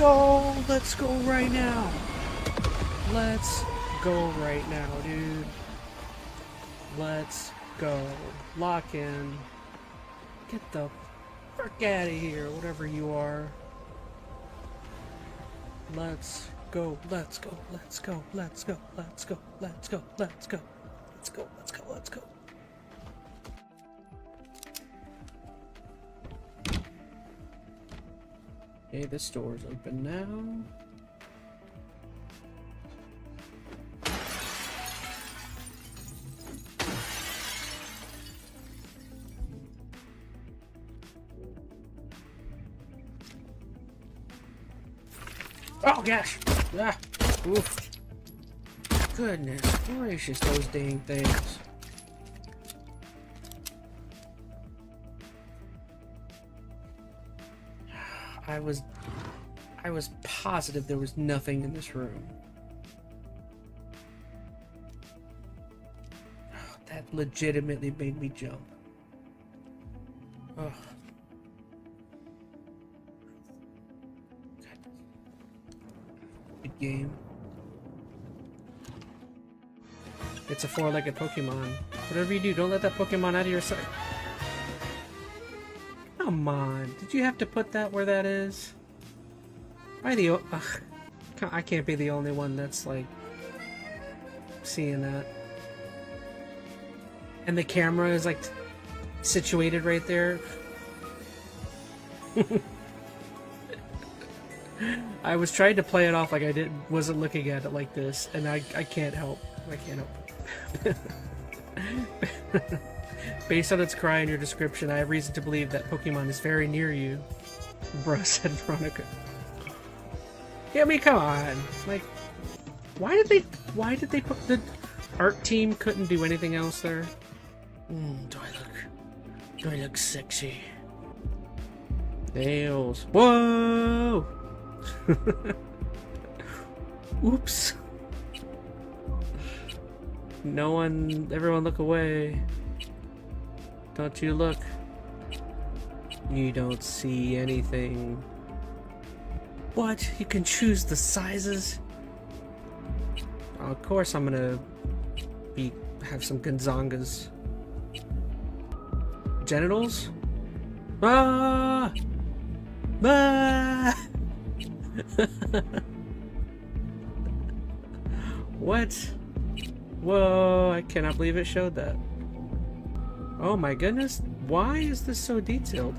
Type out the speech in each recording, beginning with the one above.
Yo, let's go right now. Let's go right now, dude. Let's go. Lock in. Get the frick out of here, whatever you are. Let's go, let's go, let's go, let's go, let's go, let's go, let's go, let's go, let's go, let's go. Okay, this door's open now. Oh gosh! Ah! Oof! Goodness gracious, those dang things! I was positive there was nothing in this room. Oh, that legitimately made me jump. Oh. Good game. It's a four-legged Pokemon. Whatever you do, don't let that Pokemon out of your sight. Come on, did you have to put that where that is? I can't be the only one that's like seeing that. And the camera is like situated right there. I was trying to play it off like I wasn't looking at it like this, and I can't help. I can't help. Based on its cry and your description, I have reason to believe that Pokemon is very near you. Bruh, said Veronica. Yeah, I mean, come on. Like, why did they put the art team couldn't do anything else there? Do I look sexy? Nails. Whoa! Oops. Everyone look away. Don't you look. You don't see anything. What? You can choose the sizes? Oh, of course I'm gonna have some Gonzangas. Genitals? Ah! Ah! What? Whoa, I cannot believe it showed that. Oh my goodness, why is this so detailed?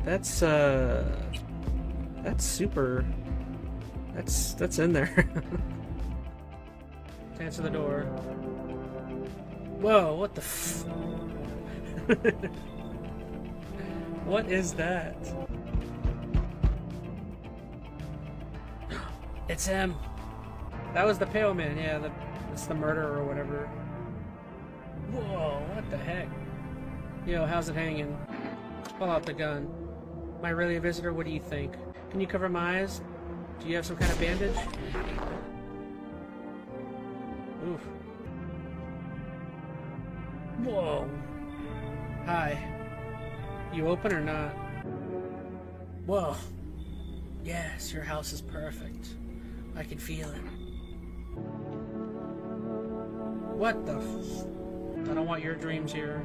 That's super. That's in there. Answer the door. Whoa, what the f- What is that? It's him. That was the Pale Man, yeah, it's the murderer or whatever. Whoa, what the heck? Yo, how's it hanging? Pull out the gun. Am I really a visitor? What do you think? Can you cover my eyes? Do you have some kind of bandage? Oof. Whoa. Hi. You open or not? Whoa. Yes, your house is perfect. I can feel it. What the f- I don't want your dreams here.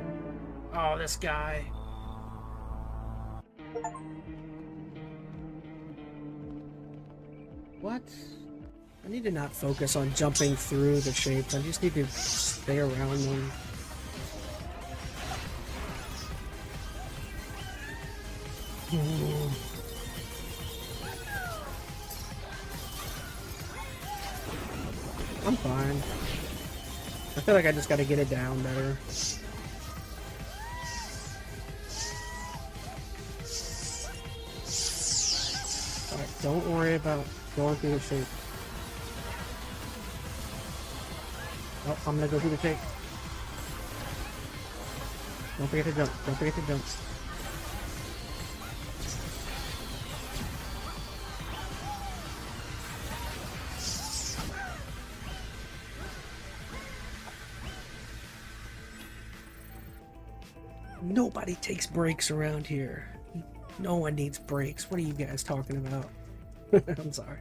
Oh, this guy. What? I need to not focus on jumping through the shapes. I just need to stay around them. I'm fine. I feel like I just gotta get it down better. Alright, don't worry about going through the shape. Oh, I'm gonna go through the shape. Don't forget to jump. Don't forget to jump. Nobody takes breaks around here. No one needs breaks. What are you guys talking about? I'm sorry.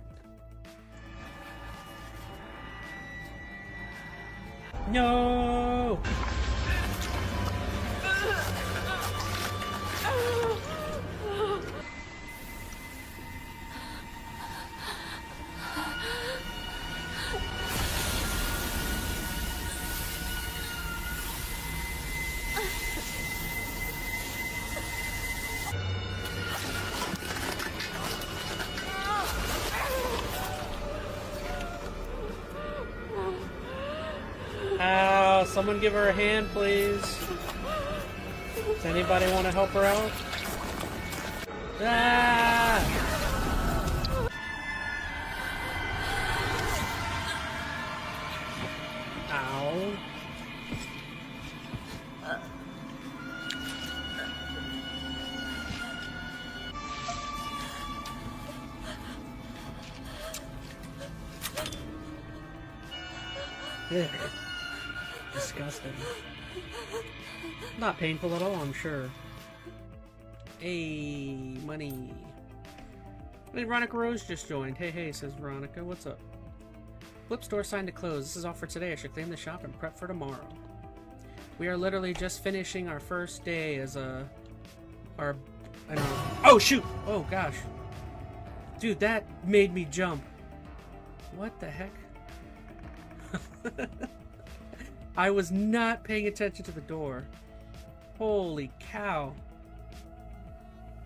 No! Ow, someone give her a hand, please. Does anybody want to help her out? Ah! Ow. Ugh. Disgusting. Not painful at all, I'm sure. Hey, money. Hey, Veronica Rose just joined. Hey, says Veronica. What's up? Flip store signed to close. This is all for today. I should claim the shop and prep for tomorrow. We are literally just finishing our first day as I don't know. Oh, shoot! Oh, gosh. Dude, that made me jump. What the heck? I was not paying attention to the door. Holy cow.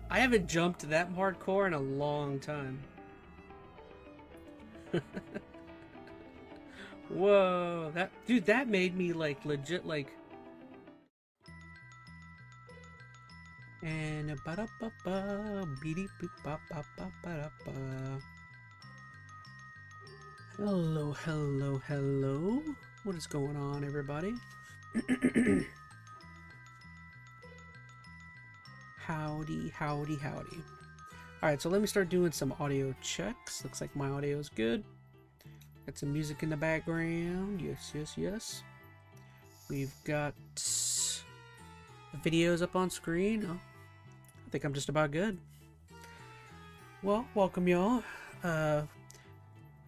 I haven't jumped that hardcore in a long time. Whoa, dude, that made me like legit like. And hello. What is going on, everybody? Howdy. Alright, so let me start doing some audio checks. Looks like my audio is good. Got some music in the background. Yes. We've got the videos up on screen. Oh, I think I'm just about good. Well, welcome y'all.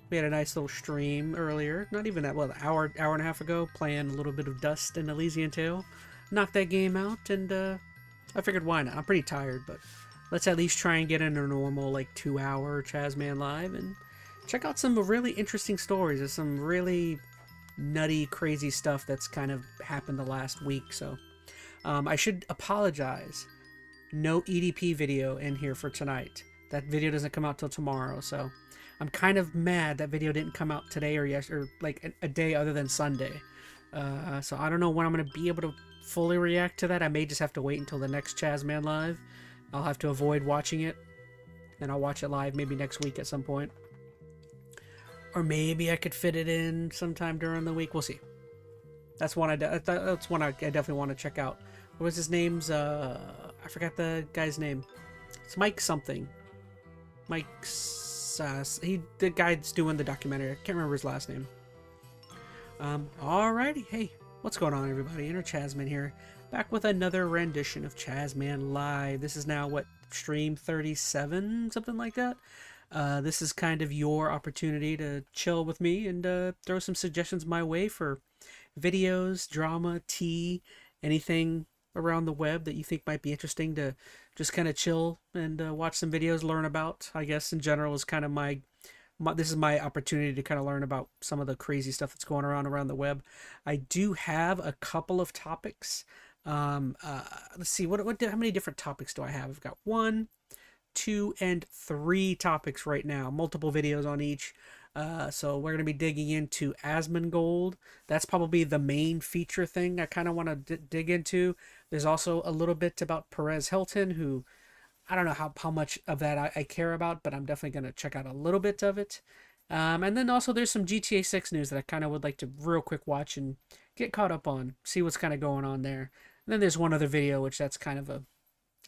We had a nice little stream earlier. Not even that, well, an hour and a half ago, playing a little bit of Dust and Elysian Tale. Knocked that game out, and I figured why not? I'm pretty tired, but let's at least try and get in a normal, like, 2-hour ChazmaN live and check out some really interesting stories. There's some really nutty, crazy stuff that's kind of happened the last week, so I should apologize. No EDP video in here for tonight. That video doesn't come out till tomorrow, so I'm kind of mad that video didn't come out today or like a day other than Sunday. So I don't know when I'm going to be able to fully react to that. I may just have to wait until the next ChazmaN live. I'll have to avoid watching it, and I'll watch it live maybe next week at some point. Or maybe I could fit it in sometime during the week. We'll see. That's one I definitely want to check out. What was his name's? I forgot the guy's name. It's Mike something. The guy that's doing the documentary. I can't remember his last name. Alrighty. Hey, what's going on, everybody? Inner ChazmaN here, back with another rendition of ChazmaN Live. This is now, what, stream 37? Something like that? This is kind of your opportunity to chill with me and throw some suggestions my way for videos, drama, tea, anything around the web that you think might be interesting to just kind of chill and watch some videos, learn about. I guess in general is kind of this is my opportunity to kind of learn about some of the crazy stuff that's going around the web. I do have a couple of topics. Let's see, how many different topics do I have? I've got 1, 2, and 3 topics right now, multiple videos on each. So we're going to be digging into Asmongold. That's probably the main feature thing I kind of want to dig into. There's also a little bit about Perez Hilton, who I don't know how much of that I care about, but I'm definitely going to check out a little bit of it. And then also there's some GTA 6 news that I kind of would like to real quick watch and get caught up on, see what's kind of going on there. And then there's one other video, which that's kind of I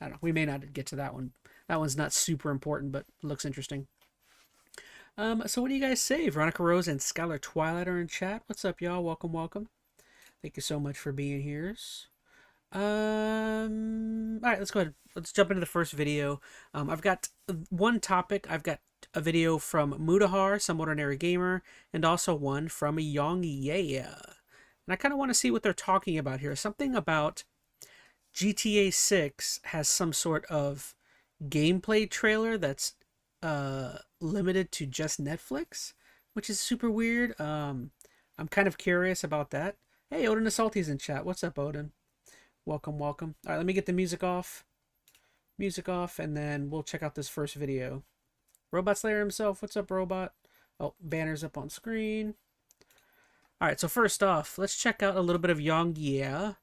don't know, we may not get to that one. That one's not super important, but looks interesting. So what do you guys say? Veronica Rose and Skylar Twilight are in chat. What's up, y'all? Welcome. Thank you so much for being here. All right, let's go ahead. Let's jump into the first video. I've got one topic. I've got a video from Mudahar, Some Ordinary Gamer, and also one from Young Yeah. And I kind of want to see what they're talking about here. Something about GTA 6 has some sort of gameplay trailer that's limited to just Netflix, which is super weird. I'm kind of curious about that. Hey, Odin Assaulti's in chat. What's up, Odin? Welcome, welcome. All right, let me get the music off. Music off, and then we'll check out this first video. Robot Slayer himself. What's up, Robot? Oh, banner's up on screen. All right, so first off, let's check out a little bit of Young Yeah.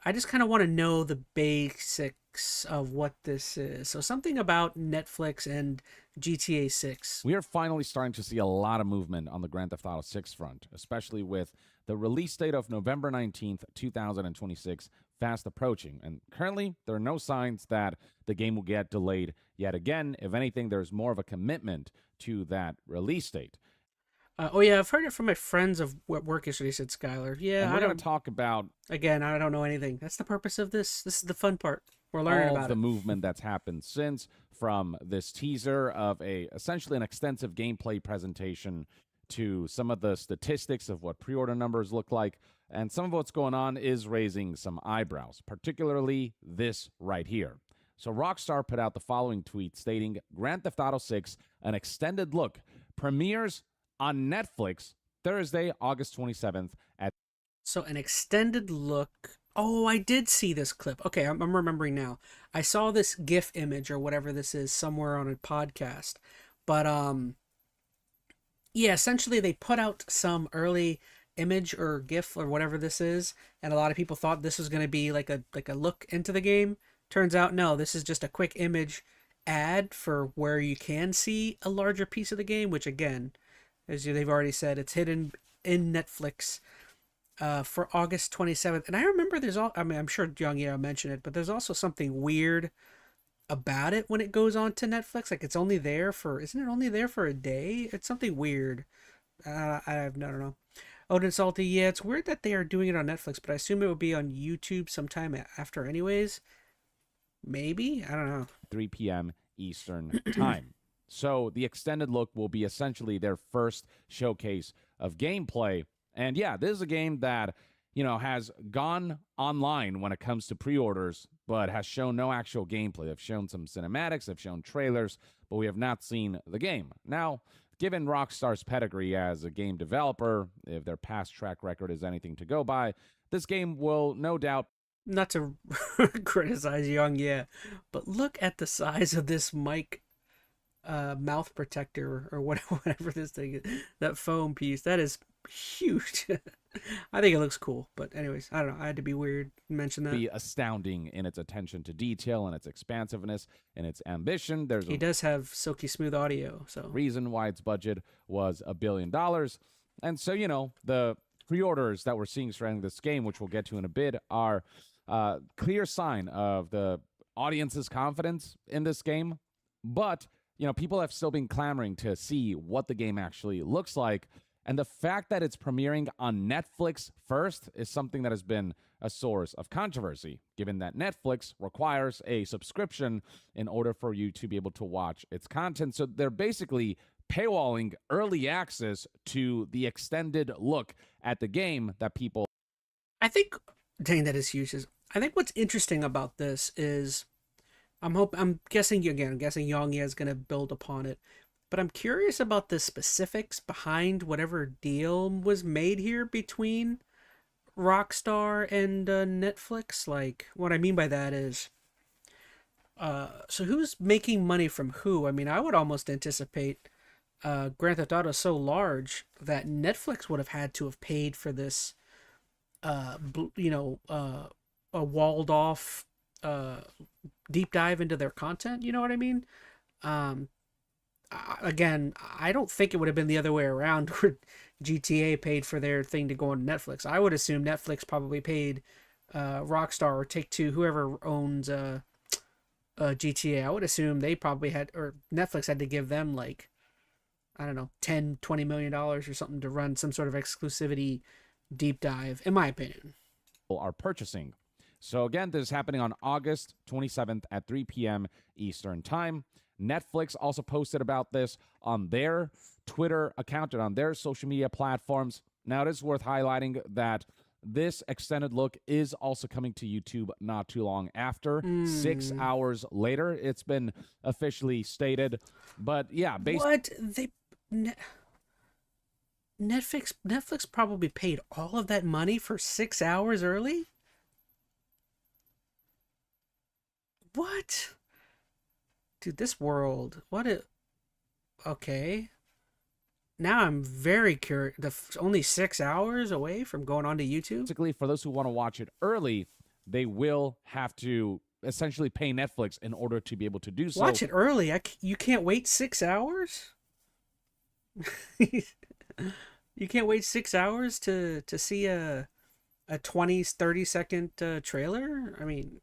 I just kind of want to know the basics of what this is. So something about Netflix and GTA 6. We are finally starting to see a lot of movement on the Grand Theft Auto 6 front, especially with the release date of November 19th, 2026 fast approaching. And currently, there are no signs that the game will get delayed yet again. If anything, there's more of a commitment to that release date. Oh yeah, I've heard it from my friends of work yesterday. Said Skylar. Yeah, and we're going to talk about again. I don't know anything. That's the purpose of this. This is the fun part. We're learning all about the movement that's happened since, from this teaser of essentially an extensive gameplay presentation to some of the statistics of what pre-order numbers look like, and some of what's going on is raising some eyebrows, particularly this right here. So Rockstar put out the following tweet stating, Grand Theft Auto 6, an extended look, premieres on Netflix Thursday, August 27th at... So an extended look. Oh, I did see this clip. Okay, I'm remembering now. I saw this GIF image or whatever this is somewhere on a podcast. But yeah, essentially they put out some early image or GIF or whatever this is, and a lot of people thought this was going to be like a look into the game. Turns out no, this is just a quick image ad for where you can see a larger piece of the game, which again, as they've already said, it's hidden in Netflix for August 27th. And I remember I'm sure Young Yeah mentioned it, but there's also something weird about it when it goes on to Netflix. Like isn't it only there for a day? It's something weird. I don't know. Odin Salty, yeah, it's weird that they are doing it on Netflix, but I assume it would be on YouTube sometime after anyways. Maybe? I don't know. 3 p.m. Eastern time. So the extended look will be essentially their first showcase of gameplay. And yeah, this is a game that, has gone online when it comes to pre-orders, but has shown no actual gameplay. They've shown some cinematics, they've shown trailers, but we have not seen the game. Now, given Rockstar's pedigree as a game developer, if their past track record is anything to go by, this game will no doubt... Not to criticize Young, yeah, but look at the size of this mic mouth protector or whatever this thing is. That foam piece, that is huge. I think it looks cool, but anyways, I don't know. I had to be weird and mention that. Be astounding in its attention to detail and its expansiveness and its ambition. He does have silky smooth audio, so reason why its budget was $1 billion. And so, the pre-orders that we're seeing surrounding this game, which we'll get to in a bit, are a clear sign of the audience's confidence in this game. But, people have still been clamoring to see what the game actually looks like. And the fact that it's premiering on Netflix first is something that has been a source of controversy, given that Netflix requires a subscription in order for you to be able to watch its content. So they're basically paywalling early access to the extended look at the game that people... I think, dang, that is huge. I think what's interesting about this is, I'm guessing Young is going to build upon it. But I'm curious about the specifics behind whatever deal was made here between Rockstar and Netflix. Like, what I mean by that is, so who's making money from who? I mean, I would almost anticipate Grand Theft Auto is so large that Netflix would have had to have paid for this, a walled off deep dive into their content. You know what I mean? Again, I don't think it would have been the other way around where GTA paid for their thing to go on Netflix. I would assume Netflix probably paid Rockstar or Take-Two, whoever owns GTA. I would assume they probably had, or Netflix had to give them like, I don't know, $10-20 million or something to run some sort of exclusivity deep dive, in my opinion. Are purchasing So again, this is happening on August 27th at 3 p.m. Eastern Time. Netflix also posted about this on their Twitter account and on their social media platforms. Now, it is worth highlighting that this extended look is also coming to YouTube not too long after, 6 hours later. It's been officially stated. But yeah, what they Netflix probably paid all of that money for 6 hours early. What? Dude, this world. Okay. Now I'm very curious. Only 6 hours away from going on to YouTube. Basically, for those who want to watch it early, they will have to essentially pay Netflix in order to be able to do so. Watch it early. You can't wait 6 hours. You can't wait 6 hours to see a 30-second trailer. I mean,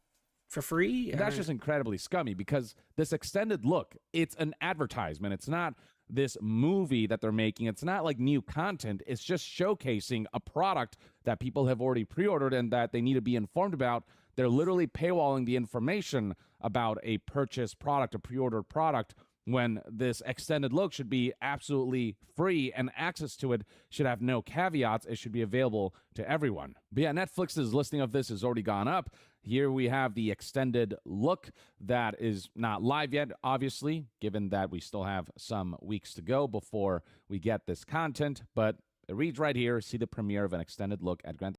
for free. That's just incredibly scummy because this extended look, it's an advertisement. It's not this movie that they're making. It's not like new content. It's just showcasing a product that people have already pre-ordered and that they need to be informed about. They're literally paywalling the information about a purchased product, a pre-ordered product, when this extended look should be absolutely free and access to it should have no caveats. It should be available to everyone. But yeah, Netflix's listing of this has already gone up. Here we have the extended look that is not live yet, obviously, given that we still have some weeks to go before we get this content. But it reads right here, see the premiere of an extended look at Grand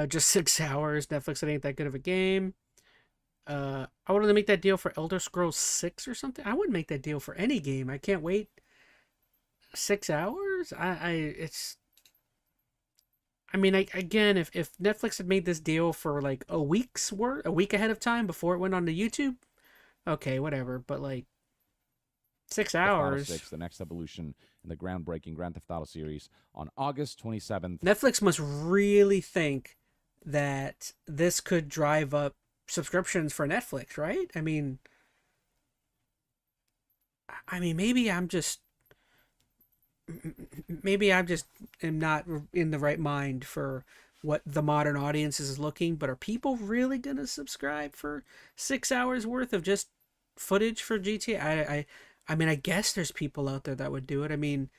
just 6 hours. Netflix, it ain't that good of a game. I wanted to make that deal for Elder Scrolls 6 or something. I wouldn't make that deal for any game. I can't wait 6 hours. Again, if Netflix had made this deal for like a week ahead of time before it went on to YouTube, okay, whatever. But like 6 hours. 6, the next evolution in the groundbreaking Grand Theft Auto series on August 27th. Netflix must really think that this could drive up subscriptions for Netflix, right? I mean, maybe I'm just am not in the right mind for what the modern audience is looking. But are people really gonna subscribe for 6 hours worth of just footage for GTA? I mean, I guess there's people out there that would do it. I mean,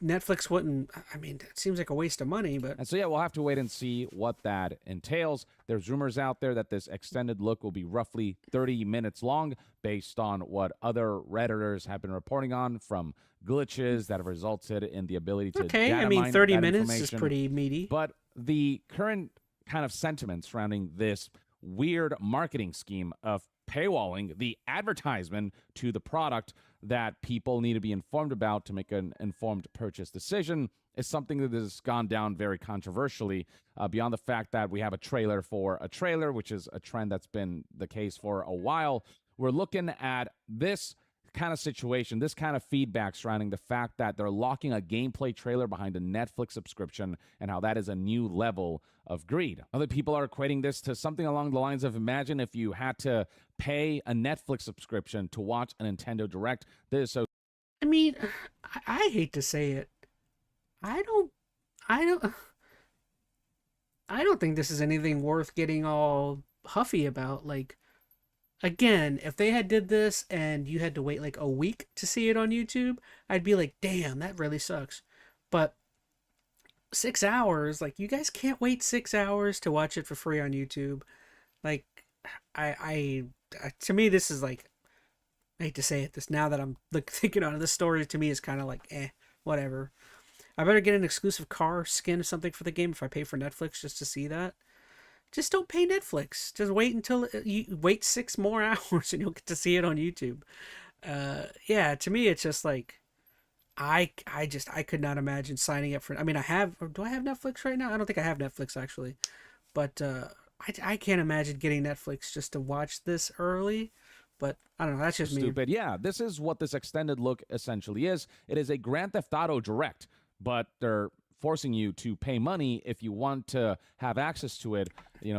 Netflix wouldn't. I mean, it seems like a waste of money, but... And so, yeah, we'll have to wait and see what that entails. There's rumors out there that this extended look will be roughly 30 minutes long based on what other Redditors have been reporting on from glitches that have resulted in the ability to data mine 30 that minutes is information. pretty meaty. But the current kind of sentiment surrounding this weird marketing scheme of paywalling the advertisement to the product that people need to be informed about to make an informed purchase decision is something that has gone down very controversially, beyond the fact that we have a trailer for a trailer, which is a trend that's been the case for a while. We're looking at this kind of situation, this kind of feedback surrounding the fact that they're locking a gameplay trailer behind a Netflix subscription and how that is a new level of greed. Other people are equating this to something along the lines of, imagine if you had to pay a Netflix subscription to watch a Nintendo Direct. I mean, I hate to say it. I don't think this is anything worth getting all huffy about. Like, again, if they had did this and you had to wait like a week to see it on YouTube, I'd be like, damn, that really sucks. But 6 hours, like, you guys can't wait 6 hours to watch it for free on YouTube. Like, to me, this is like, I hate to say it, this now that I'm like thinking on it, this story to me is kind of like, whatever. I better get an exclusive car skin or something for the game if I pay for Netflix just to see that. Just don't pay Netflix. Just wait until you wait 6 more hours and you'll get to see it on YouTube. Yeah, to me it's just like I could not imagine signing up for. I mean, do I have Netflix right now? I don't think I have Netflix actually, but I can't imagine getting Netflix just to watch this early. But I don't know. That's just stupid. Yeah, this is what this extended look essentially is. It is a Grand Theft Auto Direct, but they're forcing you to pay money if you want to have access to it,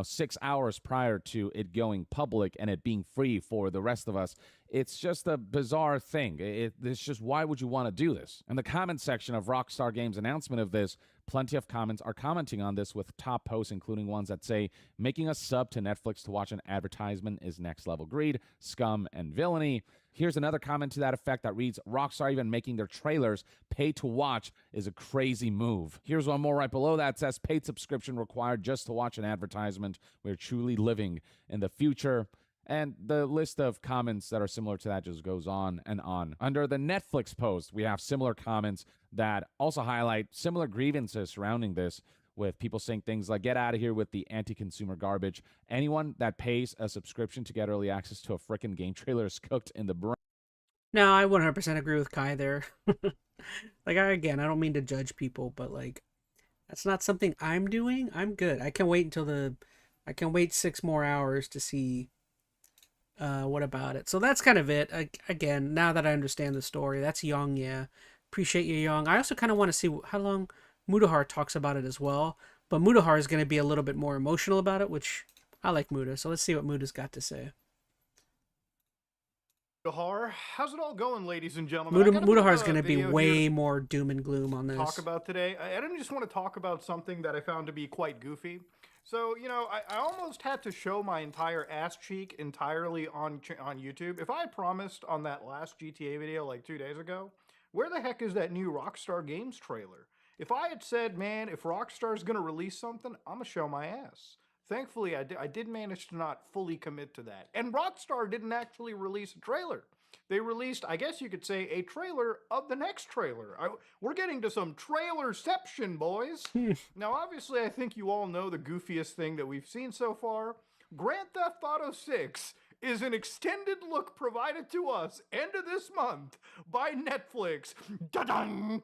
6 hours prior to it going public and it being free for the rest of us It's just a bizarre thing. It's just, why would you want to do this? In the comment section of Rockstar Games' announcement of this, plenty of comments are commenting on this, with top posts including ones that say, making a sub to Netflix to watch an advertisement is next level greed, scum, and villainy. Here's another comment to that effect that reads, Rockstar even making their trailers pay to watch is a crazy move. Here's one more right below that, says, paid subscription required just to watch an advertisement. We're truly living in the future. And the list of comments that are similar to that just goes on and on. Under the Netflix post, we have similar comments that also highlight similar grievances surrounding this, with people saying things like, get out of here with the anti-consumer garbage. Anyone that pays a subscription to get early access to a frickin' game trailer is cooked in the brain. No, I 100% agree with Kai there. Like, I don't mean to judge people, but like, that's not something I'm doing. I'm good. I can wait 6 more hours to see what about it. So that's kind of it. Again, now that I understand the story, that's Young, yeah. Appreciate you, Young. I also kind of want to see how long Mudahar talks about it as well. But Mudahar is going to be a little bit more emotional about it, which I like Muda. So let's see what Muda's got to say. Mudahar, how's it all going, ladies and gentlemen? Mudahar is going to be way more doom and gloom on this. Talk about today. I didn't just want to talk about something that I found to be quite goofy. So, you know, I almost had to show my entire ass cheek entirely on YouTube. If I had promised on that last GTA video like 2 days ago, where the heck is that new Rockstar Games trailer? If I had said, man, if Rockstar's going to release something, I'm going to show my ass. Thankfully, I did manage to not fully commit to that. And Rockstar didn't actually release a trailer. They released, I guess you could say, a trailer of the next trailer. We're getting to some trailerception, boys. Now, obviously, I think you all know the goofiest thing that we've seen so far. Grand Theft Auto 6 is an extended look provided to us end of this month by Netflix. Da-dang!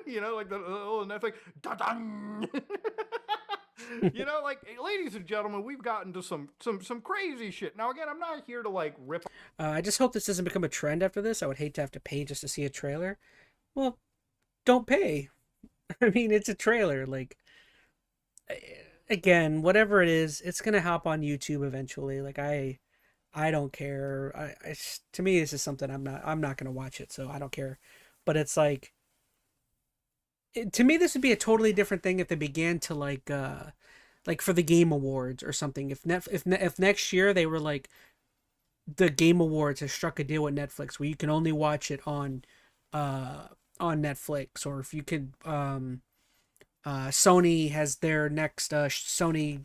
You know, like the little Netflix. Da-dang! You know, like, ladies and gentlemen, we've gotten to some crazy shit. Now, again, I'm not here to, like, rip. I just hope this doesn't become a trend after this. I would hate to have to pay just to see a trailer. Well, don't pay. I mean, it's a trailer. Like, again, whatever it is, it's going to hop on YouTube eventually. Like, I don't care. To me, this is something I'm not going to watch it, so I don't care. But it's like, to me, this would be a totally different thing if they began to like for the Game Awards or something. If next year they were like, the Game Awards has struck a deal with Netflix where you can only watch it on Netflix, or if you could, Sony has their next Sony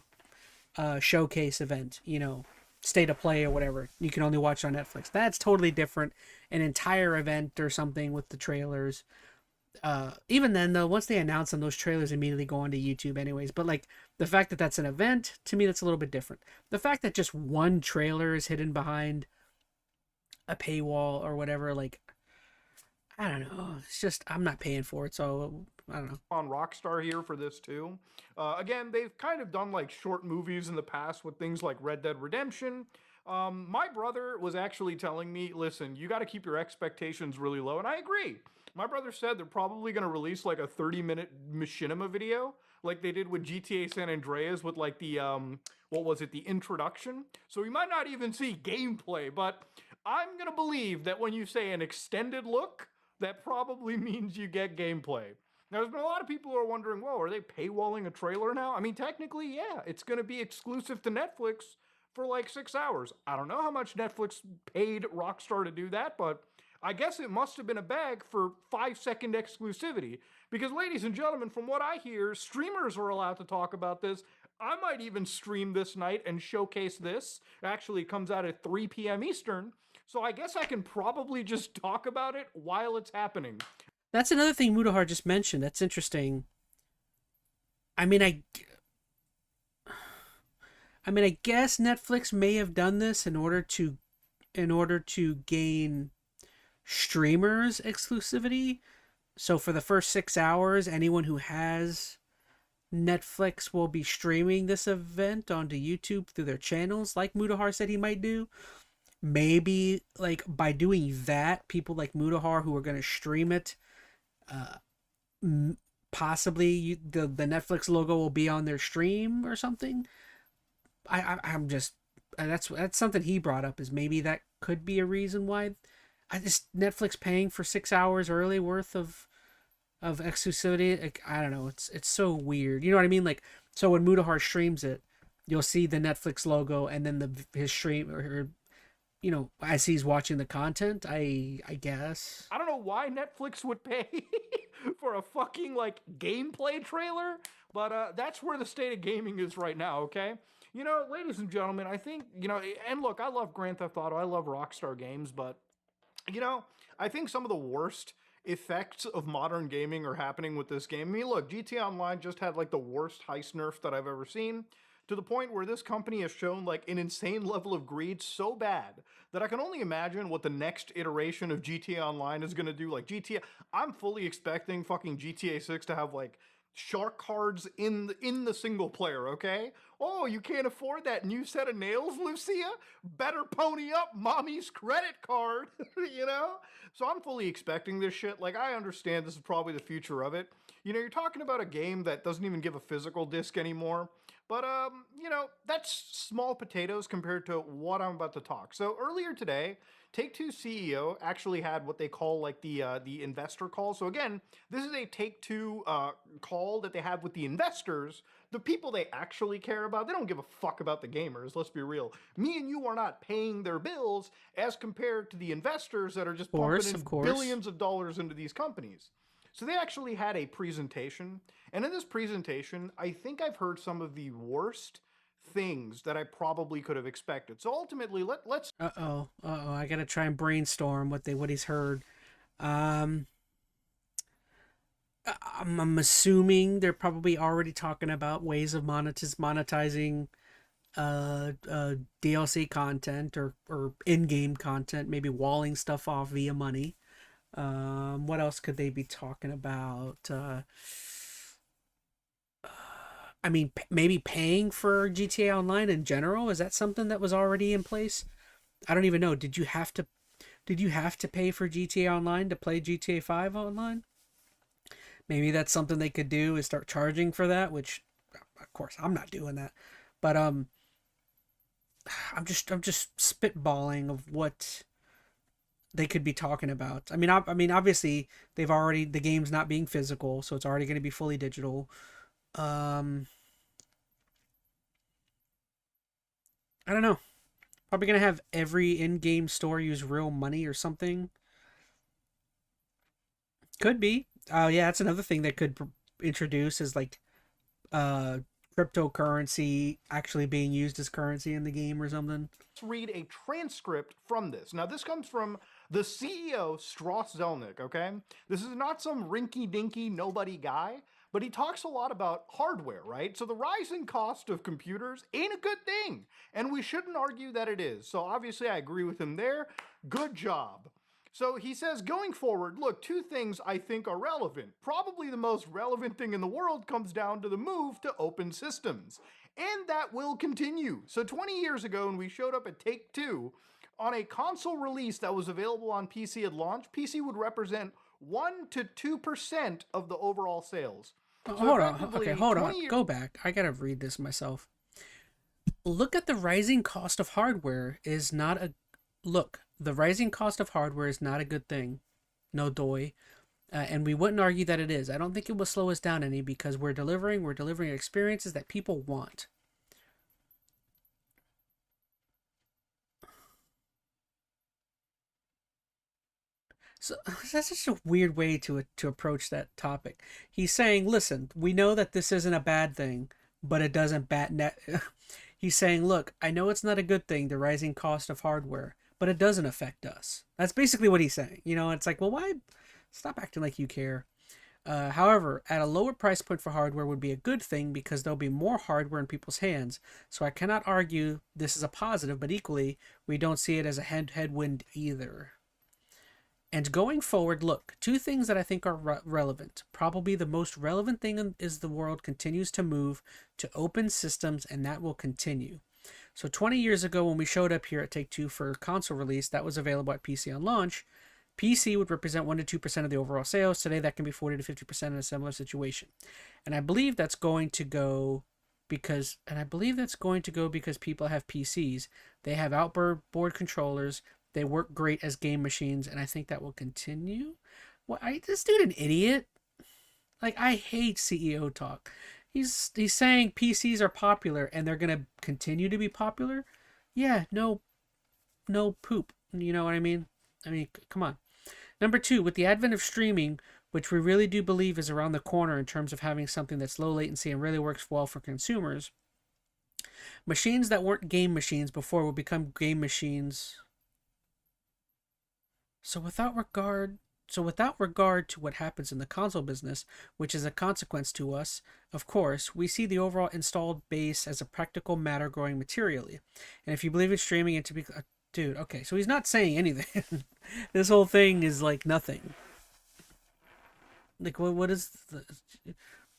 showcase event, you know, state of play or whatever, you can only watch on Netflix. That's totally different. An entire event or something with the trailers. Even then, though, once they announce them, those trailers immediately go onto YouTube anyways. But like, the fact that that's an event, to me, that's a little bit different. The fact that just one trailer is hidden behind a paywall or whatever, like, I don't know. It's just, I'm not paying for it, so I don't know. On Rockstar here for this too. Again, they've kind of done like short movies in the past with things like Red Dead Redemption. My brother was actually telling me, listen, you got to keep your expectations really low, and I agree. My brother said they're probably going to release like a 30-minute machinima video like they did with GTA San Andreas with like the, what was it, the introduction. So we might not even see gameplay, but I'm going to believe that when you say an extended look, that probably means you get gameplay. Now, there's been a lot of people who are wondering, whoa, are they paywalling a trailer now? I mean, technically, yeah, it's going to be exclusive to Netflix for like 6 hours. I don't know how much Netflix paid Rockstar to do that, but I guess it must have been a bag for 5-second exclusivity. Because, ladies and gentlemen, from what I hear, streamers are allowed to talk about this. I might even stream this night and showcase this. Actually, it comes out at 3 p.m. Eastern. So I guess I can probably just talk about it while it's happening. That's another thing Mudahar just mentioned. That's interesting. I mean, I guess Netflix may have done this in order to gain streamers exclusivity. So for the first 6 hours, anyone who has Netflix will be streaming this event onto YouTube through their channels, like Mudahar said he might do. Maybe like by doing that, people like Mudahar who are going to stream it, possibly the Netflix logo will be on their stream or something. I'm just that's something he brought up, is maybe that could be a reason why I just Netflix paying for 6 hours early worth of exclusivity. Like, I don't know. It's so weird. You know what I mean? Like, so when Mudahar streams it, you'll see the Netflix logo and then his stream, or you know, as he's watching the content. I guess. I don't know why Netflix would pay for a fucking like gameplay trailer, but that's where the state of gaming is right now, okay? You know, ladies and gentlemen, I think, you know, and look, I love Grand Theft Auto, I love Rockstar Games, but you know, I think some of the worst effects of modern gaming are happening with this game. I mean, look, GTA Online just had like the worst heist nerf that I've ever seen, to the point where this company has shown like an insane level of greed so bad that I can only imagine what the next iteration of GTA Online is going to do. Like GTA, I'm fully expecting fucking GTA 6 to have like shark cards in the single player, okay? Oh, you can't afford that new set of nails, Lucia? Better pony up mommy's credit card, you know? So I'm fully expecting this shit. Like, I understand this is probably the future of it. You know, you're talking about a game that doesn't even give a physical disc anymore. But, you know, that's small potatoes compared to what I'm about to talk. So earlier today, Take-Two CEO actually had what they call like the investor call. So again, this is a Take-Two call that they have with the investors, the people they actually care about. They don't give a fuck about the gamers, let's be real. Me and you are not paying their bills as compared to the investors that are just pumping in billions of dollars into these companies. So they actually had a presentation, and in this presentation, I think I've heard some of the worst things that I probably could have expected. So ultimately, let's. I gotta try and brainstorm what he's heard. I'm assuming they're probably already talking about ways of monetizing DLC content or in-game content, maybe walling stuff off via money. What else could they be talking about? I mean, maybe paying for GTA Online in general. Is that something that was already in place? I don't even know. Did you have to pay for GTA Online to play GTA 5 online? Maybe that's something they could do, is start charging for that, which of course I'm not doing that. But I'm just spitballing of what they could be talking about. I mean, obviously the game's not being physical, so it's already going to be fully digital. I don't know. Probably going to have every in-game store use real money or something. Could be. Oh yeah, that's another thing they could introduce, is like cryptocurrency actually being used as currency in the game or something. Let's read a transcript from this. Now, this comes from the CEO, Strauss Zelnick, okay? This is not some rinky-dinky nobody guy, but he talks a lot about hardware, right? So the rising cost of computers ain't a good thing, and we shouldn't argue that it is. So obviously I agree with him there. Good job. So he says, going forward, look, two things I think are relevant. Probably the most relevant thing in the world comes down to the move to open systems. And that will continue. So 20 years ago, when we showed up at Take-Two, on a console release that was available on PC at launch, PC would represent 1 to 2% of the overall sales. So hold on. Go back. I gotta read this myself. Look at the rising cost of hardware is not a... Look, the rising cost of hardware is not a good thing. No doy. And we wouldn't argue that it is. I don't think it will slow us down any, because we're delivering experiences that people want. So that's such a weird way to approach that topic. He's saying, listen, we know that this isn't a bad thing, but it doesn't He's saying, look, I know it's not a good thing, the rising cost of hardware, but it doesn't affect us. That's basically what he's saying. You know, it's like, well, why? Stop acting like you care. However, at a lower price point for hardware would be a good thing, because there'll be more hardware in people's hands. So I cannot argue this is a positive, but equally, we don't see it as a headwind either. And going forward, look, two things that I think are relevant. Probably the most relevant thing is the world continues to move to open systems, and that will continue. So 20 years ago, when we showed up here at Take-Two for console release, that was available at PC on launch. PC would represent 1 to 2% of the overall sales. Today, that can be 40 to 50% in a similar situation. And I believe that's going to go because, and I believe that's going to go because people have PCs. They have outboard board controllers. They work great as game machines, and I think that will continue. What? This dude an idiot? Like, I hate CEO talk. He's saying PCs are popular and they're gonna continue to be popular. Yeah, no poop. You know what I mean? I mean, come on. Number two, with the advent of streaming, which we really do believe is around the corner in terms of having something that's low latency and really works well for consumers, machines that weren't game machines before will become game machines. So without regard to what happens in the console business, which is a consequence to us, of course, we see the overall installed base as a practical matter growing materially. And if you believe in streaming and to be... dude, okay, so he's not saying anything. This whole thing is like nothing. Like, what is...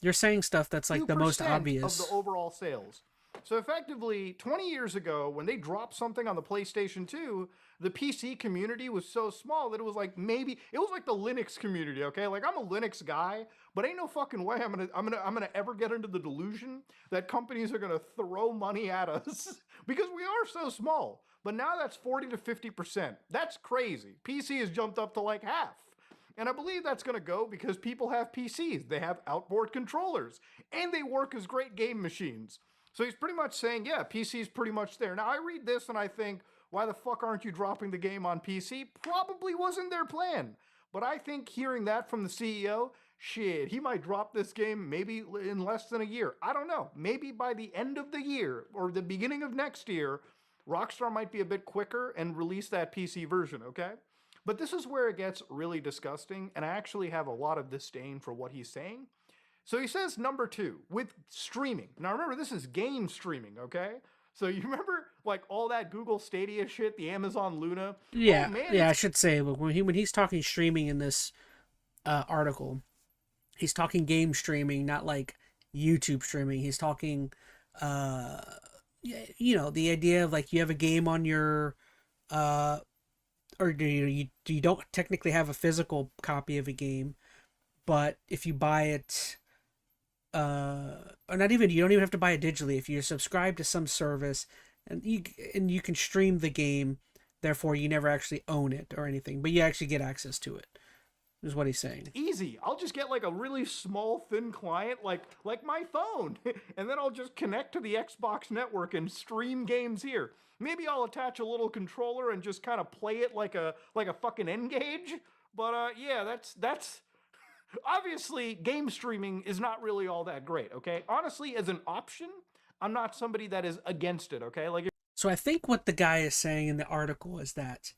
You're saying stuff that's like the most 2% obvious. of the overall sales. So effectively, 20 years ago, when they dropped something on the PlayStation 2, the PC community was so small that it was like it was like the Linux community, okay? Like, I'm a Linux guy, but ain't no fucking way I'm gonna ever get into the delusion that companies are gonna throw money at us because we are so small. But now that's 40 to 50%. That's crazy. PC has jumped up to like half. And I believe that's going to go because people have PCs, they have outboard controllers, and they work as great game machines. So he's pretty much saying, yeah, PC is pretty much there. Now, I read this and I think, why the fuck aren't you dropping the game on PC? Probably wasn't their plan. But I think hearing that from the CEO, shit, he might drop this game maybe in less than a year. I don't know. Maybe by the end of the year or the beginning of next year, Rockstar might be a bit quicker and release that PC version, okay? But this is where it gets really disgusting, and I actually have a lot of disdain for what he's saying. So he says number two, with streaming. Now remember, this is game streaming, okay? So you remember like all that Google Stadia shit, the Amazon Luna? Yeah, oh, man, yeah. I should say, look, when he's talking streaming in this article, he's talking game streaming, not like YouTube streaming. He's talking, you know, the idea of like you have a game on your, or you don't technically have a physical copy of a game, but if you buy it, or not even, you don't even have to buy it digitally. If you subscribe to some service and you can stream the game, therefore you never actually own it or anything, but you actually get access to it, is what he's saying. easy. I'll just get like a really small, thin client, like my phone, and then I'll just connect to the Xbox network and stream games here. Maybe I'll attach a little controller and just kind of play it like a fucking N-Gage. But yeah, that's obviously game streaming is not really all that great. Okay, honestly, as an option, I'm not somebody that is against it. Okay, like. So I think what the guy is saying in the article is that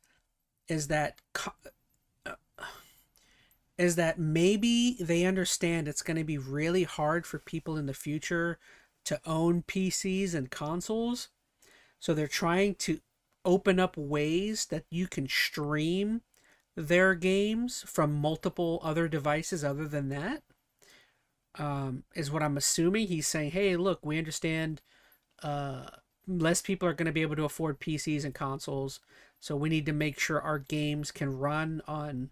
maybe they understand it's going to be really hard for people in the future to own PCs and consoles. So they're trying to open up ways that you can stream their games from multiple other devices other than that. Is what I'm assuming. He's saying, hey, look, we understand less people are going to be able to afford PCs and consoles. So we need to make sure our games can run on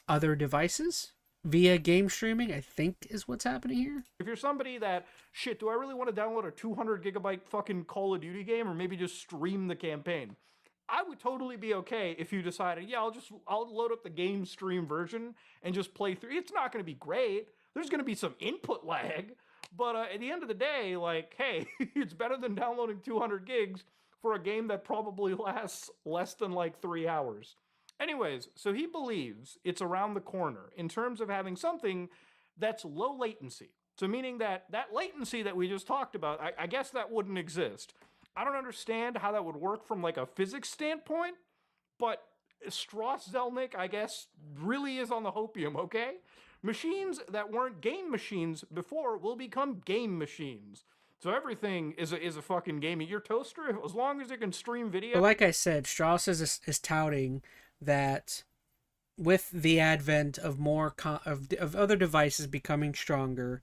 other devices via game streaming, I think is what's happening here. If you're somebody that, shit, do I really want to download a 200 gigabyte fucking Call of Duty game or maybe just stream the campaign? I would totally be okay if you decided, yeah, I'll load up the game stream version and just play through. It's not going to be great. There's going to be some input lag, but at the end of the day, like, hey, it's better than downloading 200 gigs for a game that probably lasts less than like 3 hours. Anyways, so he believes it's around the corner in terms of having something that's low latency. So meaning that latency that we just talked about, I guess that wouldn't exist. I don't understand how that would work from like a physics standpoint, but Strauss Zelnick, I guess, really is on the hopium, okay? Machines that weren't game machines before will become game machines. So everything is a fucking gaming. Your toaster, as long as it can stream video. But like I said, Strauss is touting that with the advent of more of other devices becoming stronger,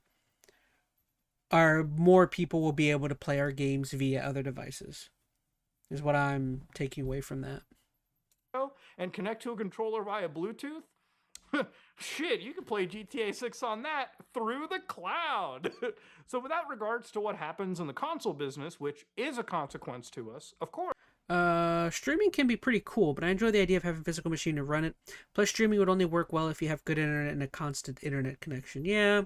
more people will be able to play our games via other devices, is what I'm taking away from that. And connect to a controller via Bluetooth. Shit, you can play GTA 6 on that through the cloud. So, without regards to what happens in the console business, which is a consequence to us, of course. Streaming can be pretty cool, but I enjoy the idea of having a physical machine to run it. Plus, streaming would only work well if you have good internet and a constant internet connection. Yeah.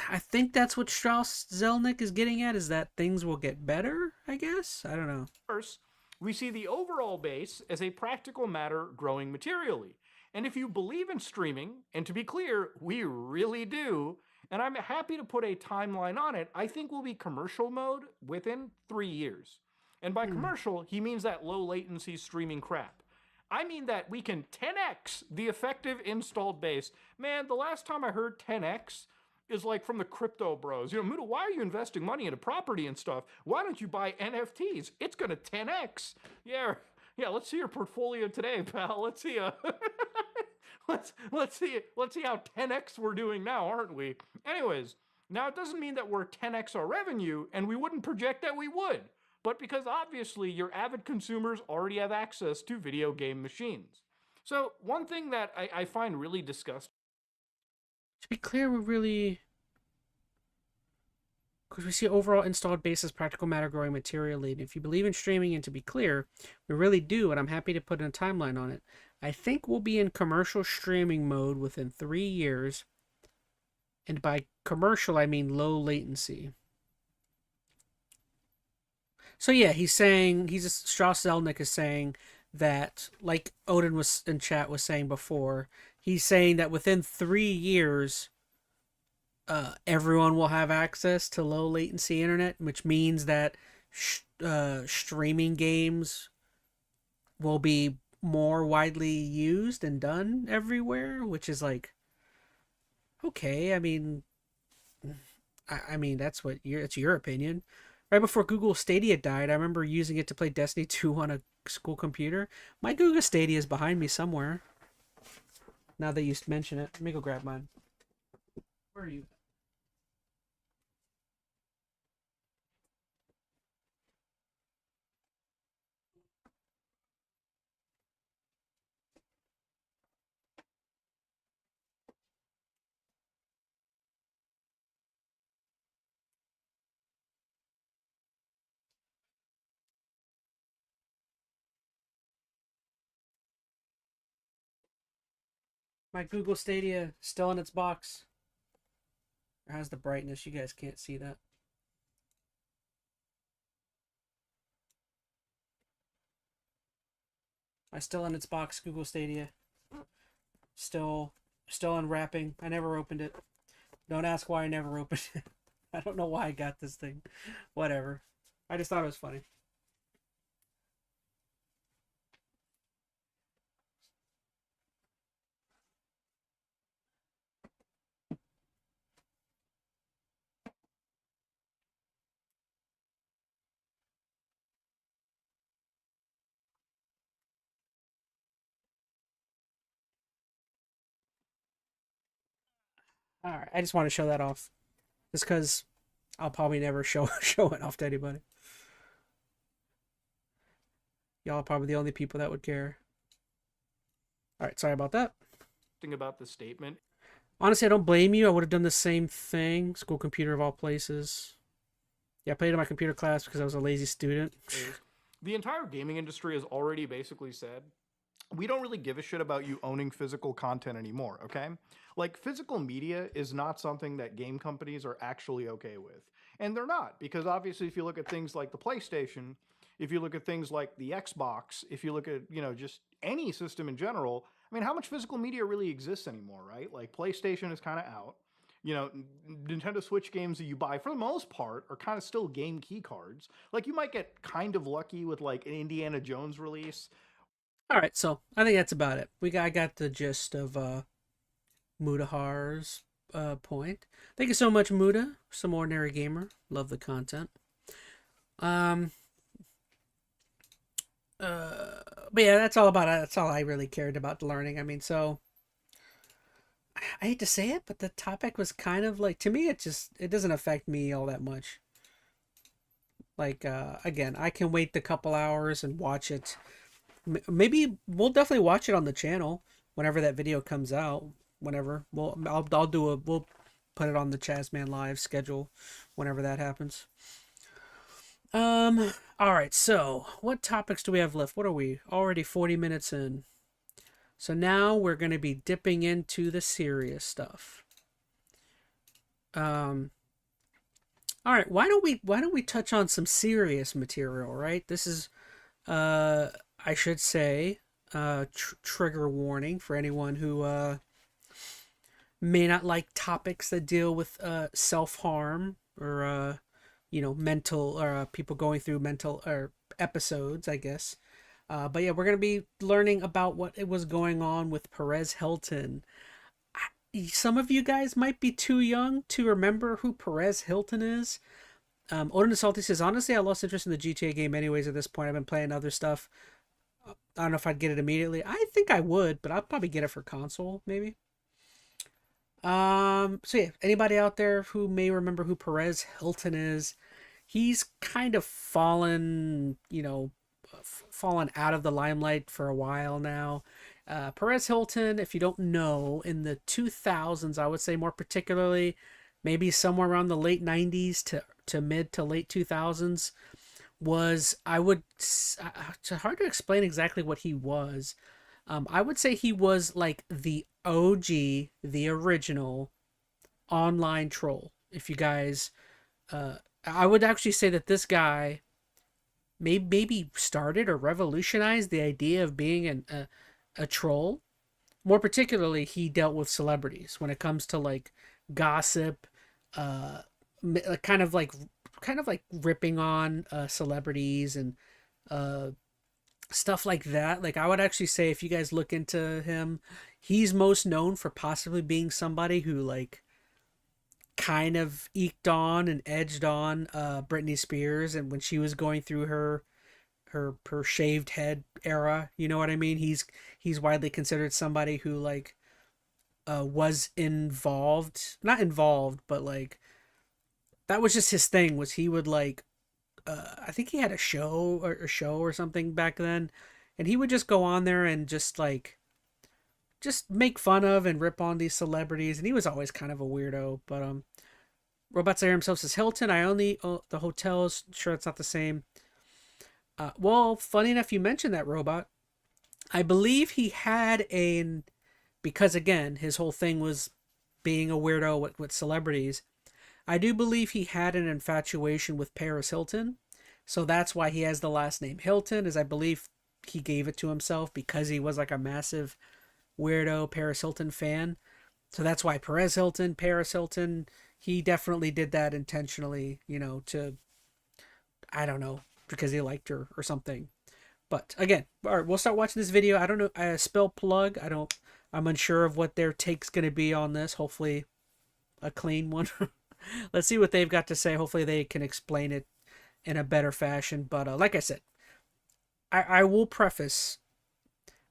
I think that's what Strauss Zelnick is getting at, is that things will get better, I guess? I don't know. First, we see the overall base as a practical matter growing materially. And if you believe in streaming, and to be clear, we really do, and I'm happy to put a timeline on it, I think we'll be commercial mode within 3 years. And by commercial, he means that low latency streaming crap. I mean that we can 10x the effective installed base. Man, the last time I heard 10x is like from the crypto bros. You know, Muda, why are you investing money into property and stuff? Why don't you buy NFTs? It's gonna 10x. Yeah, let's see your portfolio today, pal. Let's see let's see how 10x we're doing now, aren't we? Anyways, now it doesn't mean that we're 10x our revenue, and we wouldn't project that we would. But because obviously your avid consumers already have access to video game machines. So one thing that I find really disgusting. To be clear, we're really... Because we see overall installed base as practical matter growing materially. And if you believe in streaming, and to be clear, we really do, and I'm happy to put in a timeline on it. I think we'll be in commercial streaming mode within 3 years. And by commercial, I mean low latency. So yeah, Strauss Zelnick is saying that, like Odin was in chat was saying before, he's saying that within 3 years, everyone will have access to low latency internet, which means that streaming games will be more widely used and done everywhere, which is like, okay, I mean, it's your opinion. Right before Google Stadia died, I remember using it to play Destiny 2 on a school computer. My Google Stadia is behind me somewhere. Now that you mention it, let me go grab mine. Where are you? My Google Stadia still in its box. It has the brightness. You guys can't see that. I still in its box. Google Stadia. Still unwrapping. I never opened it. Don't ask why I never opened it. I don't know why I got this thing. Whatever. I just thought it was funny. All right, I just want to show that off, just because I'll probably never show it off to anybody. Y'all are probably the only people that would care. All right, sorry about that. About the statement. Honestly, I don't blame you. I would have done the same thing. School computer of all places. Yeah, I played in my computer class because I was a lazy student. The entire gaming industry has already basically said, we don't really give a shit about you owning physical content anymore, okay? Like, physical media is not something that game companies are actually okay with. And they're not, because obviously if you look at things like the PlayStation, if you look at things like the Xbox, if you look at, just any system in general, I mean, how much physical media really exists anymore, right? Like, PlayStation is kind of out. Nintendo Switch games that you buy, for the most part, are kind of still game key cards. Like, you might get kind of lucky with, like, an Indiana Jones release. All right, so I think that's about it. I got the gist of Mudahar's point. Thank you so much, Muda. Some ordinary gamer. Love the content. But yeah, that's all about it. That's all I really cared about learning. I mean, so I hate to say it, but the topic was kind of like, to me, it doesn't affect me all that much. Like, again, I can wait the couple hours and watch it Maybe we'll definitely watch it on the channel whenever that video comes out. Whenever we'll put it on the ChazmaN live schedule whenever that happens. All right. So what topics do we have left? What are we already 40 minutes in? So now we're going to be dipping into the serious stuff. All right. Why don't we touch on some serious material? Right. This is I should say trigger warning for anyone who may not like topics that deal with self-harm or mental or people going through mental or episodes, I guess. But yeah, we're going to be learning about what it was going on with Perez Hilton. Some of you guys might be too young to remember who Perez Hilton is. Odin Salty says, honestly, I lost interest in the GTA game anyways at this point. I've been playing other stuff. I don't know if I'd get it immediately. I think I would, but I'll probably get it for console, maybe. So yeah, anybody out there who may remember who Perez Hilton is, he's kind of fallen out of the limelight for a while now. Perez Hilton, if you don't know, in the 2000s, I would say more particularly, maybe somewhere around the late 90s to mid to late 2000s, was, it's hard to explain exactly what he was. I would say he was like the OG, the original online troll. If you guys, I would actually say that this guy maybe started or revolutionized the idea of being a troll. More particularly, he dealt with celebrities when it comes to like gossip, kind of like ripping on celebrities and stuff like that. Like, I would actually say, if you guys look into him, he's most known for possibly being somebody who like kind of eked on and edged on Britney Spears, and when she was going through her shaved head era, you know what I mean? He's widely considered somebody who like was not involved, but like that was just his thing. Was he would like I think he had a show or something back then, and he would just go on there and just make fun of and rip on these celebrities, and he was always kind of a weirdo. But Robot Slayer himself says, Hilton, I only the hotels. Sure, it's not the same. Well, funny enough, you mentioned that, Robot. I believe he had because again, his whole thing was being a weirdo with celebrities. I do believe he had an infatuation with Paris Hilton, so that's why he has the last name Hilton, as I believe he gave it to himself because he was like a massive weirdo Paris Hilton fan. So that's why Paris Hilton, he definitely did that intentionally, I don't know, because he liked her or something. But again, all right, we'll start watching this video. I don't know, I spell plug. I'm unsure of what their take's going to be on this. Hopefully a clean one. Let's see what they've got to say. Hopefully they can explain it in a better fashion. But like I said, I will preface,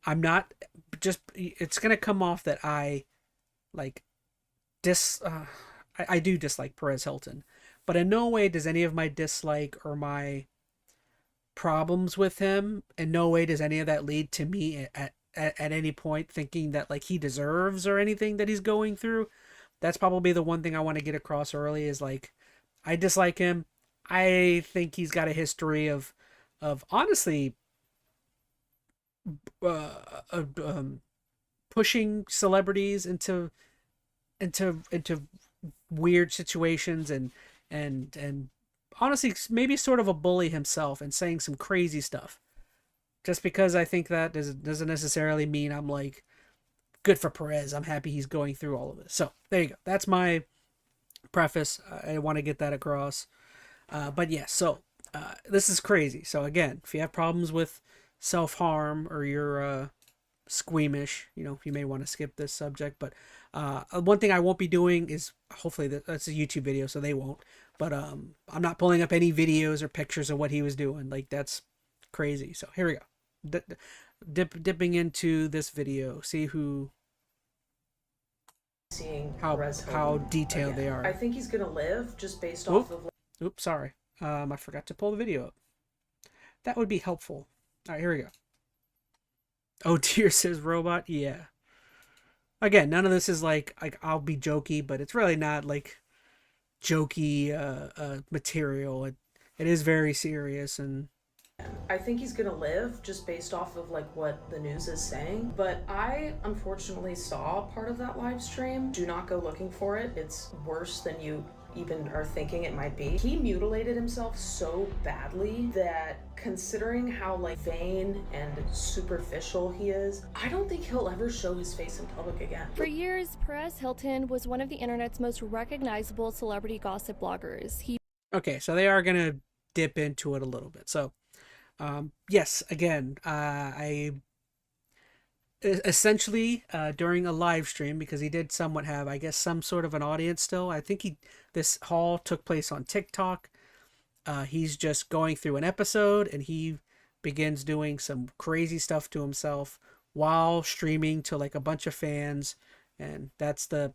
I'm not just, it's going to come off that I like I do dislike Perez Hilton, but in no way does any of my dislike or my problems with him, in no way does any of that lead to me at any point thinking that like he deserves or anything that he's going through. That's probably the one thing I want to get across early is like, I dislike him. I think he's got a history of honestly pushing celebrities into weird situations and honestly maybe sort of a bully himself and saying some crazy stuff. Just because I think that doesn't necessarily mean I'm like, good for Perez. I'm happy he's going through all of this. So there you go. That's my preface. I want to get that across. But yeah, so this is crazy. So again, if you have problems with self-harm or you're squeamish, you may want to skip this subject. But one thing I won't be doing is, hopefully that's a YouTube video, so they won't. But I'm not pulling up any videos or pictures of what he was doing. Like, that's crazy. So here we go. Dipping into this video, see how detailed they are. I think he's gonna live just based off of. Oops, sorry. I forgot to pull the video up. That would be helpful. All right, here we go. Oh dear, says Robot. Yeah. Again, none of this is like I'll be jokey, but it's really not like jokey material. It is very serious, and I think he's gonna live just based off of like what the news is saying. But I unfortunately saw part of that live stream. Do not go looking for it. It's worse than you even are thinking it might be. He mutilated himself so badly that, considering how like vain and superficial he is, I don't think he'll ever show his face in public again. For years, Perez Hilton was one of the internet's most recognizable celebrity gossip bloggers. okay, so they are gonna dip into it a little bit. So, yes, again, I essentially during a live stream, because he did somewhat have, I guess, some sort of an audience still. I think this haul took place on TikTok. He's just going through an episode, and he begins doing some crazy stuff to himself while streaming to like a bunch of fans, and that's the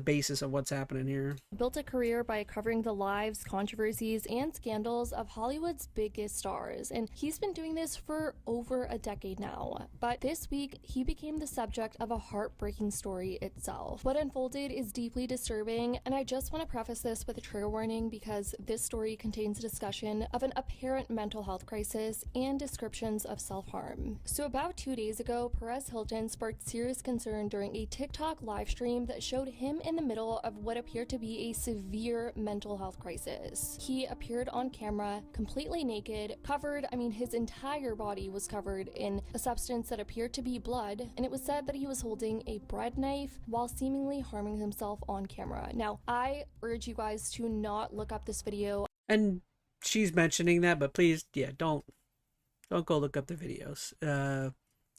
basis of what's happening here. Built a career by covering the lives, controversies, and scandals of Hollywood's biggest stars, and he's been doing this for over a decade now. But this week, he became the subject of a heartbreaking story itself. What unfolded is deeply disturbing, and I just want to preface this with a trigger warning because this story contains a discussion of an apparent mental health crisis and descriptions of self-harm. So about 2 days ago, Perez Hilton sparked serious concern during a TikTok live stream that showed him in the middle of what appeared to be a severe mental health crisis. He appeared on camera completely naked, covered, his entire body was covered in a substance that appeared to be blood, and it was said that he was holding a bread knife while seemingly harming himself on camera. Now, I urge you guys to not look up this video. And she's mentioning that, but please, yeah, don't go look up the videos.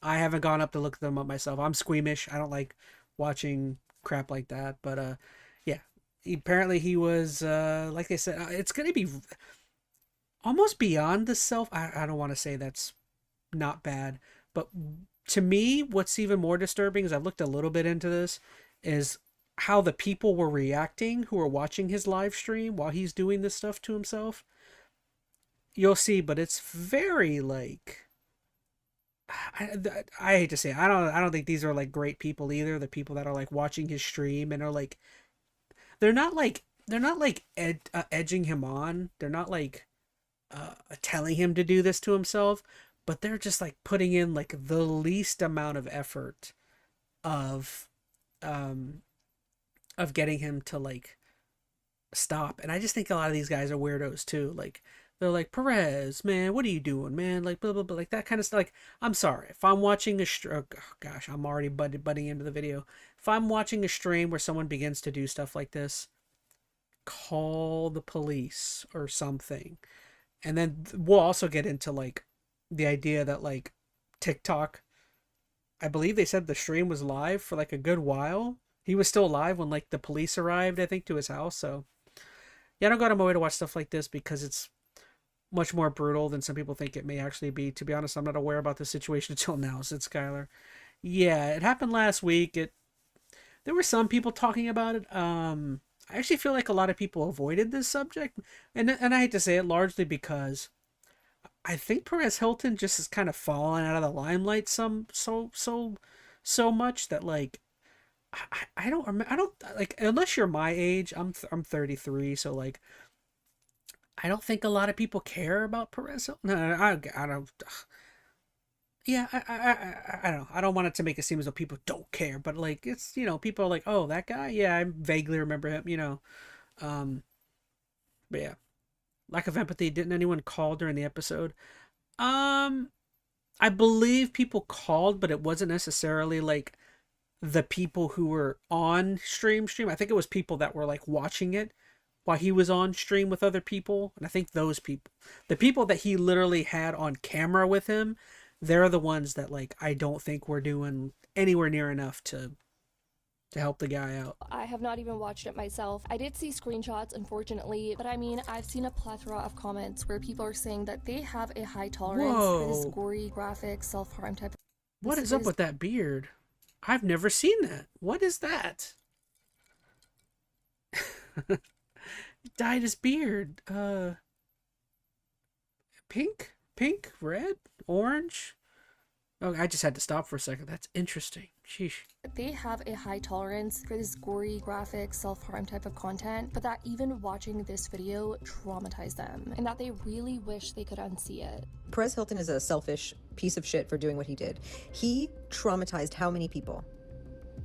I haven't gone up to look them up myself. I'm squeamish. I don't like watching crap like that, but yeah, apparently he was like I said, it's gonna be almost beyond the self. I don't want to say that's not bad, but to me, what's even more disturbing is I've looked a little bit into this, is how the people were reacting who were watching his live stream while he's doing this stuff to himself. You'll see, but it's very like, I hate to say it, I don't think these are like great people either. The people that are like watching his stream and are like, they're not like edging him on. They're not like telling him to do this to himself, but they're just like putting in like the least amount of effort of getting him to like stop. And I just think a lot of these guys are weirdos too. Like, they're like, Perez, man, what are you doing, man? Like, blah, blah, blah, like that kind of stuff. Like, I'm sorry. If I'm watching oh, gosh, I'm already butting into the video. If I'm watching a stream where someone begins to do stuff like this, call the police or something. And then we'll also get into, like, the idea that, like, TikTok, I believe they said the stream was live for, like, a good while. He was still live when, like, the police arrived, I think, to his house. So, yeah, I don't go out of my way to watch stuff like this because it's much more brutal than some people think it may actually be. To be honest, I'm not aware about the situation until now, said Skylar. Yeah, it happened last week. There were some people talking about it. I actually feel like a lot of people avoided this subject, and I hate to say it, largely because I think Perez Hilton just has kind of fallen out of the limelight so much that, like, I don't remember. I don't, like, unless you're my age. I'm 33, so like, I don't think a lot of people care about Perez. No, I don't. Yeah, I don't. I don't want it to make it seem as though people don't care, but like, it's, people are like, oh, that guy. Yeah, I vaguely remember him. But yeah, lack of empathy. Didn't anyone call during the episode? I believe people called, but it wasn't necessarily like the people who were on stream. I think it was people that were like watching it while he was on stream with other people. And I think those people, the people that he literally had on camera with him, they're the ones that, like, I don't think were doing anywhere near enough to help the guy out. I have not even watched it myself. I did see screenshots, unfortunately, but I've seen a plethora of comments where people are saying that they have a high tolerance for this gory, graphic, self-harm type of... What is up with that beard? I've never seen that. What is that? He dyed his beard. Pink, red, orange. Oh, I just had to stop for a second. That's interesting. Sheesh. They have a high tolerance for this gory, graphic, self-harm type of content, but that even watching this video traumatized them, and that they really wish they could unsee it. Perez Hilton is a selfish piece of shit for doing what he did. He traumatized how many people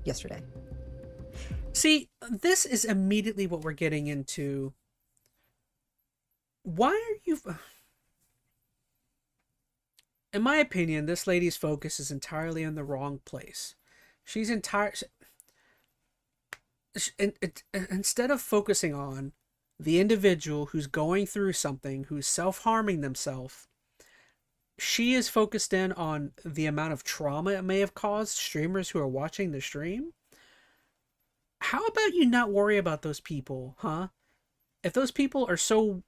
yesterday? See, this is immediately what we're getting into. Why are you... In my opinion, this lady's focus is entirely in the wrong place. She's instead of focusing on the individual who's going through something, who's self-harming themselves, she is focused in on the amount of trauma it may have caused streamers who are watching the stream. How about you not worry about those people, huh? If those people are so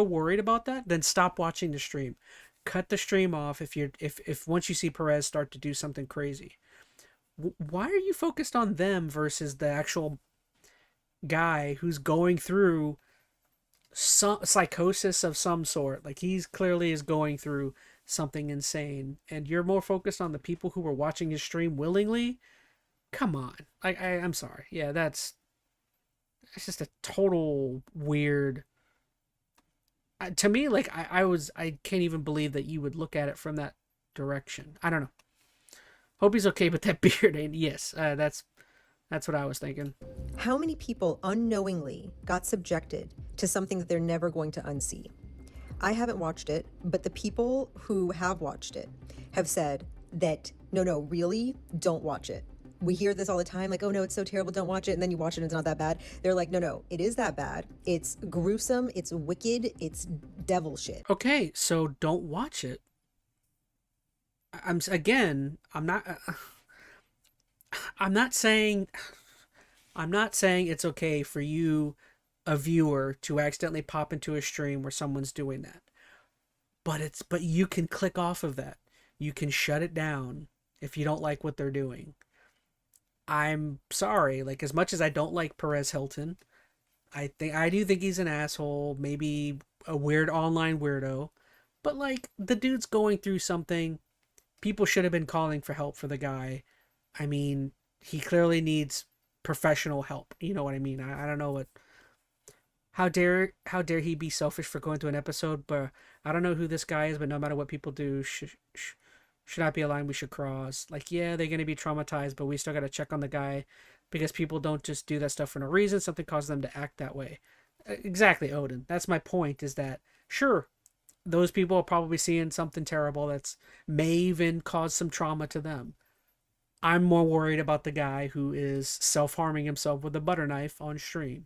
worried about that, then stop watching the stream. Cut the stream off if once you see Perez start to do something crazy. Why are you focused on them versus the actual guy who's going through some psychosis of some sort? Like, he's clearly is going through something insane, and you're more focused on the people who were watching his stream willingly? Come on. I'm sorry. Yeah, it's just a total weird... to me, like, I can't even believe that you would look at it from that direction. I don't know. Hope he's okay with that beard. And yes, that's what I was thinking. How many people unknowingly got subjected to something that they're never going to unsee? I haven't watched it, but the people who have watched it have said that, no, really, don't watch it. We hear this all the time, like, oh no, it's so terrible, don't watch it, and then you watch it and it's not that bad. They're like, no, it is that bad. It's gruesome, it's wicked, it's devil shit. Okay, so don't watch it. I'm not saying it's okay for you, a viewer, to accidentally pop into a stream where someone's doing that. But you can click off of that. You can shut it down if you don't like what they're doing. I'm sorry, like, as much as I don't like Perez Hilton, I do think he's an asshole, maybe a weird online weirdo, but like, the dude's going through something. People should have been calling for help for the guy. I mean, he clearly needs professional help. You know what I mean? I don't know what... How dare he be selfish for going to an episode, but I don't know who this guy is, but no matter what people do, should not be a line we should cross. Like, yeah, they're going to be traumatized, but we still got to check on the guy, because people don't just do that stuff for no reason. Something causes them to act that way. Exactly, Odin. That's my point, is that, sure, those people are probably seeing something terrible that's may even cause some trauma to them. I'm more worried about the guy who is self-harming himself with a butter knife on stream.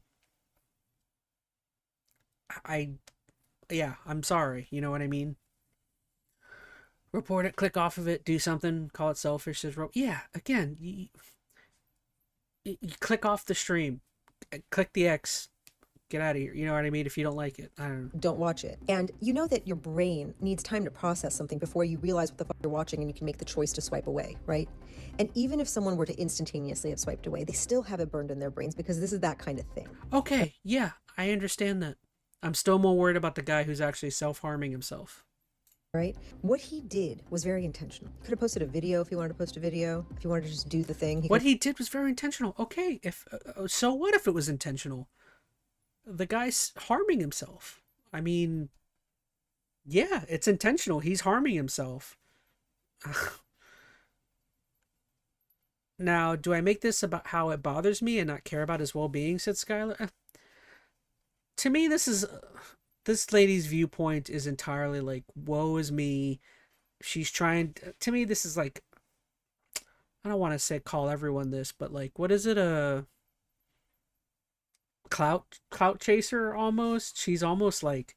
I'm sorry. You know what I mean? Report it, click off of it, do something, call it selfish. Yeah, again, you click off the stream, click the X, get out of here. You know what I mean? If you don't like it, I don't know. Don't watch it. And you know that your brain needs time to process something before you realize what the fuck you're watching, and you can make the choice to swipe away, right? And even if someone were to instantaneously have swiped away, they still have it burned in their brains, because this is that kind of thing. Okay, yeah, I understand that. I'm still more worried about the guy who's actually self-harming himself. Right? What he did was very intentional. He could have posted a video if he wanted to post a video. If he wanted to just do the thing. What he did was very intentional. Okay, so what if it was intentional? The guy's harming himself. I mean, yeah, it's intentional. He's harming himself. Now, do I make this about how it bothers me and not care about his well-being, said Skylar? To me, this lady's viewpoint is entirely like, woe is me. She's trying... To me, this is like... I don't want to say call everyone this, but like, what is it? A clout chaser almost? She's almost like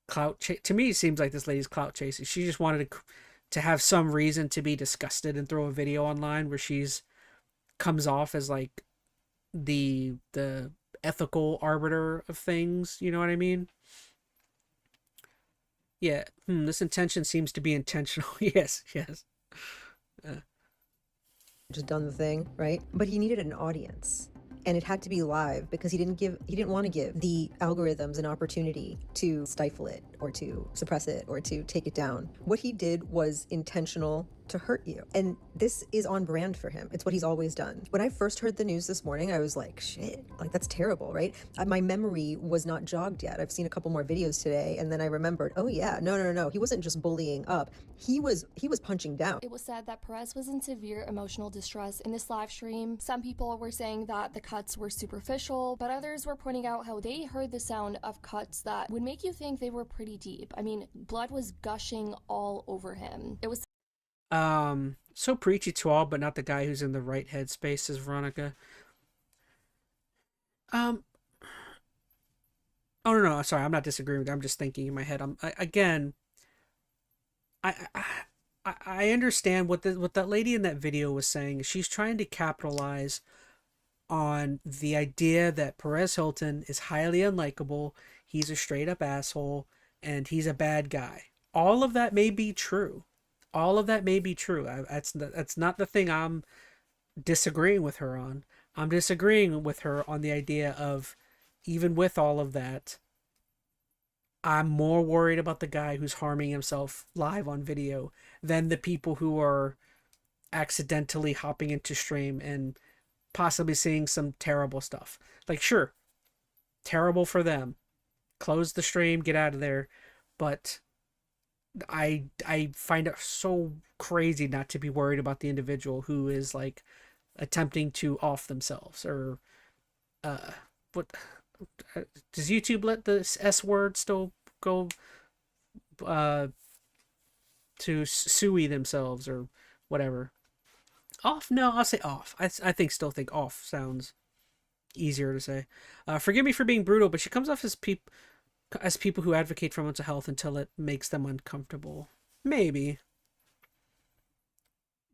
to me, it seems like this lady's clout chasing. She just wanted to have some reason to be disgusted and throw a video online where she's comes off as like the ethical arbiter of things. You know what I mean? Yeah. This intention seems to be intentional. Yes. Just done the thing, right? But he needed an audience. and it had to be live because he didn't want to give the algorithms an opportunity to stifle it or to suppress it or to take it down. What he did was intentional to hurt you, and this is on brand for him. It's what he's always done. When I first heard the news this morning, I was like, shit, like that's terrible, right? My memory was not jogged yet. I've seen a couple more videos today, and then I remembered, oh yeah, no, he wasn't just bullying up, he was punching down. It was said that Perez was in severe emotional distress in this live stream. Some people were saying that the cuts were superficial, but others were pointing out how they heard the sound of cuts that would make you think they were pretty deep. I mean, blood was gushing all over him. It was so preachy to all, but not the guy who's in the right headspace, says Veronica. Oh no, sorry, I'm not disagreeing with you. I'm just thinking in my head. I understand what that lady in that video was saying. She's trying to capitalize on the idea that Perez Hilton is highly unlikable, he's a straight up asshole, and he's a bad guy. All of that may be true. That's not the thing I'm disagreeing with her on. I'm disagreeing with her on the idea of, even with all of that, I'm more worried about the guy who's harming himself live on video than the people who are accidentally hopping into stream and possibly seeing some terrible stuff. Like, sure, terrible for them. Close the stream, get out of there. But I find it so crazy not to be worried about the individual who is like attempting to off themselves or what does YouTube let the S word still go to sue themselves or whatever? Off? No, I'll say off. I still think off sounds easier to say. Forgive me for being brutal, but she comes off as people who advocate for mental health until it makes them uncomfortable. Maybe.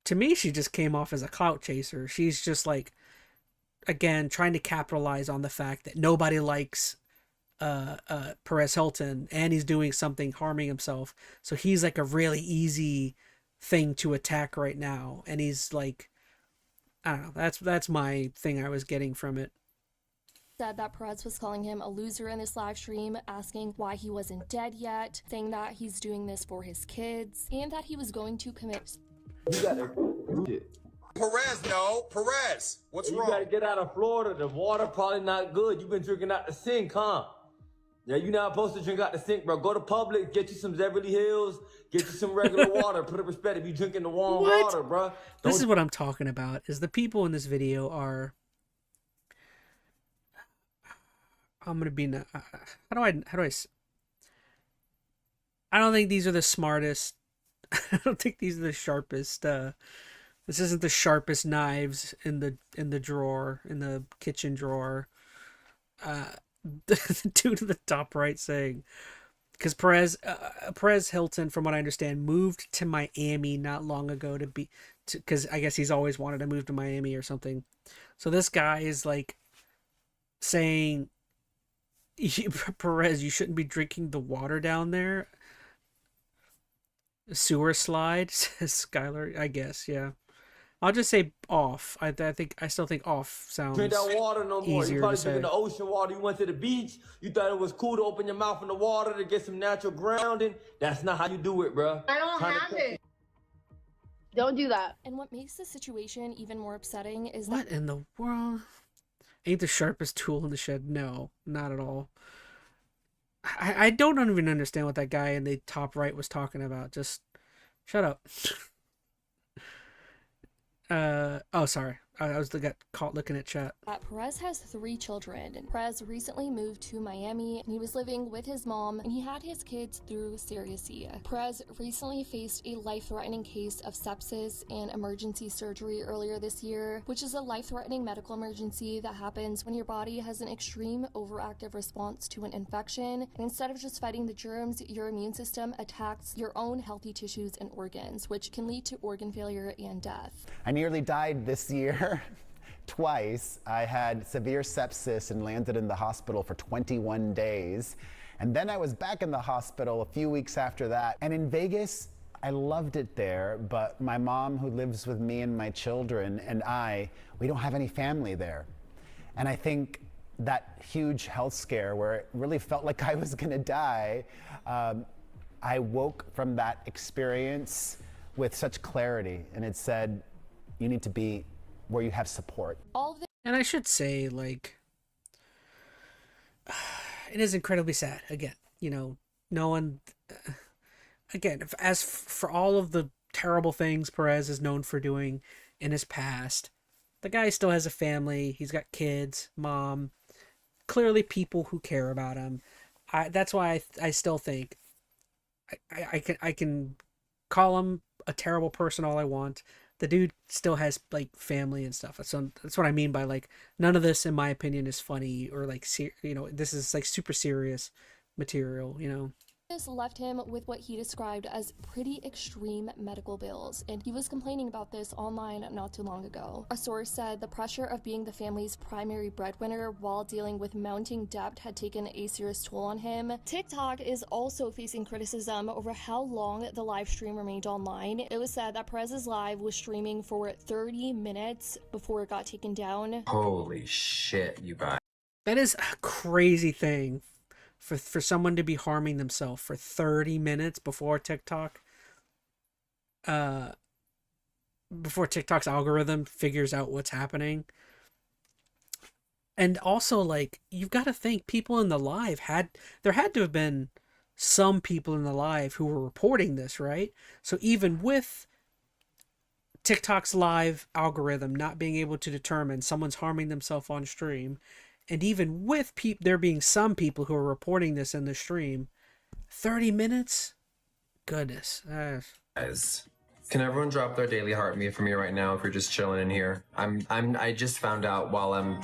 To me, she just came off as a clout chaser. She's just like, again, trying to capitalize on the fact that nobody likes Perez Hilton and he's doing something harming himself. So he's like a really easy thing to attack right now. And he's like, I don't know. That's my thing I was getting from it. Said that Perez was calling him a loser in this live stream, asking why he wasn't dead yet, saying that he's doing this for his kids, and that he was going to commit. You gotta Perez, what's wrong? You gotta get out of Florida. The water probably not good. You've been drinking out the sink, huh? Yeah, you're not supposed to drink out the sink, bro. Go to Publix, get you some Beverly Hills, get you some regular water. Put a respect if you drinking the warm water, bro. This is what I'm talking about, is the people in this video are... I'm gonna be... How do I... I don't think these are the smartest... I don't think these are the sharpest... This isn't the sharpest knives in the drawer, in the kitchen drawer. The dude at the top right saying, because Perez Hilton, from what I understand, moved to Miami not long ago because I guess he's always wanted to move to Miami or something. So this guy is like saying, Perez, you shouldn't be drinking the water down there. Sewer slide, says Skylar. I guess, yeah. I'll just say off. I still think off sounds drink that water no more. You probably drinking the ocean water. You went to the beach. You thought it was cool to open your mouth in the water to get some natural grounding. That's not how you do it, bro. I don't have it. Don't do that. And what makes the situation even more upsetting is what in the world? Ain't the sharpest tool in the shed? No, not at all. I don't even understand what that guy in the top right was talking about. Just shut up. Oh, sorry. I got caught looking at chat. Perez has 3 children. Perez recently moved to Miami and he was living with his mom and he had his kids through surrogacy. Perez recently faced a life-threatening case of sepsis and emergency surgery earlier this year, which is a life-threatening medical emergency that happens when your body has an extreme overactive response to an infection. And instead of just fighting the germs, your immune system attacks your own healthy tissues and organs, which can lead to organ failure and death. I nearly died this year. Twice. I had severe sepsis and landed in the hospital for 21 days. And then I was back in the hospital a few weeks after that. And in Vegas, I loved it there, but my mom, who lives with me and my children, and we don't have any family there. And I think that huge health scare where it really felt like I was going to die, I woke from that experience with such clarity, and it said, you need to be where you have support. And I should say, like, it is incredibly sad. Again, you know, no one, again, as for all of the terrible things Perez is known for doing in his past, the guy still has a family. He's got kids, mom, clearly people who care about him. That's why I still think I can call him a terrible person all I want. The dude still has like family and stuff. So that's what I mean by like none of this, in my opinion, is funny or like you know, this is like super serious material. You know. This left him with what he described as pretty extreme medical bills, and he was complaining about this online not too long ago. A source said the pressure of being the family's primary breadwinner while dealing with mounting debt had taken a serious toll on him. TikTok is also facing criticism over how long the live stream remained online. It was said that Perez's live was streaming for 30 minutes before it got taken down. Holy shit, you guys. That is a crazy thing. For someone to be harming themselves for 30 minutes before TikTok's algorithm figures out what's happening. And also, like, you've got to think people in the live there had to have been some people in the live who were reporting this, right? So even with TikTok's live algorithm not being able to determine someone's harming themselves on stream, and even with there being some people who are reporting this in the stream, 30 minutes? Goodness. Guys, can everyone drop their daily heartbeat for me right now if you're just chilling in here? I just found out while I'm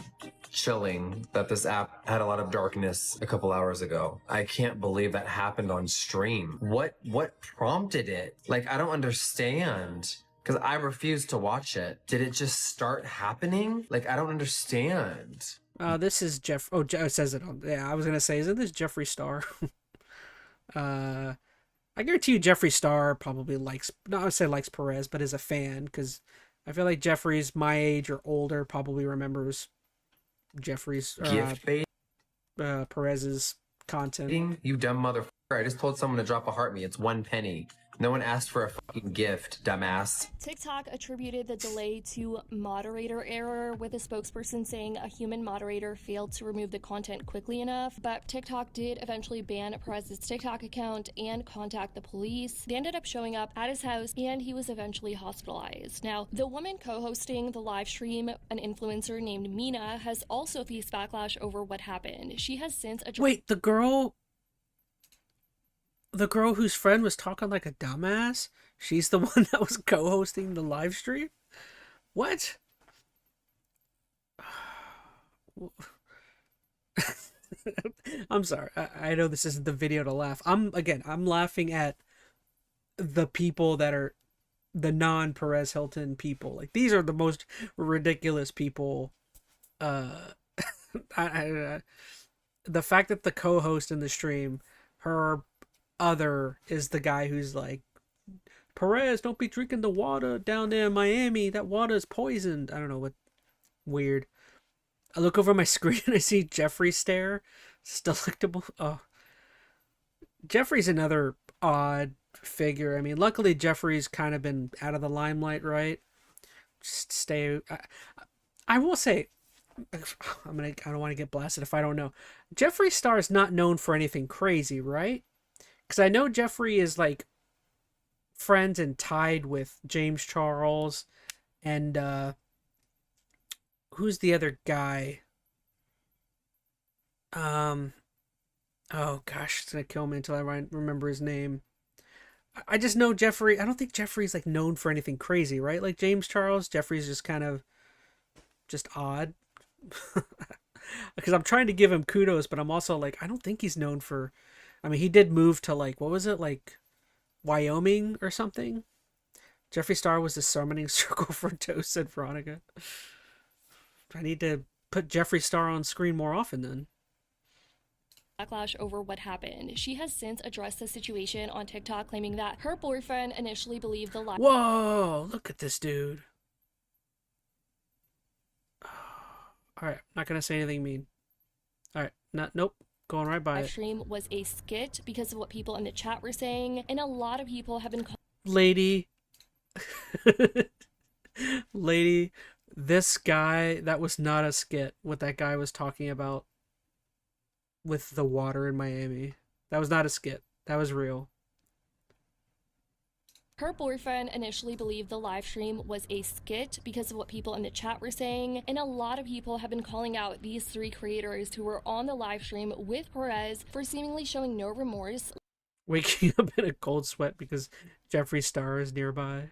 chilling that this app had a lot of darkness a couple hours ago. I can't believe that happened on stream. What prompted it? Like, I don't understand. Because I refuse to watch it. Did it just start happening? Like, I don't understand. This is Jeff. Oh, it says it on. Yeah, I was gonna say, isn't this Jeffree Star? I guarantee you, Jeffree Star probably likes. Not I would say likes Perez, but is a fan because I feel like Jeffree's my age or older probably remembers Jeffree's Perez's content. You dumb motherfucker! I just told someone to drop a heart me. It's 1 penny. No one asked for a fucking gift, dumbass. TikTok attributed the delay to moderator error, with a spokesperson saying a human moderator failed to remove the content quickly enough, but TikTok did eventually ban Perez's TikTok account and contact the police. They ended up showing up at his house, and he was eventually hospitalized. Now, the woman co-hosting the live stream, an influencer named Mina, has also faced backlash over what happened. She has since Wait, the girl whose friend was talking like a dumbass, she's the one that was co-hosting the live stream? What? I'm sorry. I know this isn't the video to laugh. I'm laughing at the people that are the non-Perez Hilton people. Like, these are the most ridiculous people. The fact that the co-host in the stream, her other is the guy who's like, Perez, don't be drinking the water down there in Miami. That water is poisoned. I don't know what. Weird. I look over my screen and I see Jeffree stare. It's delectable. Oh. Jeffree's another odd figure. I mean, luckily Jeffree's kind of been out of the limelight, right? Just stay. I will say, I don't want to get blasted if I don't know. Jeffree Star is not known for anything crazy, right? Because I know Jeffree is like friends and tied with James Charles and who's the other guy? Oh gosh, it's gonna kill me until I remember his name. I just know Jeffree. I don't think Jeffree's like known for anything crazy, right? Like James Charles, Jeffree's just kind of just odd. Because I'm trying to give him kudos, but I'm also like, I don't think he's known for. I mean, he did move to like, what was it, like Wyoming or something? Jeffree Star was the summoning circle for Toast and Veronica. I need to put Jeffree Star on screen more often then. Backlash over what happened. She has since addressed the situation on TikTok, claiming that her boyfriend initially believed the lie. Whoa, look at this dude. Alright, not gonna say anything mean. Alright, nope. Going right by Live it. stream was a skit because of what people in the chat were saying, and a lot of people have been Lady. Lady, this guy, that was not a skit, what that guy was talking about with the water in Miami. That was not a skit. That was real. Her boyfriend initially believed the live stream was a skit because of what people in the chat were saying, and a lot of people have been calling out these 3 creators who were on the live stream with Perez for seemingly showing no remorse, Waking up in a cold sweat because Jeffree Star is nearby.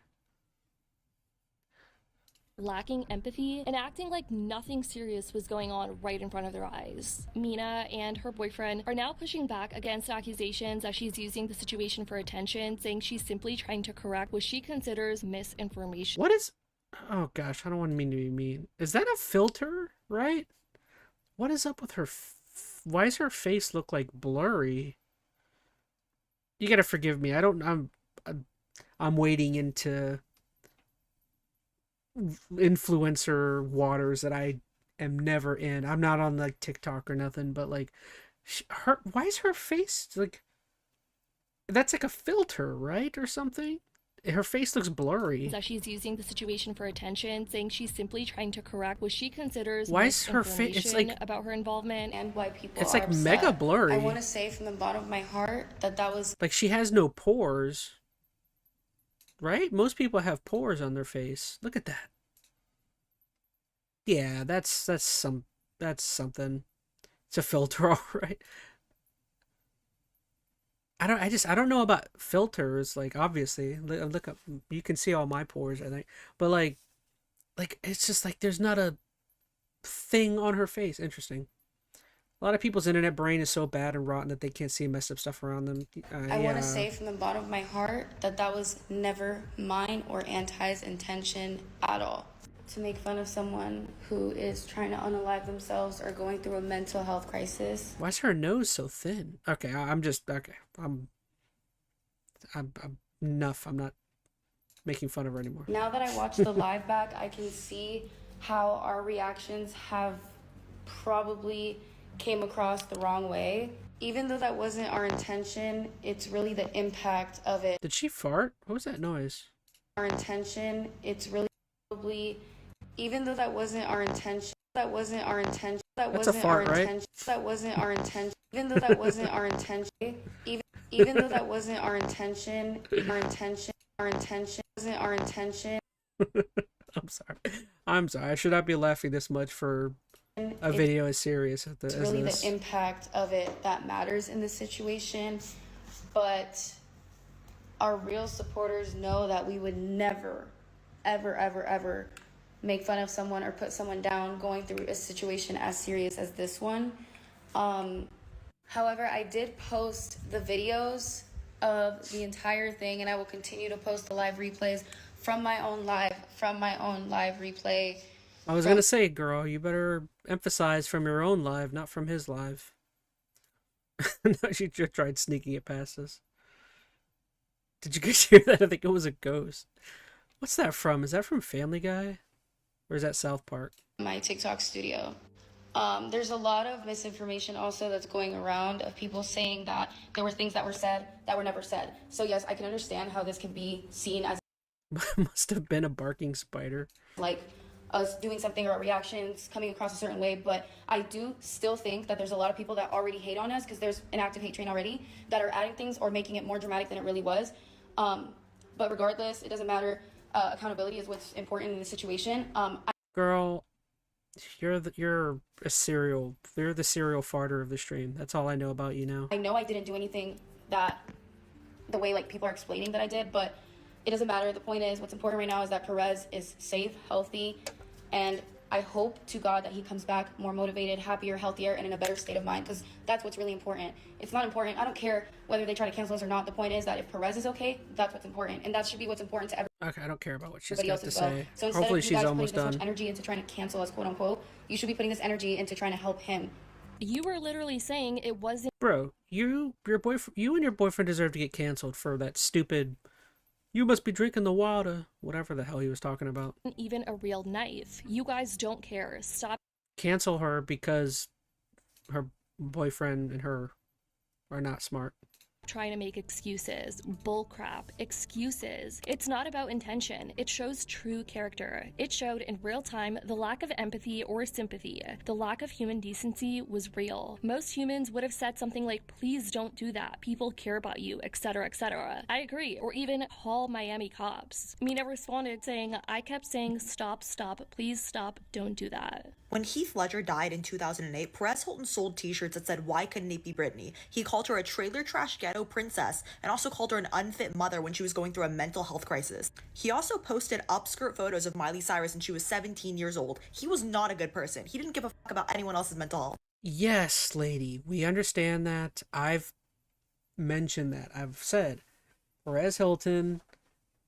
lacking empathy, and acting like nothing serious was going on right in front of their eyes. Mina and her boyfriend are now pushing back against accusations that she's using the situation for attention, saying she's simply trying to correct what she considers misinformation. What is... Oh gosh, I don't want to mean to be mean. Is that a filter, right? What is up with her... Why does her face look like blurry? You gotta forgive me. I'm wading into influencer waters that I am never in. I'm not on like TikTok or nothing, but like why is her face like... That's like a filter, right? Or something? Her face looks blurry. That she's using the situation for attention, saying she's simply trying to correct what she considers why is her face... It's like... about her involvement and why people It's are like upset. mega blurry. I want to say from the bottom of my heart that was... Like she has no pores. Right? Most people have pores on their face. Look at that. Yeah, that's something. It's a filter, all right. I don't know about filters. Like obviously, look up. You can see all my pores, I think. But like it's just like there's not a thing on her face. Interesting. A lot of people's internet brain is so bad and rotten that they can't see messed up stuff around them. I want to say from the bottom of my heart that was never mine or Anti's intention at all. To make fun of someone who is trying to unalive themselves or going through a mental health crisis. Why is her nose so thin? Okay, I'm enough. I'm not making fun of her anymore. Now that I watch the live back, I can see how our reactions have probably came across the wrong way. Even though that wasn't our intention, it's really the impact of it. Did she fart? What was that noise? Our intention, it's really probably... Even though that wasn't our intention, that wasn't our intention, that That's wasn't a fart, our right? intention, that wasn't our intention, even though that wasn't our intention, even though that wasn't our intention, our intention wasn't our intention. I'm sorry. I should not be laughing this much for a video as serious as this. It's really the impact of it that matters in this situation, but our real supporters know that we would never, ever, ever, ever make fun of someone or put someone down going through a situation as serious as this one. However, I did post the videos of the entire thing, and I will continue to post the live replays from my own live replay. I was gonna say, girl, you better emphasize from your own live, not from his live. No, she just tried sneaking it past us. Did you guys hear that? I think it was a ghost. What's that from? Is that from Family Guy? Or is that South Park? My TikTok studio. There's a lot of misinformation also that's going around of people saying that there were things that were said that were never said. So yes, I can understand how this can be seen as Must have been a barking spider. like us doing something or our reactions coming across a certain way, but I do still think that there's a lot of people that already hate on us because there's an active hate train already that are adding things or making it more dramatic than it really was. But regardless, it doesn't matter. Accountability is what's important in the situation. Girl, you're the serial farter of the stream. That's all I know about you now. I know I didn't do anything that the way like people are explaining that I did, but it doesn't matter. The point is, what's important right now is that Perez is safe, healthy, and I hope to God that he comes back more motivated, happier, healthier, and in a better state of mind, because that's what's really important. It's not important. I don't care whether they try to cancel us or not. The point is that if Perez is okay, that's what's important, and that should be what's important to everyone. Okay, I don't care about what she's Everybody got else to as well. say. So instead Hopefully of you she's guys almost putting this done. much energy into trying to cancel us, quote unquote, you should be putting this energy into trying to help him. You were literally saying it wasn't... Bro, you and your boyfriend deserve to get canceled for that stupid... You must be drinking the water. Whatever the hell he was talking about. even a real knife. You guys don't care. Stop. cancel her because her boyfriend and her are not smart. Trying to make excuses. Bullcrap. Excuses. It's not about intention. It shows true character. It showed in real time the lack of empathy or sympathy. The lack of human decency was real. Most humans would have said something like, please don't do that. People care about you, etc., etc. I agree. Or even call Miami cops. Mina responded saying, I kept saying, stop, stop, please stop, don't do that. When Heath Ledger died in 2008, Perez Hilton sold t-shirts that said, why couldn't it be Britney? He called her a trailer trash ghetto princess and also called her an unfit mother when she was going through a mental health crisis. He also posted upskirt photos of Miley Cyrus when she was 17 years old. He was not a good person. He didn't give a fuck about anyone else's mental health. Yes, lady, we understand that. I've mentioned that. I've said Perez Hilton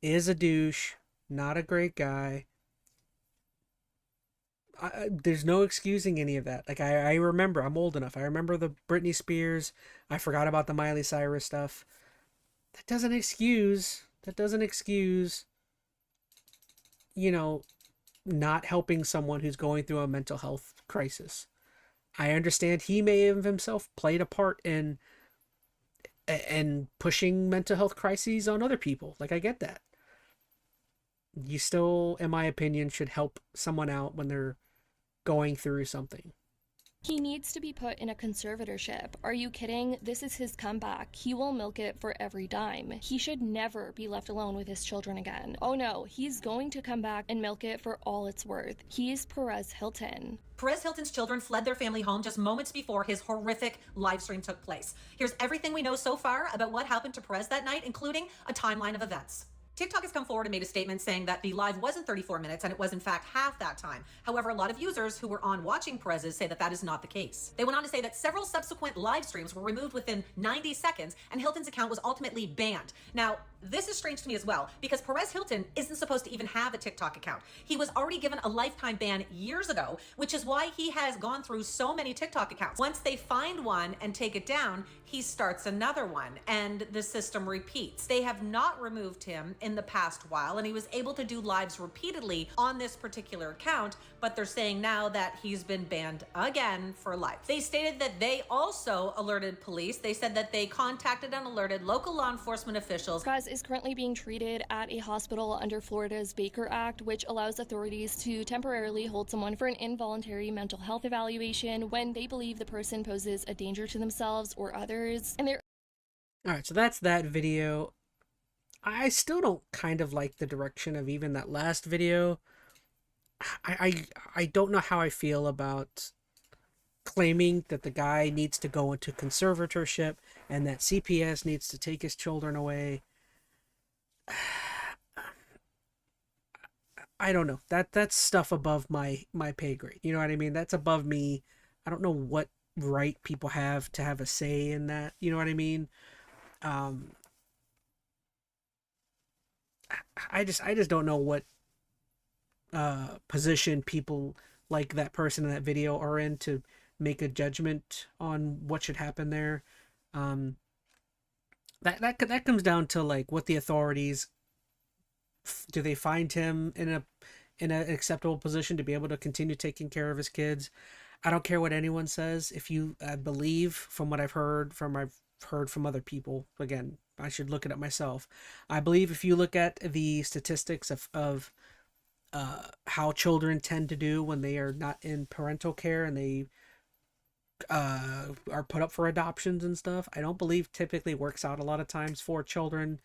is a douche, not a great guy. There's no excusing any of that. Like, I remember, I'm old enough. I remember the Britney Spears. I forgot about the Miley Cyrus stuff. That doesn't excuse, you know, not helping someone who's going through a mental health crisis. I understand he may have himself played a part in pushing mental health crises on other people. Like, I get that. You still, in my opinion, should help someone out when they're going through something. He needs to be put in a conservatorship. Are you kidding? This is his comeback. He will milk it for every dime. He should never be left alone with his children again. Oh no, he's going to come back and milk it for all it's worth. He's Perez Hilton. Perez Hilton's children fled their family home just moments before his horrific live stream took place. Here's everything we know so far about what happened to Perez that night, including a timeline of events. TikTok has come forward and made a statement saying that the live wasn't 34 minutes and it was in fact half that time. However, a lot of users who were on watching Perez's say that that is not the case. They went on to say that several subsequent live streams were removed within 90 seconds and Hilton's account was ultimately banned. Now, this is strange to me as well because Perez Hilton isn't supposed to even have a TikTok account. He was already given a lifetime ban years ago, which is why he has gone through so many TikTok accounts. Once they find one and take it down, he starts another one and the system repeats. They have not removed him in the past while and he was able to do lives repeatedly on this particular account, but they're saying now that he's been banned again for life. They stated that they also alerted police. They said that they contacted and alerted local law enforcement officials. Perez is currently being treated at a hospital under Florida's Baker Act, which allows authorities to temporarily hold someone for an involuntary mental health evaluation when they believe the person poses a danger to themselves or others. And they're Alright, so that's that video. I still don't kind of like the direction of even that last video. I don't know how I feel about claiming that the guy needs to go into conservatorship and that CPS needs to take his children away. I don't know. That's stuff above my pay grade. You know what I mean? That's above me. I don't know what right people have to have a say in that. You know what I mean? I just don't know what position people like that person in that video are in to make a judgment on what should happen there. That comes down to like what the authorities do. They find him in an acceptable position to be able to continue taking care of his kids. I don't care what anyone says. If you believe from what I've heard from other people, again, I should look it up myself. I believe if you look at the statistics of how children tend to do when they are not in parental care and they are put up for adoptions and stuff, I don't believe typically works out a lot of times for children.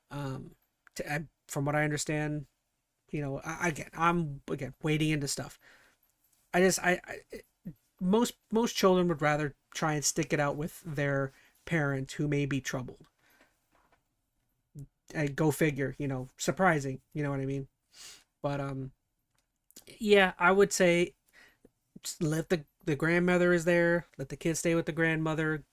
From what I understand, you know, I'm wading into stuff. Most children would rather try and stick it out with their parent who may be troubled. Go figure, you know, surprising, you know what I mean? But yeah, I would say let the grandmother is there, let the kids stay with the grandmother.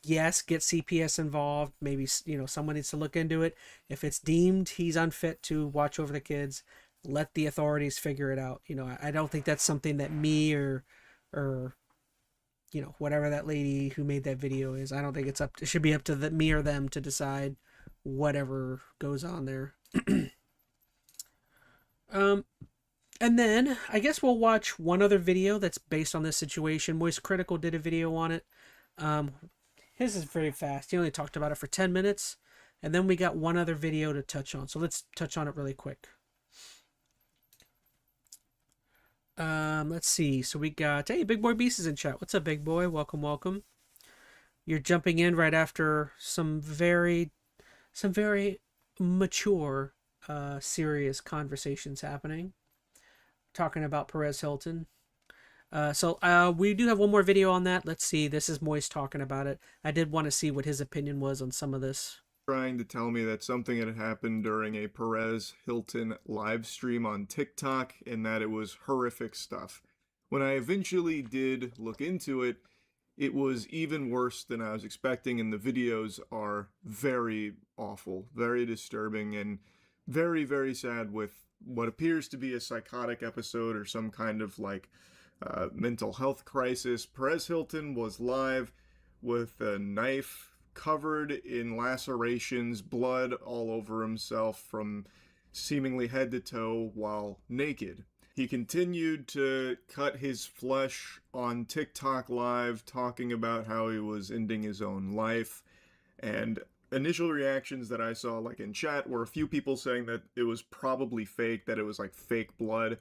Yes, get CPS involved. Maybe, you know, someone needs to look into it. If it's deemed he's unfit to watch over the kids, let the authorities figure it out. You know, I don't think that's something that me or you know, whatever that lady who made that video is, I don't think it should be up to me or them to decide whatever goes on there. And then I guess we'll watch one other video that's based on this situation. Moist Critical did a video on it. His is very fast. He only talked about it for 10 minutes. And then we got one other video to touch on. So let's touch on it really quick. Let's see. So we got, hey, Big Boy Beast is in chat. What's up, Big Boy? Welcome, welcome. You're jumping in right after some very mature, serious conversations happening. Talking about Perez Hilton. So we do have one more video on that. Let's see. This is Moist talking about it. I did want to see what his opinion was on some of this. Trying to tell me that something had happened during a Perez Hilton live stream on TikTok and that it was horrific stuff. When I eventually did look into it, it was even worse than I was expecting, and the videos are very awful, very disturbing, and very, very sad with what appears to be a psychotic episode or some kind of like mental health crisis. Perez Hilton was live with a knife covered in lacerations, blood all over himself from seemingly head to toe while naked. He continued to cut his flesh on TikTok Live, talking about how he was ending his own life. And initial reactions that I saw, like in chat, were a few people saying that it was probably fake, that it was like fake blood.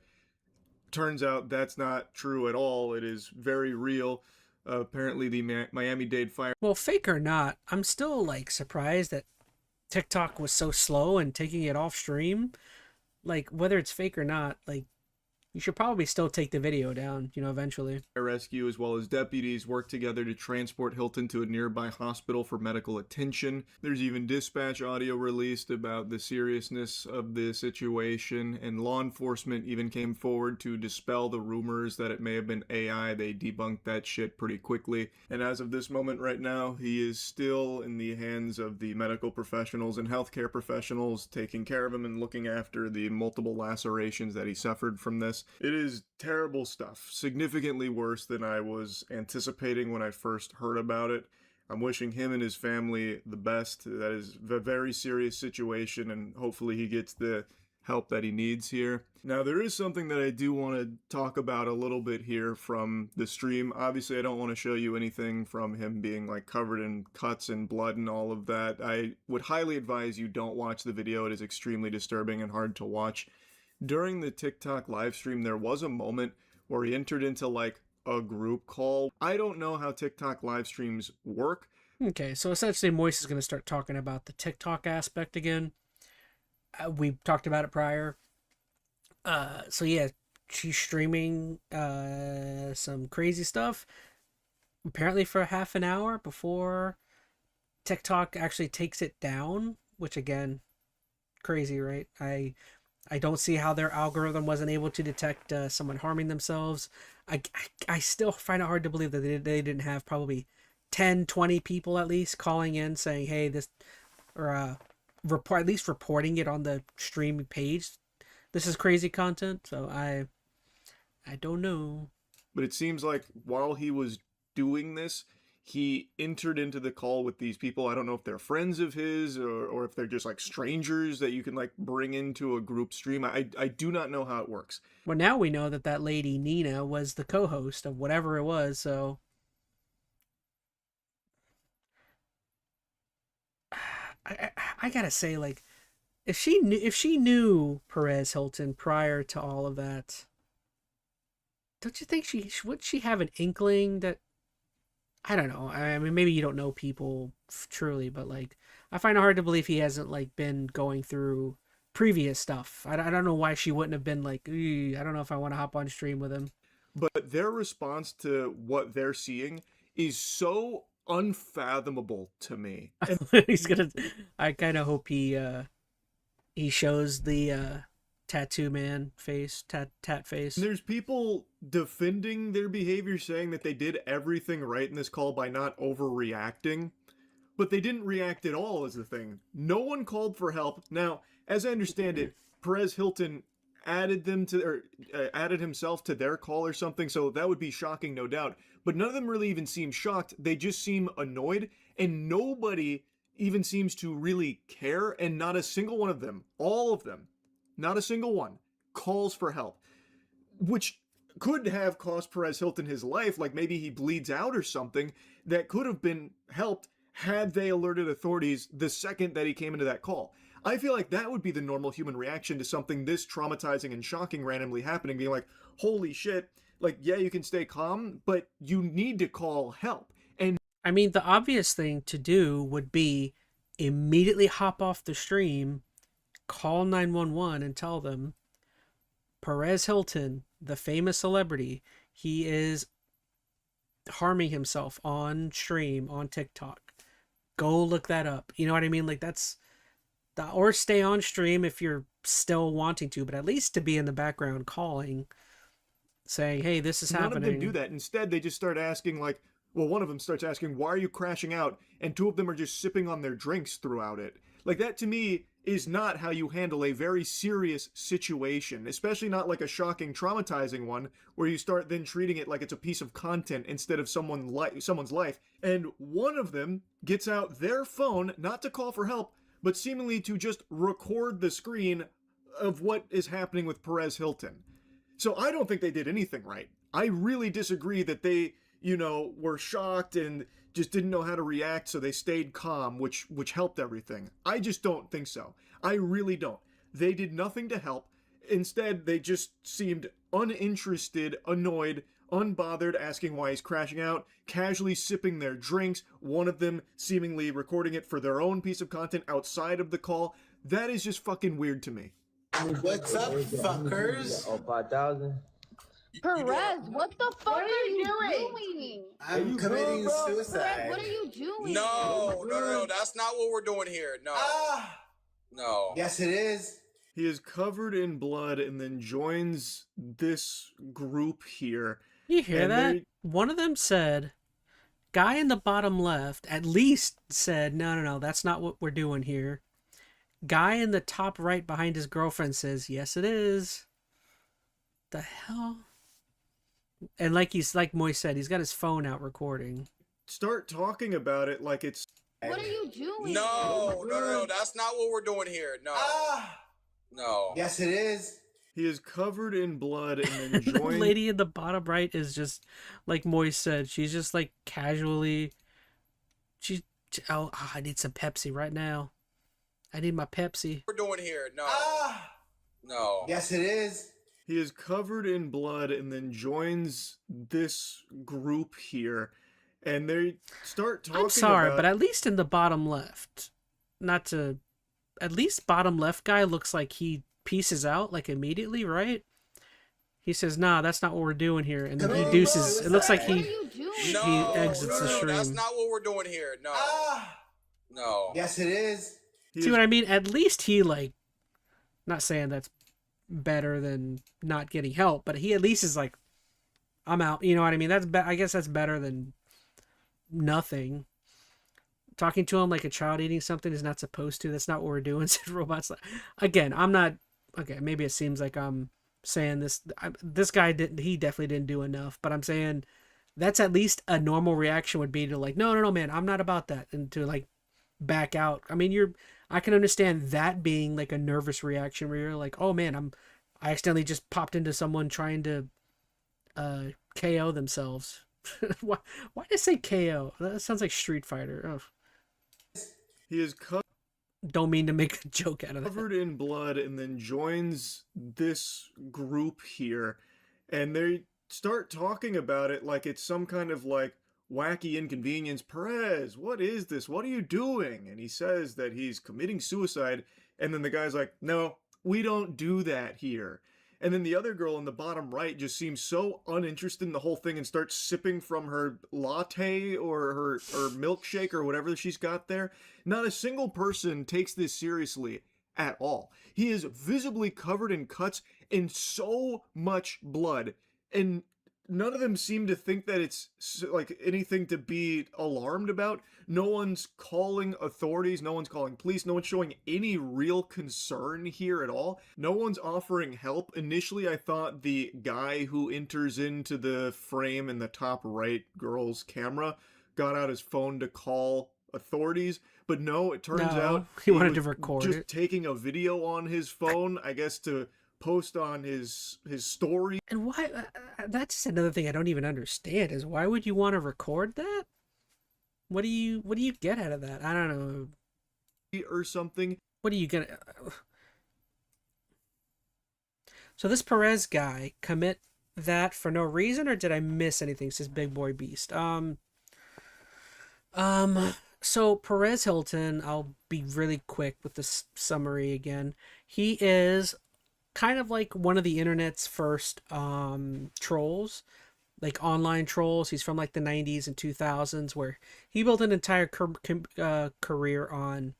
Turns out that's not true at all. It is very real. Apparently the Miami-Dade fire... Well, fake or not, I'm still like surprised that TikTok was so slow in taking it off stream. Like, whether it's fake or not, like, you should probably still take the video down, you know, eventually. Rescue as well as deputies worked together to transport Hilton to a nearby hospital for medical attention. There's even dispatch audio released about the seriousness of the situation, and law enforcement even came forward to dispel the rumors that it may have been AI. They debunked that shit pretty quickly. And as of this moment right now, he is still in the hands of the medical professionals and healthcare professionals taking care of him and looking after the multiple lacerations that he suffered from this. It is terrible stuff, significantly worse than I was anticipating when I first heard about it. I'm wishing him and his family the best. That is a very serious situation, and hopefully he gets the help that he needs here. Now, there is something that I do want to talk about a little bit here from the stream. Obviously, I don't want to show you anything from him being like covered in cuts and blood and all of that. I would highly advise you don't watch the video. It is extremely disturbing and hard to watch. During the TikTok live stream, there was a moment where he entered into like a group call. I don't know how TikTok live streams work. Okay, so essentially Moist is going to start talking about the TikTok aspect again. We talked about it prior. So yeah, she's streaming some crazy stuff. Apparently for half an hour before TikTok actually takes it down, which again, crazy, right? I don't see how their algorithm wasn't able to detect someone harming themselves. I still find it hard to believe that they didn't have probably 10, 20 people at least calling in saying, hey, this, or at least reporting it on the stream page. This is crazy content. So I don't know. But it seems like while he was doing this, he entered into the call with these people. I don't know if they're friends of his or if they're just like strangers that you can like bring into a group stream. I do not know how it works. Well, now we know that lady Nina was the co-host of whatever it was. So I gotta say, like, if she knew Perez Hilton prior to all of that, don't you think would she have an inkling that? I don't know. I mean, maybe you don't know people truly, but like, I find it hard to believe he hasn't like been going through previous stuff. I don't know why she wouldn't have been like, I don't know if I want to hop on stream with him. But their response to what they're seeing is so unfathomable to me. I kind of hope he shows the tattoo man face, tat face. There's people defending their behavior, saying that they did everything right in this call by not overreacting, but they didn't react at all is the thing. No one called for help. Now, as I understand it, Perez Hilton added himself to their call or something, so that would be shocking, no doubt. But none of them really even seem shocked. They just seem annoyed, and nobody even seems to really care, and not a single one of them, all of them, not a single one, calls for help. which could have cost Perez Hilton his life, like maybe he bleeds out or something, that could have been helped had they alerted authorities the second that he came into that call. I feel like that would be the normal human reaction to something this traumatizing and shocking randomly happening, being like, holy shit, like, yeah, you can stay calm, but you need to call help. And I mean, the obvious thing to do would be immediately hop off the stream, call 911 and tell them, Perez Hilton, the famous celebrity, he is harming himself on stream on TikTok. Go look that up. You know what I mean? Like or stay on stream if you're still wanting to, but at least to be in the background calling, saying, hey, this is happening. None of them do that. Instead, they just start asking, like, well, one of them starts asking, why are you crashing out? And two of them are just sipping on their drinks throughout it. Like, that to me is not how you handle a very serious situation, especially not like a shocking, traumatizing one, where you start then treating it like it's a piece of content instead of someone's life. And one of them gets out their phone, not to call for help, but seemingly to just record the screen of what is happening with Perez Hilton. So I don't think they did anything right. I really disagree that they, were shocked and just didn't know how to react, so they stayed calm, which helped everything. I just don't think so. I really don't. They did nothing to help. Instead, they just seemed uninterested, annoyed, unbothered, asking why he's crashing out, casually sipping their drinks, one of them seemingly recording it for their own piece of content outside of the call. That is just fucking weird to me. What's up, fuckers? Oh, 5,000. Perez, what the fuck are you doing? I'm committing suicide. Perez, what are you doing? No, that's not what we're doing here. No. No. Yes, it is. He is covered in blood and then joins this group here. You hear that? One of them said, guy in the bottom left at least said, no, that's not what we're doing here. Guy in the top right behind his girlfriend says, yes, it is. The hell? And like Moy said, he's got his phone out recording. Start talking about it like it's... What are you doing? No, that's not what we're doing here. No. No. Yes, it is. He is covered in blood and then The joined... lady in the bottom right is just, like Moy said, she's just like casually... I need some Pepsi right now. I need my Pepsi. We're doing here. No. No. Yes, it is. He is covered in blood and then joins this group here. And they start talking I'm sorry, about... but at least in the bottom left, at least bottom left guy looks like he pieces out like immediately, right? He says, nah, that's not what we're doing here. And then he deuces. It looks like he exits the stream. That's not what we're doing here. No. No. Yes, it is. See what I mean? At least he, not saying that's better than not getting help, but he at least is like, I'm out. You know what I mean? I guess that's better than nothing. Talking to him like a child eating something is not supposed to. That's not what we're doing, said Robots. Again, I'm not... Okay, maybe it seems like I'm saying this. This guy he definitely didn't do enough, but I'm saying that's at least a normal reaction would be to like, no, man, I'm not about that. And to like back out. I mean, I can understand that being like a nervous reaction where you're like, oh man, I accidentally just popped into someone trying to KO themselves. why did I say KO? That sounds like Street Fighter. Oh. He is don't mean to make a joke out of that. Covered in blood and then joins this group here. And they start talking about it like it's some kind of like wacky inconvenience. Perez, what is this? What are you doing? And he says that he's committing suicide. And then the guy's like, no, we don't do that here. And then the other girl in the bottom right just seems so uninterested in the whole thing and starts sipping from her latte or her milkshake or whatever she's got there. Not a single person takes this seriously at all. He is visibly covered in cuts and so much blood. And none of them seem to think that it's like anything to be alarmed about. No one's calling authorities. No one's calling police. No one's showing any real concern here at all. No one's offering help. Initially, I thought the guy who enters into the frame in the top right girl's camera got out his phone to call authorities. But no, it turns out he wanted to record just it. Taking a video on his phone, I guess to post on his story. And why? That's another thing I don't even understand is why would you want to record that? What do you get out of that? I don't know. Or something. What are you gonna? So this Perez guy commit that for no reason, or did I miss anything? Says Big Boy Beast. So Perez Hilton, I'll be really quick with this summary again. He is kind of like one of the internet's first trolls, like online trolls. He's from like the 90s and 2000s, where he built an entire career on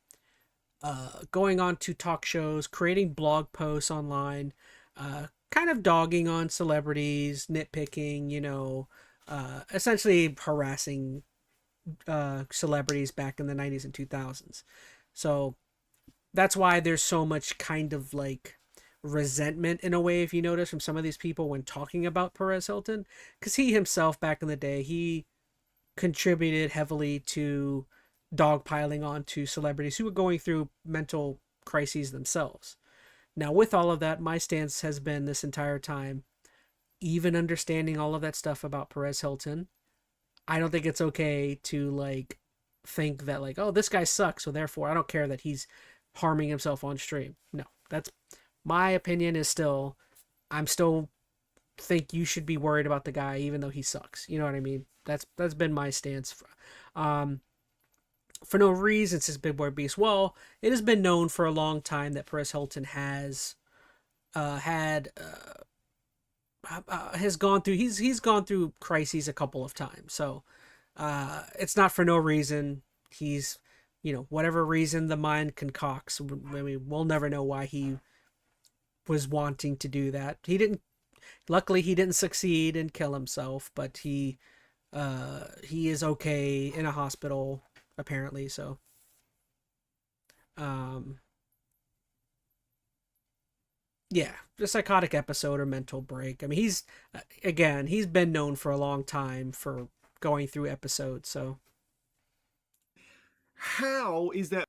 going on to talk shows, creating blog posts online, kind of dogging on celebrities, nitpicking, essentially harassing celebrities back in the 90s and 2000s. So that's why there's so much kind of like resentment in a way, if you notice, from some of these people when talking about Perez Hilton, because he himself back in the day, he contributed heavily to dogpiling onto celebrities who were going through mental crises themselves. Now, with all of that, my stance has been this entire time, even understanding all of that stuff about Perez Hilton, I don't think it's okay to like think that like, oh, this guy sucks, so therefore I don't care that he's harming himself on stream. No, that's my opinion. Is still, I'm still think you should be worried about the guy even though he sucks. You know what I mean? That's been my stance. For no reason, says Big Boy Beast. Well, it has been known for a long time that Perez Hilton has gone through he's gone through crises a couple of times. So it's not for no reason. He's, whatever reason the mind concocts. I mean, we'll never know why he was wanting to do that. Luckily he didn't succeed and kill himself, but he is okay in a hospital apparently. So yeah, a psychotic episode or mental break. I mean, he's been known for a long time for going through episodes. So how is that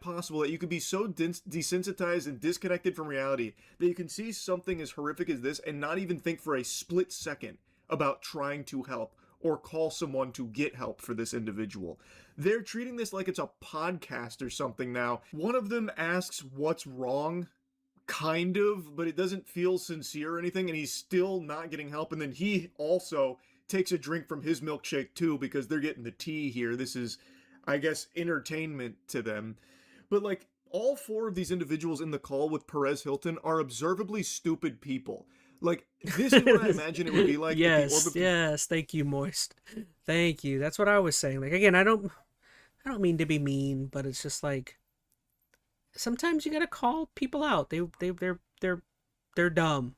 possible that you could be so desensitized and disconnected from reality that you can see something as horrific as this and not even think for a split second about trying to help or call someone to get help for this individual? They're treating this like it's a podcast or something now. One of them asks what's wrong, kind of, but it doesn't feel sincere or anything, and he's still not getting help. And then he also takes a drink from his milkshake too, because they're getting the tea here. This is, I guess, entertainment to them. But like, all four of these individuals in the call with Perez Hilton are observably stupid people. Like, this is what I imagine it would be like. Yes, thank you, Moist. Thank you. That's what I was saying. Like, again, I don't mean to be mean, but it's just like, sometimes you gotta call people out. They're dumb.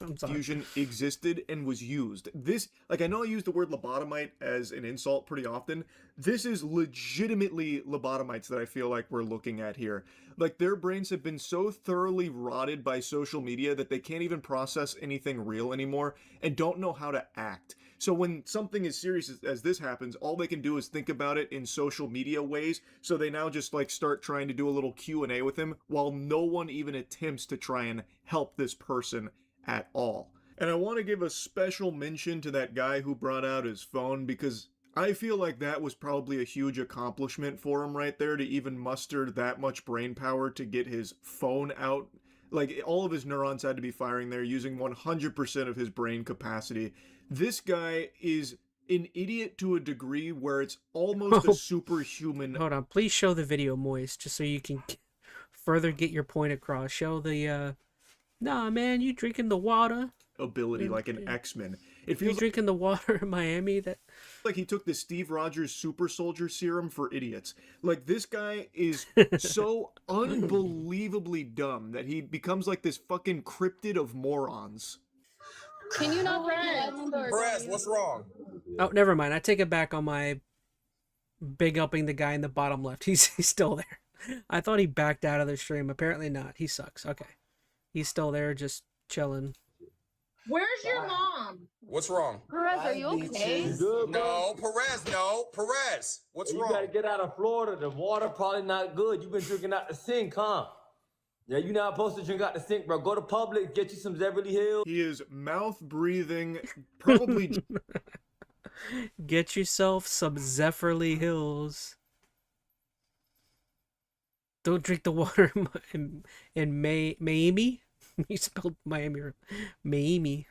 I'm sorry. Fusion existed and was used. This, like, I know I use the word lobotomite as an insult pretty often. This is legitimately lobotomites that I feel like we're looking at here. Like, their brains have been so thoroughly rotted by social media that they can't even process anything real anymore and don't know how to act. So when something as serious as this happens, all they can do is think about it in social media ways. So they now just like start trying to do a little Q&A with him while no one even attempts to try and help this person at all. And I want to give a special mention to that guy who brought out his phone, because I feel like that was probably a huge accomplishment for him right there, to even muster that much brain power to get his phone out. Like, all of his neurons had to be firing there, using 100% of his brain capacity. This guy is an idiot to a degree where it's almost a superhuman. Hold on, please show the video, Moist, just so you can further get your point across. Show the, nah, man, you drinking the water. Ability, like an X-Men. It feels you drinking the water in Miami. That like he took the Steve Rogers super soldier serum for idiots. Like, this guy is so unbelievably dumb that he becomes like this fucking cryptid of morons. Can you not Perez, what's wrong? Oh, never mind. I take it back on my big upping the guy in the bottom left. He's still there. I thought he backed out of the stream. Apparently not. He sucks. Okay. He's still there, just chilling. Where's your mom? What's wrong? Perez, are you okay? No, Perez, no. Perez, what's You wrong? gotta get out of Florida. The water probably not good. You've been drinking out the sink, huh? Yeah, you're not supposed to drink out the sink, bro. Go to Publix, get you some Beverly Hills. He is mouth breathing, probably. Get yourself some Zephyrly Hills. Don't drink the water in Miami. You spelled Miami. Miami.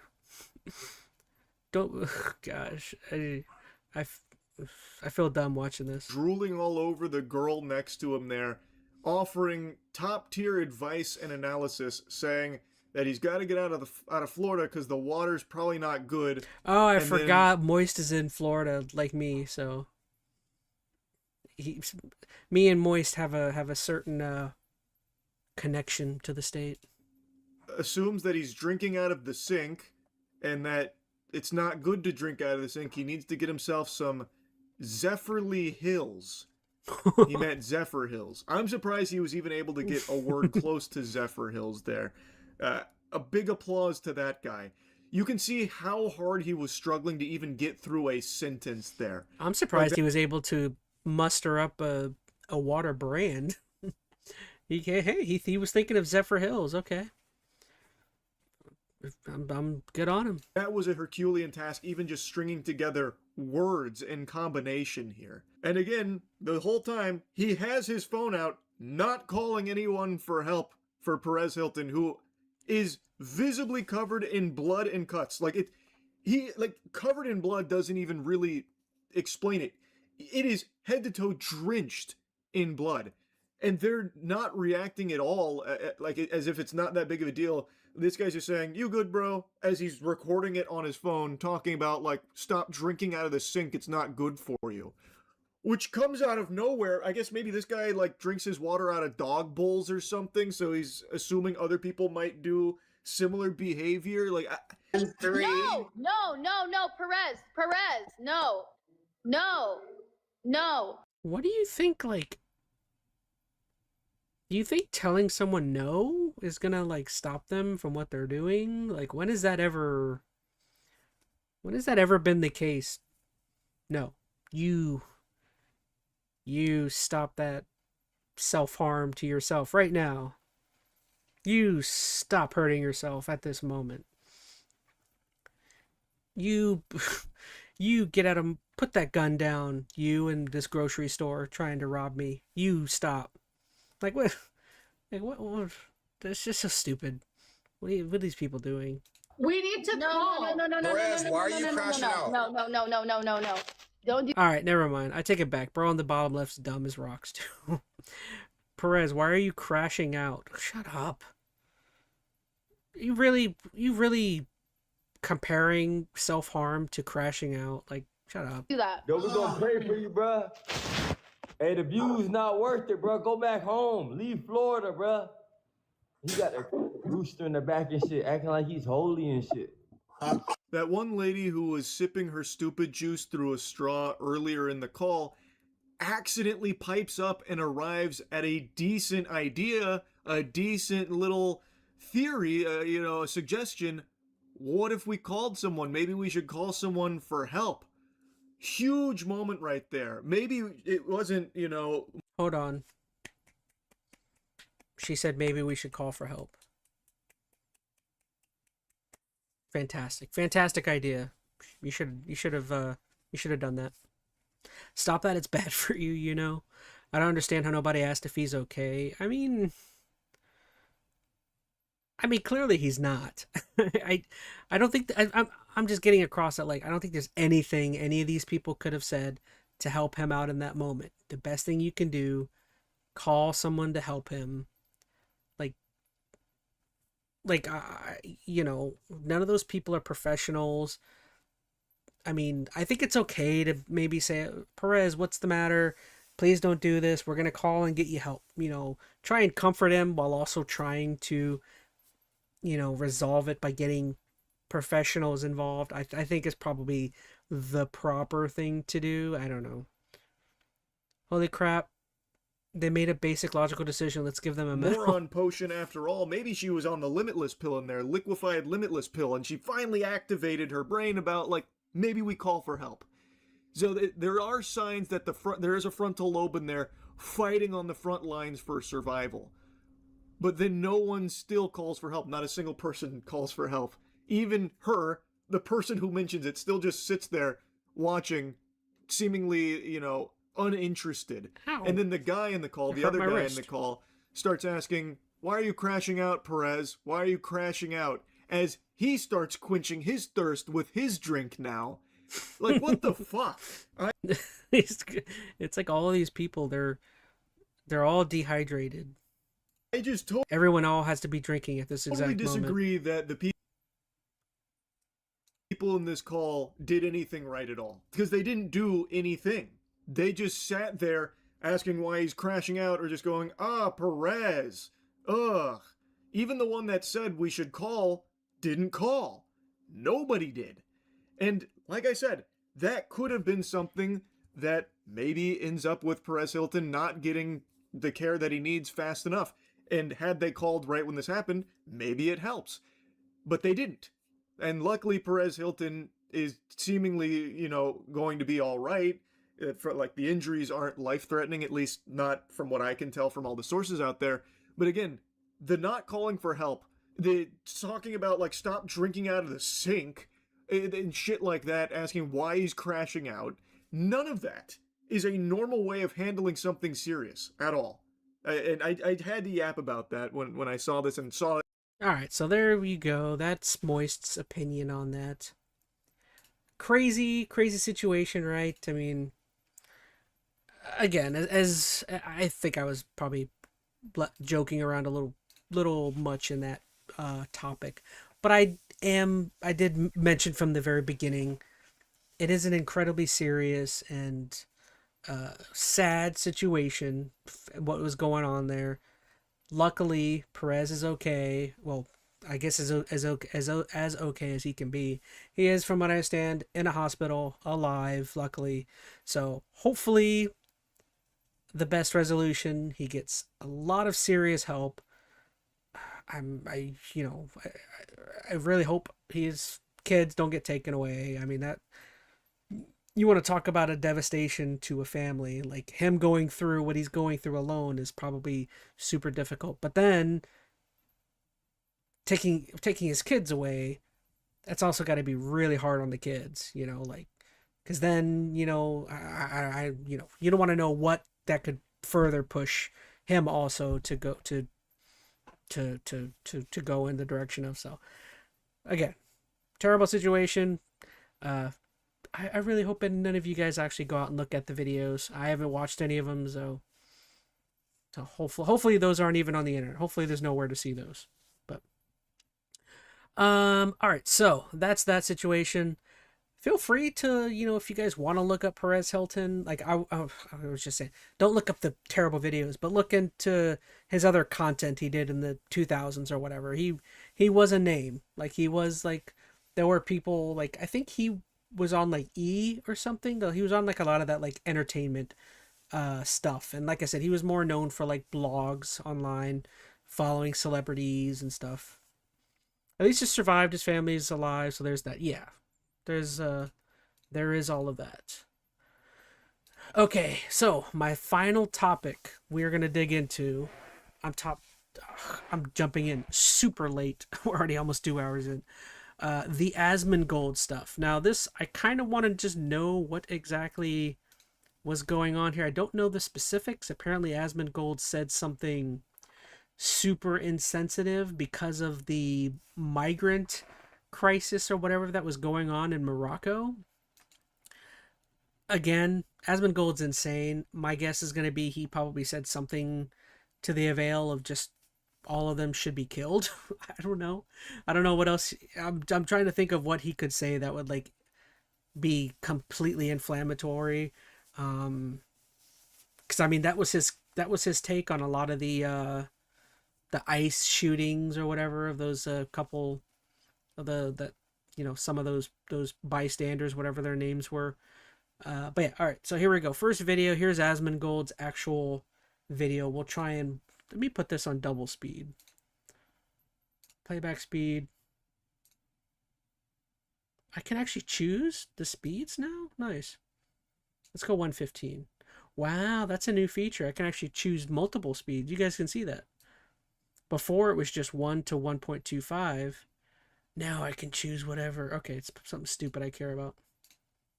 Don't. Gosh, I feel dumb watching this. Drooling all over the girl next to him there, offering top tier advice and analysis, saying that he's got to get out of Florida because the water's probably not good. Oh, I forgot. Moist is in Florida, like me. So, me and Moist have a certain connection to the state. Assumes that he's drinking out of the sink, and that it's not good to drink out of the sink. He needs to get himself some Zephyrly Hills. He meant Zephyr Hills. I'm surprised he was even able to get a word close to Zephyr Hills there. A big applause to that guy. You can see how hard he was struggling to even get through a sentence there. I'm surprised he was able to muster up a water brand. He was thinking of Zephyr Hills. Okay. I'm good on him. That was a Herculean task, even just stringing together words in combination here. And again, the whole time, he has his phone out, not calling anyone for help for Perez Hilton, who is visibly covered in blood and cuts. Covered in blood doesn't even really explain it. It is head to toe drenched in blood. And they're not reacting at all, as if it's not that big of a deal. This guy's just saying, "You good, bro?" as he's recording it on his phone, talking about, stop drinking out of the sink, it's not good for you. Which comes out of nowhere. I guess maybe this guy, drinks his water out of dog bowls or something, so he's assuming other people might do similar behavior. No, Perez, no. What do you think, do you think telling someone no is gonna stop them from what they're doing? When has that ever been the case? No. You stop that self-harm to yourself right now. You stop hurting yourself at this moment. You get out of, put that gun down, you in this grocery store trying to rob me. You stop. What? That's just so stupid. What are these people doing? We need to call. No. Perez, why are you crashing out? No. Don't do. All right, never mind. I take it back. Bro on the bottom left's dumb as rocks too. Perez, why are you crashing out? Shut up. You really comparing self-harm to crashing out? Shut up. Do that. Yo, we gonna pray for you, bruh. Hey, the view's not worth it, bro. Go back home. Leave Florida, bro. He got a rooster in the back and shit, acting like he's holy and shit. That one lady who was sipping her stupid juice through a straw earlier in the call accidentally pipes up and arrives at a decent idea, a decent little theory, a suggestion. What if we called someone? Maybe we should call someone for help. Huge moment right there. Maybe it wasn't, Hold on. She said maybe we should call for help. Fantastic idea. You should have done that. Stop that. It's bad for you. I don't understand how nobody asked if he's okay. I mean, clearly he's not. I don't think I'm just getting across that I don't think there's anything any of these people could have said to help him out in that moment. The best thing you can do, call someone to help him. None of those people are professionals. I think it's okay to maybe say, Perez, what's the matter? Please don't do this. We're going to call and get you help. Try and comfort him while also trying to, resolve it by getting professionals involved. I think is probably the proper thing to do. I don't know. Holy crap. They made a basic logical decision. Let's give them a medal. Moron potion after all. Maybe she was on the limitless pill in there, liquefied limitless pill, and she finally activated her brain about, maybe we call for help. So there are signs that there is a frontal lobe in there fighting on the front lines for survival. but then no one still calls for help. Not a single person calls for help. Even her, the person who mentions it, still just sits there watching, seemingly, uninterested. Ow. And then the guy in the call, the other guy in the call, starts asking, "Why are you crashing out, Perez? Why are you crashing out?" As he starts quenching his thirst with his drink now. Like, what the fuck? It's like all of these people, they're all dehydrated. I just told everyone all has to be drinking at this exact moment. I disagree that the people in this call did anything right at all, because they didn't do anything. They just sat there asking why he's crashing out, or just going, Perez, ugh. Even the one that said we should call didn't call. Nobody did. And like I said, that could have been something that maybe ends up with Perez Hilton not getting the care that he needs fast enough. And had they called right when this happened, maybe it helps. But they didn't. And luckily, Perez Hilton is seemingly, going to be all right. Like, the injuries aren't life-threatening, at least not from what I can tell from all the sources out there. But again, the not calling for help, the talking about, like, stop drinking out of the sink, and shit like that, asking why he's crashing out, none of that is a normal way of handling something serious at all. And I had to yap about that when I saw this and saw it. All right, so there you go. That's Moist's opinion on that. Crazy situation, right? I mean, again, as I think I was probably joking around a little much in that topic, but I did mention from the very beginning, it is an incredibly serious and sad situation, what was going on there. Luckily, Perez is okay. Well, I guess as okay as he can be. He is, from what I understand, in a hospital, alive, luckily. So hopefully the best resolution, he gets a lot of serious help. I really hope his kids don't get taken away. I mean, that, you want to talk about a devastation to a family, like him going through what he's going through alone is probably super difficult. But then taking his kids away, that's also got to be really hard on the kids, because then, you don't want to know what that could further push him also to go to go in the direction of. So again, terrible situation. I really hope that none of you guys actually go out and look at the videos. I haven't watched any of them, so hopefully those aren't even on the internet. Hopefully there's nowhere to see those. But all right, so that's that situation. Feel free to, if you guys want to look up Perez Hilton, like I was just saying, don't look up the terrible videos, but look into his other content he did in the 2000s or whatever. He was a name. Like, he was, like, there were people, like, I think he was on, like, E! Or something, though. He was on, like, a lot of that, like, entertainment stuff. And like I said, he was more known for, like, blogs online, following celebrities and stuff. At least he survived, his family is alive, so there's that. Yeah. There is all of that. Okay, so my final topic we're going to dig into, I'm jumping in super late. We're already almost 2 hours in. The Asmongold stuff. Now this, I kind of want to just know what exactly was going on here. I don't know the specifics. Apparently Asmongold said something super insensitive because of the migrant crisis or whatever that was going on in Morocco. Again, Asmongold's insane. My guess is going to be he probably said something to the avail of just all of them should be killed. I don't know what else. I'm trying to think of what he could say that would, like, be completely inflammatory. Because I mean, that was his take on a lot of the ICE shootings or whatever of those couple of some of those bystanders, whatever their names were. But yeah, all right. So here we go. First video. Here's Asmongold's actual video. We'll try and, let me put this on double speed. Playback speed. I can actually choose the speeds now. Nice. Let's go 115. Wow, that's a new feature. I can actually choose multiple speeds. You guys can see that. Before it was just 1 to 1.25. Now I can choose whatever. Okay, it's something stupid I care about.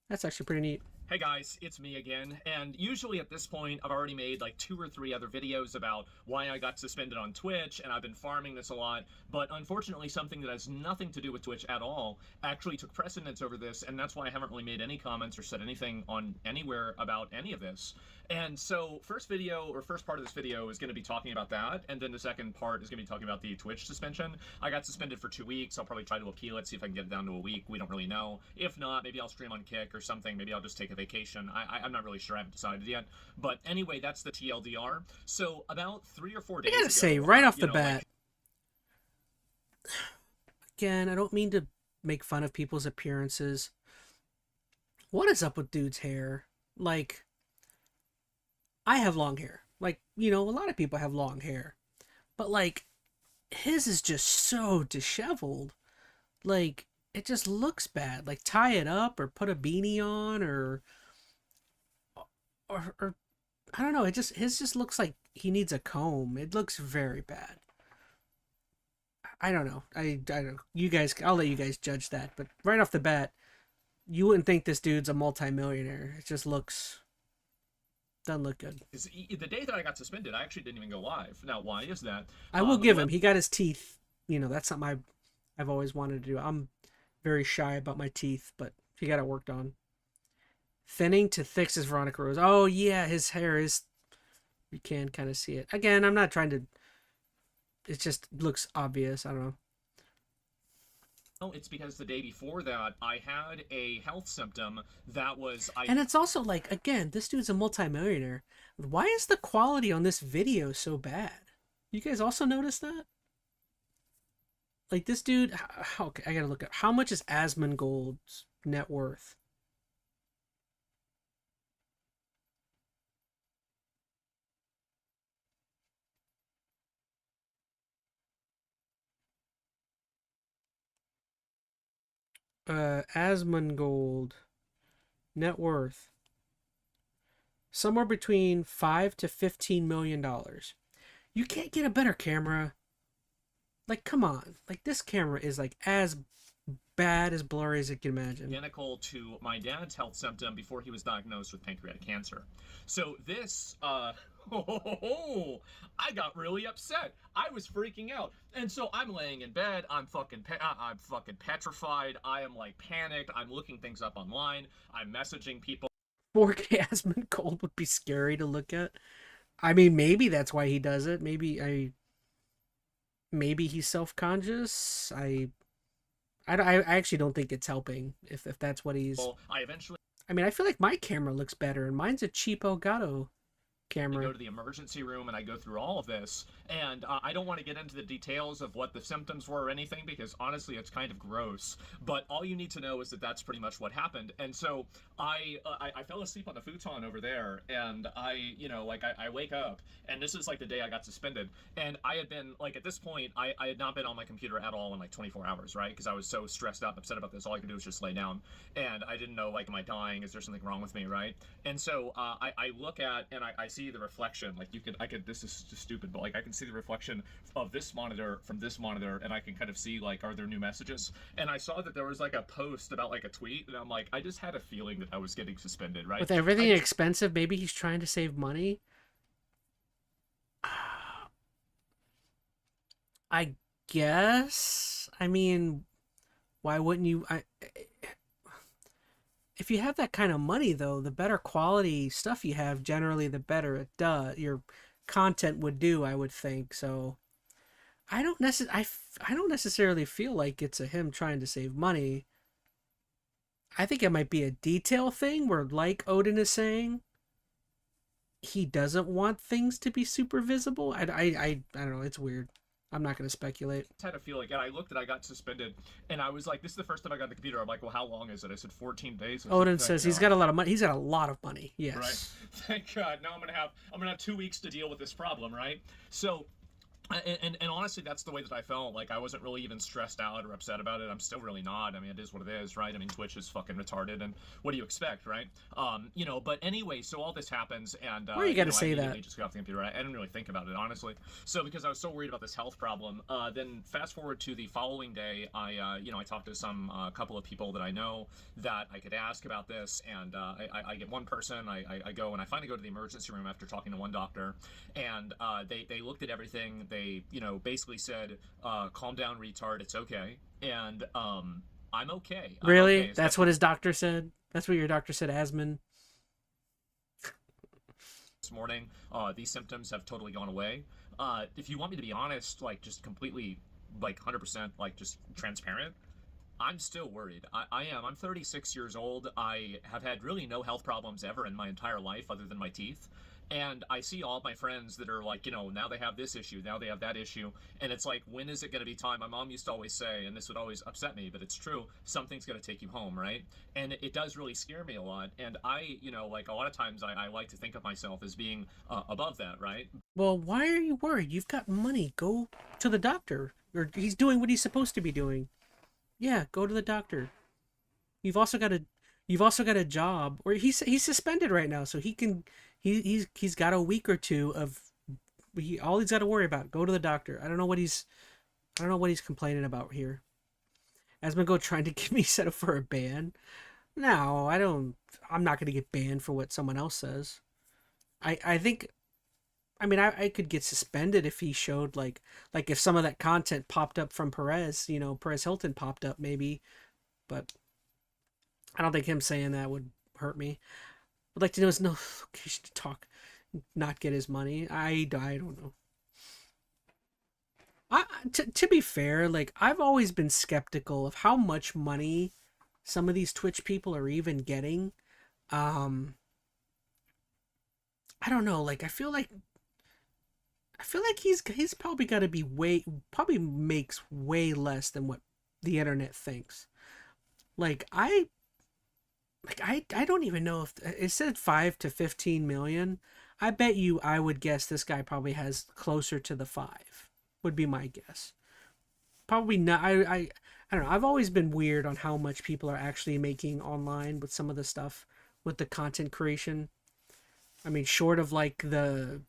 That's actually pretty neat. Hey guys, it's me again, and usually at this point I've already made like 2 or 3 other videos about why I got suspended on Twitch, and I've been farming this a lot, but unfortunately something that has nothing to do with Twitch at all actually took precedence over this, and that's why I haven't really made any comments or said anything on anywhere about any of this. And so first part of this video is going to be talking about that, and then the second part is going to be talking about the Twitch suspension. I got suspended for 2 weeks. I'll probably try to appeal it, see if I can get it down to a week. We don't really know. If not, maybe I'll stream on Kick or something. Maybe I'll just take a vacation. I'm not really sure. I haven't decided yet. But anyway, that's the TLDR. So about 3 or 4 days I gotta ago, say, right off the like, bat, again, I don't mean to make fun of people's appearances. What is up with dude's hair? Like, I have long hair. Like, you know, a lot of people have long hair. But, like, his is just so disheveled. Like, it just looks bad. Like, tie it up or put a beanie on or I don't know. His just looks like he needs a comb. It looks very bad. I don't know. I don't. You guys, I'll let you guys judge that. But right off the bat, you wouldn't think this dude's a multimillionaire. It just doesn't look good. the day that I got suspended, I actually didn't even go live. Now, why is that? I will give him. He got his teeth. You know, that's something I've always wanted to do. I'm very shy about my teeth, but he got it worked on. Thinning to thick, says Veronica Rose. Oh yeah, his hair is. You can kind of see it. Again, I'm not trying to. It just looks obvious. I don't know. Oh, it's because the day before that, I had a health symptom that was... And it's also like, again, this dude's a multimillionaire. Why is the quality on this video so bad? You guys also notice that? Like, this dude... Okay, I gotta look at... How much is Asmongold's net worth? Asmongold net worth somewhere between $5 to $15 million. You can't get a better camera. Like, come on. Like, this camera is like as bad, as blurry as you can imagine. Identical to my dad's health symptom before he was diagnosed with pancreatic cancer. So this, I got really upset. I was freaking out. And so I'm laying in bed. I'm fucking petrified. I am like panicked. I'm looking things up online. I'm messaging people. 4K Asmongold would be scary to look at. I mean, maybe that's why he does it. Maybe he's self-conscious. I actually don't think it's helping if that's what he's... I mean, I feel like my camera looks better, and mine's a cheap Elgato camera. I go to the emergency room and I go through all of this, and I don't want to get into the details of what the symptoms were or anything, because honestly it's kind of gross, but all you need to know is that that's pretty much what happened. And so I fell asleep on the futon over there, and I wake up, and this is like the day I got suspended, and I had been like, at this point I had not been on my computer at all in like 24 hours, right? Because I was so stressed out and upset about this. All I could do was just lay down, and I didn't know, like, am I dying? Is there something wrong with me, right? And so I look at, and I see the reflection. Like, this is just stupid, but like I can see the reflection of this monitor from this monitor, and I can kind of see, like, are there new messages? And I saw that there was like a post about like a tweet, and I'm like, I just had a feeling that I was getting suspended, right? With everything expensive, maybe he's trying to save money. I guess. I mean, why wouldn't you? If you have that kind of money, though, the better quality stuff you have, generally, the better your content would do, I would think. So, I don't necessarily feel like it's him trying to save money. I think it might be a detail thing where, like Odin is saying, he doesn't want things to be super visible. I don't know. It's weird. I'm not going to speculate. I had a feeling, and I looked and I got suspended, and I was like, this is the first time I got the computer. I'm like, well, how long is it? I said 14 days. Odin says he's got a lot of money. He's got a lot of money. Yes. Right. Thank God. Now I'm gonna have 2 weeks to deal with this problem, right? So And honestly, that's the way that I felt. Like, I wasn't really even stressed out or upset about it. I'm still really not. I mean, it is what it is, right? I mean, Twitch is fucking retarded, and what do you expect, right? You know, but anyway, so all this happens, and Why you gotta say I that? immediately just got off the computer. I didn't really think about it, honestly. So because I was so worried about this health problem, then fast forward to the following day, I talked to some couple of people that I know that I could ask about this, and I get one person, I go, and I finally go to the emergency room after talking to one doctor, and they looked at everything. They, you know, basically said, calm down, retard, it's okay. And I'm okay. Really? Okay. That's what his doctor said? That's what your doctor said, Asman? This morning, these symptoms have totally gone away. If you want me to be honest, like, just completely, like, 100%, like, just transparent, I'm still worried. I am. I'm 36 years old. I have had really no health problems ever in my entire life other than my teeth. And I see all my friends that are like, you know, now they have this issue, now they have that issue. And it's like, when is it going to be time? My mom used to always say, and this would always upset me, but it's true, something's going to take you home, right? And it does really scare me a lot. And I, you know, like, a lot of times I like to think of myself as being above that, right? Well, why are you worried? You've got money. Go to the doctor. Or he's doing what he's supposed to be doing. Yeah, go to the doctor. You've also got a job, or he's suspended right now, so he can he's got a week or two of all he's got to worry about. Go to the doctor. I don't know what he's complaining about here. Asmongo trying to get me set up for a ban. No, I don't. I'm not gonna get banned for what someone else says. I think. I mean, I could get suspended if he showed like if some of that content popped up from Perez, you know, Perez Hilton popped up maybe, but I don't think him saying that would hurt me. I'd like to know his no location to talk, not get his money. I don't know. To be fair, like, I've always been skeptical of how much money some of these Twitch people are even getting. I don't know. Like, I feel like he's probably got to be probably makes way less than what the internet thinks. I don't even know if it said 5 to 15 million. I bet you I would guess this guy probably has closer to the 5 would be my guess. Probably not. I don't know. I've always been weird on how much people are actually making online with some of the stuff with the content creation. I mean, short of like the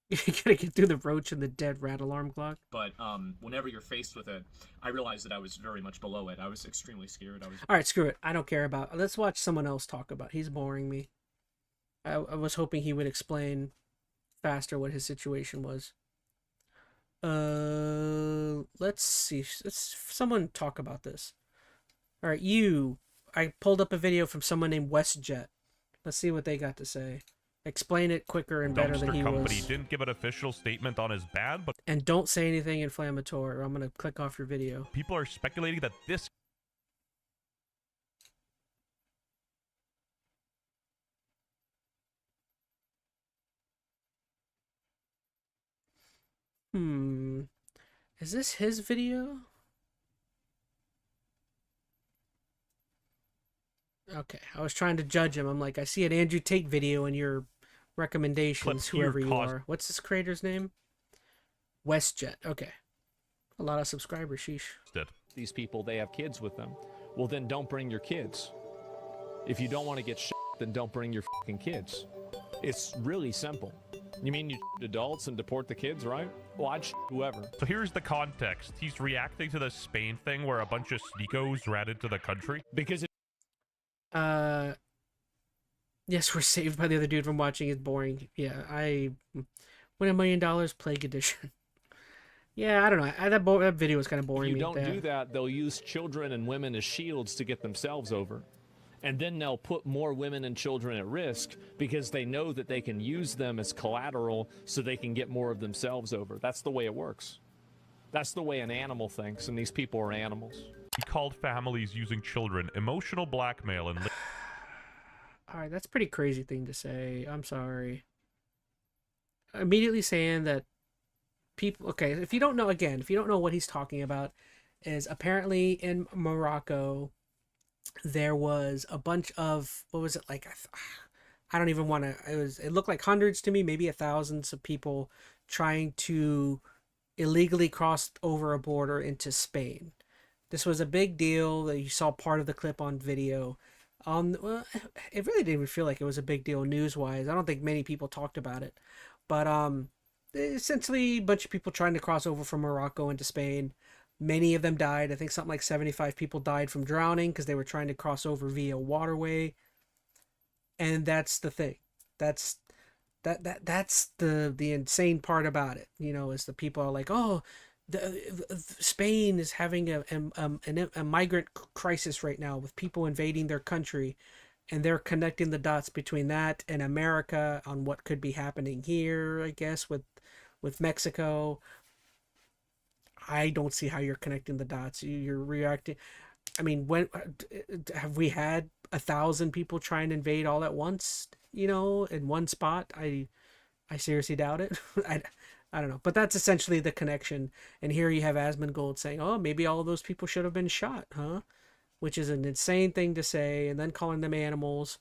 you gotta get through the roach and the dead rat alarm clock. But whenever you're faced with it, I realized that I was very much below it. I was extremely scared. All right, screw it. I don't care about. Let's watch someone else talk about. He's boring me. I was hoping he would explain faster what his situation was. Let's see. Let's someone talk about this. All right, I pulled up a video from someone named WestJet. Let's see what they got to say. Explain it quicker and better than he company was. Didn't give an official statement on his ban, but and don't say anything inflammatory, or I'm gonna click off your video. People are speculating that this. Is this his video? Okay, I was trying to judge him. I'm like, I see an Andrew Tate video in your recommendations, whoever you are. What's this creator's name? WestJet. Okay. A lot of subscribers, sheesh. These people, they have kids with them. Well, then don't bring your kids. If you don't want to get shit, then don't bring your fucking kids. It's really simple. You mean you adults and deport the kids, right? Well, I'd whoever. So here's the context. He's reacting to the Spain thing where a bunch of sneakos ran into the country. Because yes, we're saved by the other dude from watching is boring. Yeah, I win $1 million Plague Edition. Yeah, I don't know. That video was kind of boring. If you don't do that, they'll use children and women as shields to get themselves over. And then they'll put more women and children at risk because they know that they can use them as collateral so they can get more of themselves over. That's the way it works. That's the way an animal thinks, and these people are animals. He called families using children emotional blackmail and... All right, that's a pretty crazy thing to say. I'm sorry. Immediately saying that people... Okay, if you don't know what he's talking about, is apparently in Morocco... There was a bunch of, what was it, like I don't even want to. It looked like hundreds to me, maybe thousands of people trying to illegally cross over a border into Spain. This was a big deal. That you saw part of the clip on video. Well, it really didn't even feel like it was a big deal news-wise. I don't think many people talked about it, but essentially a bunch of people trying to cross over from Morocco into Spain. Many of them died. I think something like 75 people died from drowning because they were trying to cross over via waterway. And that's the thing. That's the insane part about it. You know, is the people are like, oh, Spain is having a migrant crisis right now with people invading their country, and they're connecting the dots between that and America on what could be happening here, I guess, with Mexico. I don't see how you're connecting the dots. You're reacting. I mean, when have we had 1,000 people try and invade all at once, you know, in one spot? I seriously doubt it. I don't know, but that's essentially the connection. And here you have Asmongold saying, oh, maybe all of those people should have been shot, huh? Which is an insane thing to say. And then calling them animals,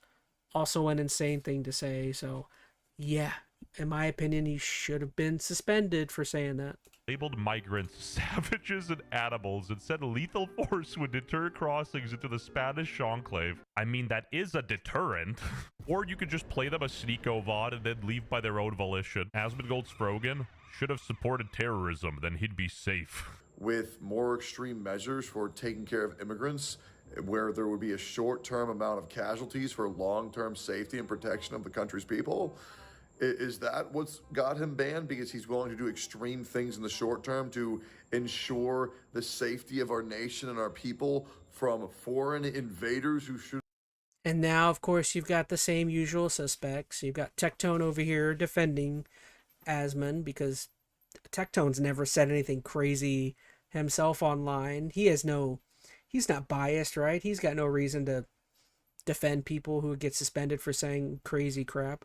also an insane thing to say. So yeah, in my opinion, he should have been suspended for saying that. Labeled migrants savages and animals and said lethal force would deter crossings into the Spanish enclave. I mean, that is a deterrent. Or you could just play them a sneako VOD and then leave by their own volition. Asmongold Strogan should have supported terrorism, then he'd be safe. With more extreme measures for taking care of immigrants, where there would be a short-term amount of casualties for long-term safety and protection of the country's people, is that what's got him banned? Because he's willing to do extreme things in the short term to ensure the safety of our nation and our people from foreign invaders who should. And now, of course, you've got the same usual suspects. You've got Tectone over here defending Asmon because Tectone's never said anything crazy himself online. He's not biased, right? He's got no reason to defend people who get suspended for saying crazy crap.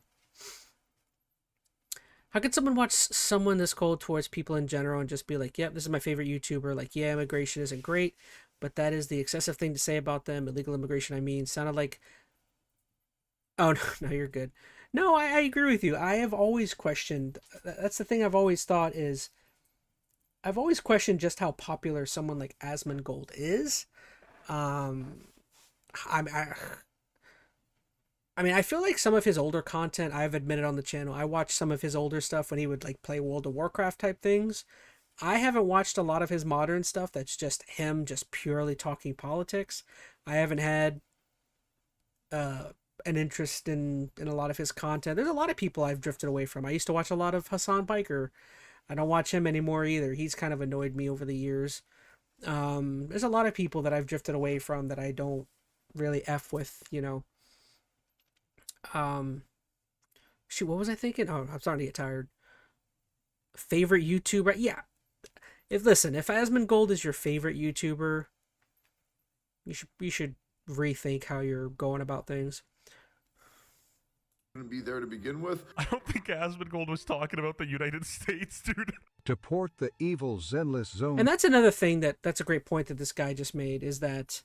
How could someone watch someone this cold towards people in general and just be like, yep, this is my favorite YouTuber. Like, yeah, immigration isn't great, but that is the excessive thing to say about them. Illegal immigration, I mean, sounded like... Oh, no, you're good. No, I agree with you. I have always questioned... That's the thing I've always thought is... I've always questioned just how popular someone like Asmongold is. I mean, I feel like some of his older content, I've admitted on the channel, I watched some of his older stuff when he would like play World of Warcraft type things. I haven't watched a lot of his modern stuff that's just him just purely talking politics. I haven't had an interest in a lot of his content. There's a lot of people I've drifted away from. I used to watch a lot of Hassan Biker. I don't watch him anymore either. He's kind of annoyed me over the years. There's a lot of people that I've drifted away from that I don't really F with, you know. Shoot, what was I thinking? Oh, I'm starting to get tired. Favorite YouTuber? Yeah. If Asmongold is your favorite YouTuber, you should rethink how you're going about things. Be there to begin with. I don't think Asmongold was talking about the United States, dude. To port the evil Zenless zone. And that's another thing that's a great point that this guy just made, is that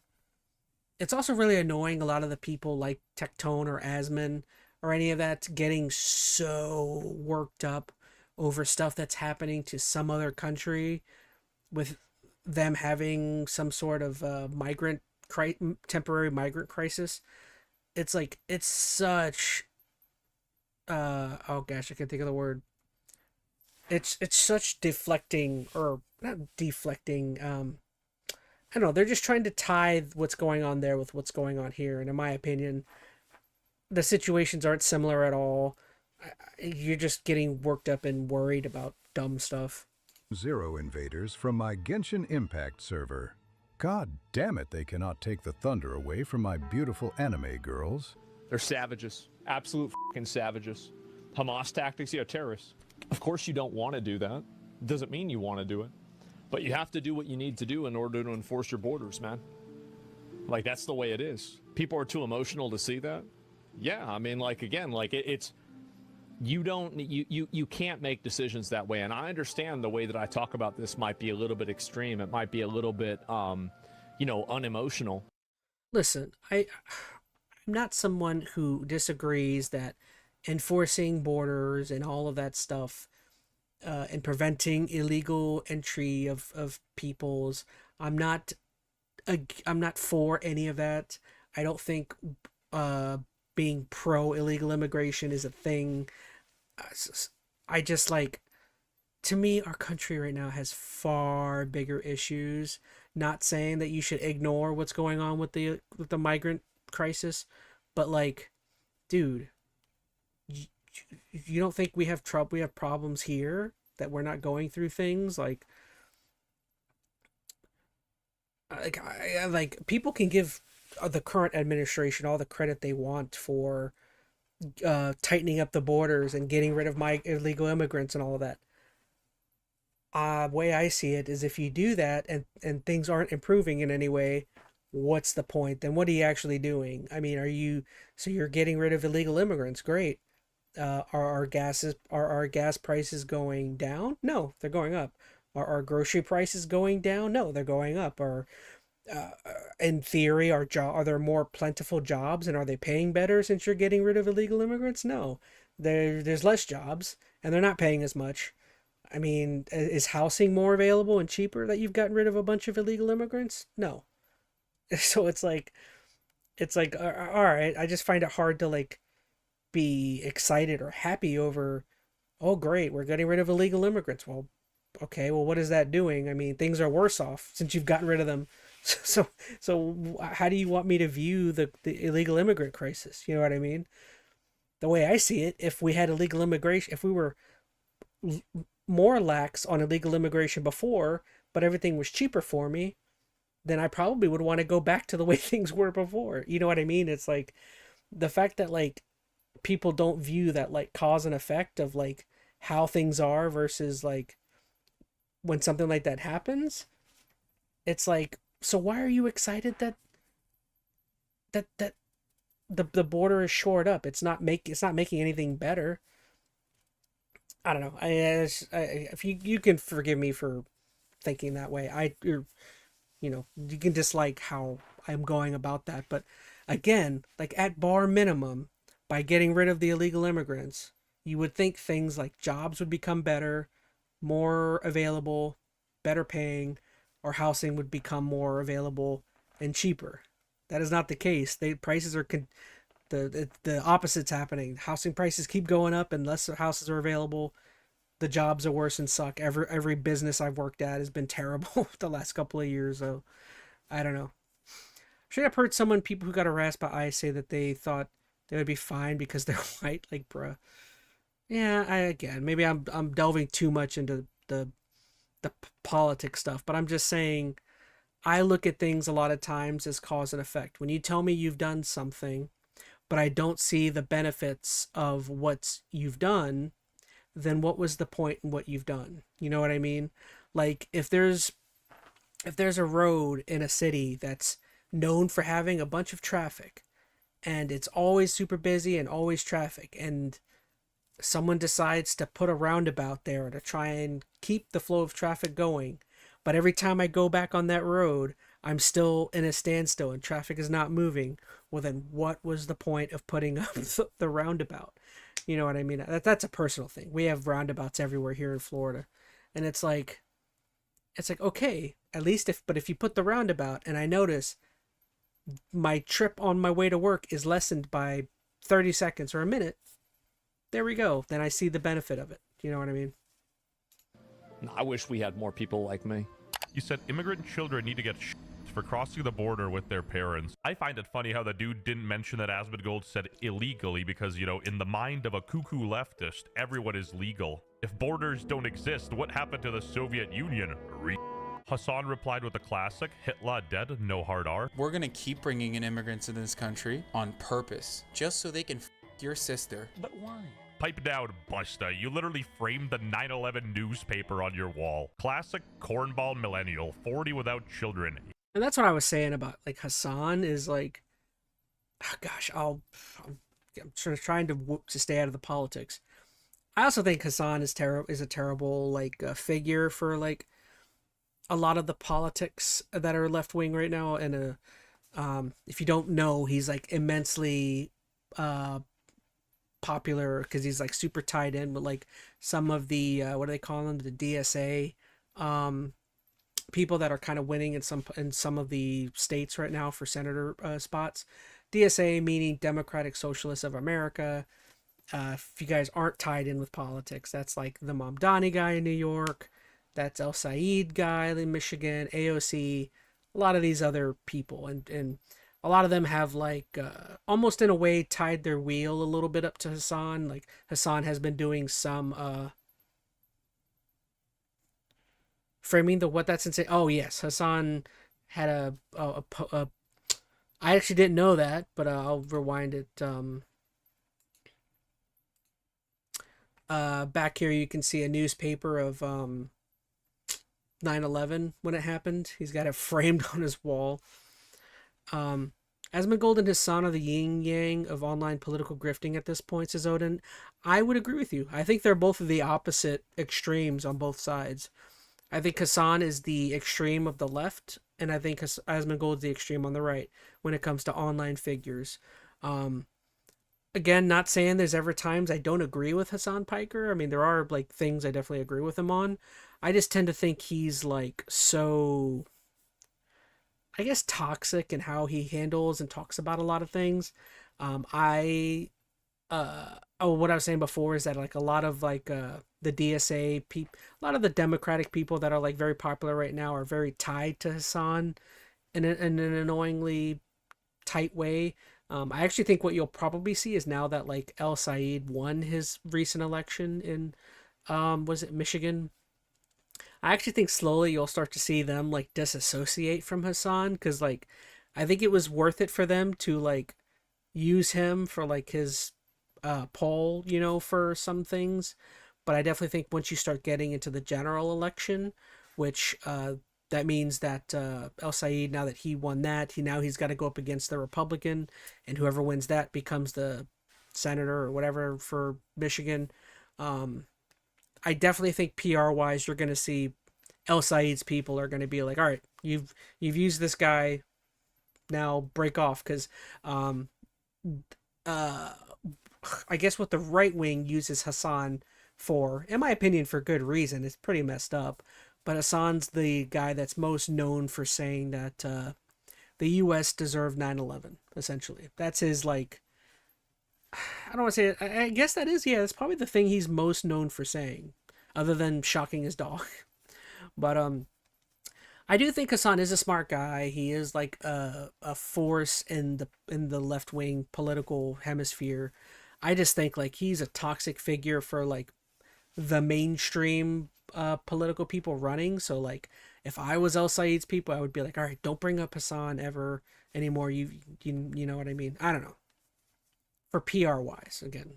it's also really annoying a lot of the people like Tectone or Asmon or any of that getting so worked up over stuff that's happening to some other country with them having some sort of temporary migrant crisis. It's like, it's such... oh gosh, I can't think of the word. It's such deflecting, or not deflecting, I don't know, they're just trying to tie what's going on there with what's going on here. And in my opinion, the situations aren't similar at all. You're just getting worked up and worried about dumb stuff. Zero invaders from my Genshin Impact server. God damn it, they cannot take the thunder away from my beautiful anime girls. They're savages. Absolute fucking savages. Hamas tactics, terrorists. Of course you don't want to do that. Doesn't mean you want to do it. But you have to do what you need to do in order to enforce your borders, man. Like, that's the way it is. People are too emotional to see that. Yeah, I mean, like, again, like, it's... You can't make decisions that way. And I understand the way that I talk about this might be a little bit extreme. It might be a little bit, unemotional. Listen, I I'm not someone who disagrees that enforcing borders and all of that stuff and preventing illegal entry of peoples. I'm not I'm not for any of that. I don't think being pro illegal immigration is a thing. I just like, to me, our country right now has far bigger issues. Not saying that you should ignore what's going on with the migrant crisis, but like, dude, you don't think we have trouble? We have problems here that we're not going through things like people can give the current administration all the credit they want for tightening up the borders and getting rid of my illegal immigrants and all of that. Way I see it is, if you do that and things aren't improving in any way, what's the point? Then what are you actually doing? I mean, you're getting rid of illegal immigrants? Great. Are our gas prices going down? No, they're going up. Are our grocery prices going down? No, they're going up. In theory, are there more plentiful jobs, and are they paying better since you're getting rid of illegal immigrants? No, there's less jobs, and they're not paying as much. I mean, is housing more available and cheaper that you've gotten rid of a bunch of illegal immigrants? No. So it's like, all right. I just find it hard to like be excited or happy over, oh great, we're getting rid of illegal immigrants. Well, okay, well, what is that doing? I mean, things are worse off since you've gotten rid of them. So how do you want me to view the illegal immigrant crisis? You know what I mean? The way I see it, if we had illegal immigration, if we were more lax on illegal immigration before, but everything was cheaper for me, then I probably would want to go back to the way things were before. You know what I mean? It's like the fact that like people don't view that like cause and effect of like how things are versus like when something like that happens. It's like, so why are you excited that the border is shored up? It's not making anything better. I don't know. If you can forgive me for thinking that way. You can dislike how I'm going about that, but again, like at bar minimum, by getting rid of the illegal immigrants, you would think things like jobs would become better, more available, better paying, or housing would become more available and cheaper. That is not the case. Prices are the opposite's happening. Housing prices keep going up and less houses are available. The jobs are worse and suck. Every business I've worked at has been terrible the last couple of years. So I don't know. Should I've heard people who got harassed by ICE say that they thought they would be fine because they're white. Like, bruh. Yeah, maybe I'm delving too much into the politics stuff, but I'm just saying, I look at things a lot of times as cause and effect. When you tell me you've done something, but I don't see the benefits of what you've done, then what was the point in what you've done? You know what I mean? Like, if there's a road in a city that's known for having a bunch of traffic, and it's always super busy and always traffic, and someone decides to put a roundabout there to try and keep the flow of traffic going, but every time I go back on that road, I'm still in a standstill and traffic is not moving, well then what was the point of putting up the roundabout? You know what I mean? That's a personal thing. We have roundabouts everywhere here in Florida, and it's like, okay, at least if you put the roundabout and I notice my trip on my way to work is lessened by 30 seconds or a minute, there we go. Then I see the benefit of it. You know what I mean? I wish we had more people like me. You said immigrant children need to get for crossing the border with their parents. I find it funny how the dude didn't mention that Asmongold said illegally because, in the mind of a cuckoo leftist, everyone is legal. If borders don't exist, what happened to the Soviet Union? Hassan replied with a classic, Hitler dead, no hard R. We're gonna keep bringing in immigrants in this country on purpose, just so they can your sister. But why? Pipe down, Busta. You literally framed the 9/11 newspaper on your wall. Classic cornball millennial, 40 without children. And that's what I was saying about like Hassan is like, oh gosh, I'm trying to stay out of the politics. I also think Hassan is a terrible like figure for like a lot of the politics that are left wing right now, and If you don't know, he's like immensely popular because he's like super tied in with like some of the what do they call them, the DSA people that are kind of winning in some of the states right now for senator spots. DSA meaning Democratic Socialists of America. If you guys aren't tied in with politics, that's like the Mamdani guy in New York, that's El Said guy in Michigan, AOC, a lot of these other people, and a lot of them have like almost in a way tied their wheel a little bit up to Hassan. Like Hassan has been doing some framing the what that's insane. Oh yes, Hassan had a I actually didn't know that, but I'll rewind it. Back here you can see a newspaper of 9/11 when it happened. He's got it framed on his wall. Asmongold and Hassan are the yin yang of online political grifting at this point, says Odin. I would agree with you. I think they're both of the opposite extremes on both sides. I think Hassan is the extreme of the left, and I think Asmongold is the extreme on the right when it comes to online figures. Again, not saying there's ever times I don't agree with Hassan Piker. I mean, there are like things I definitely agree with him on. I just tend to think he's like so, I guess, toxic in how he handles and talks about a lot of things. What I was saying before is that like a lot of like the DSA people, a lot of the Democratic people that are like very popular right now are very tied to Hassan in an annoyingly tight way. I actually think what you'll probably see is now that like El Said won his recent election in was it Michigan? I actually think slowly you'll start to see them like disassociate from Hassan, because like I think it was worth it for them to like use him for like his poll, you know, for some things. But I definitely think once you start getting into the general election, which that means that El Said, now that he won that, he's got to go up against the Republican, and whoever wins that becomes the senator or whatever for Michigan. I definitely think PR wise, you're going to see El Said's people are going to be like, all right, you've used this guy, now break off, because I guess what the right wing uses Hassan for, in my opinion, for good reason, it's pretty messed up. But Hassan's the guy that's most known for saying that the U.S. deserved 9/11, essentially. That's his, like, I don't want to say it. I guess that is, yeah, that's probably the thing he's most known for saying, other than shocking his dog. But I do think Hassan is a smart guy. He is like a force in the left-wing political hemisphere. I just think like he's a toxic figure for like the mainstream political people running. So like if I was El Said's people, I would be like, all right, don't bring up Hassan ever anymore. You know what I mean? I don't know. For PR wise, again.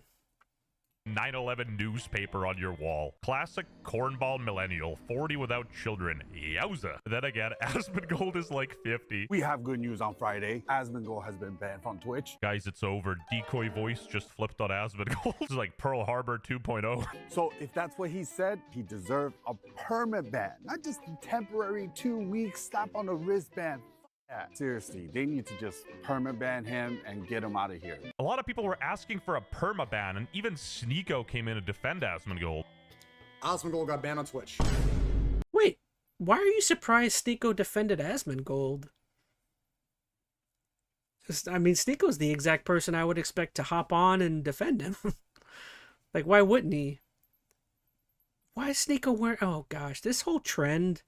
9/11 newspaper on your wall. Classic cornball millennial, 40 without children. Yowza. Then again, Asmongold is like 50. We have good news on Friday. Asmongold has been banned from Twitch. Guys, it's over. Decoy voice just flipped on Asmongold. It's like Pearl Harbor 2.0. So if that's what he said, he deserved a permanent ban, not just a temporary 2-week slap on the wristband. Yeah, seriously, they need to just permaban him and get him out of here. A lot of people were asking for a permaban, and even Sneeko came in to defend Asmongold. Asmongold got banned on Twitch. Wait, why are you surprised Sneeko defended Asmongold? I mean, Sneeko's the exact person I would expect to hop on and defend him. Like, why wouldn't he? Why is Sneeko wearing... Oh, gosh, this whole trend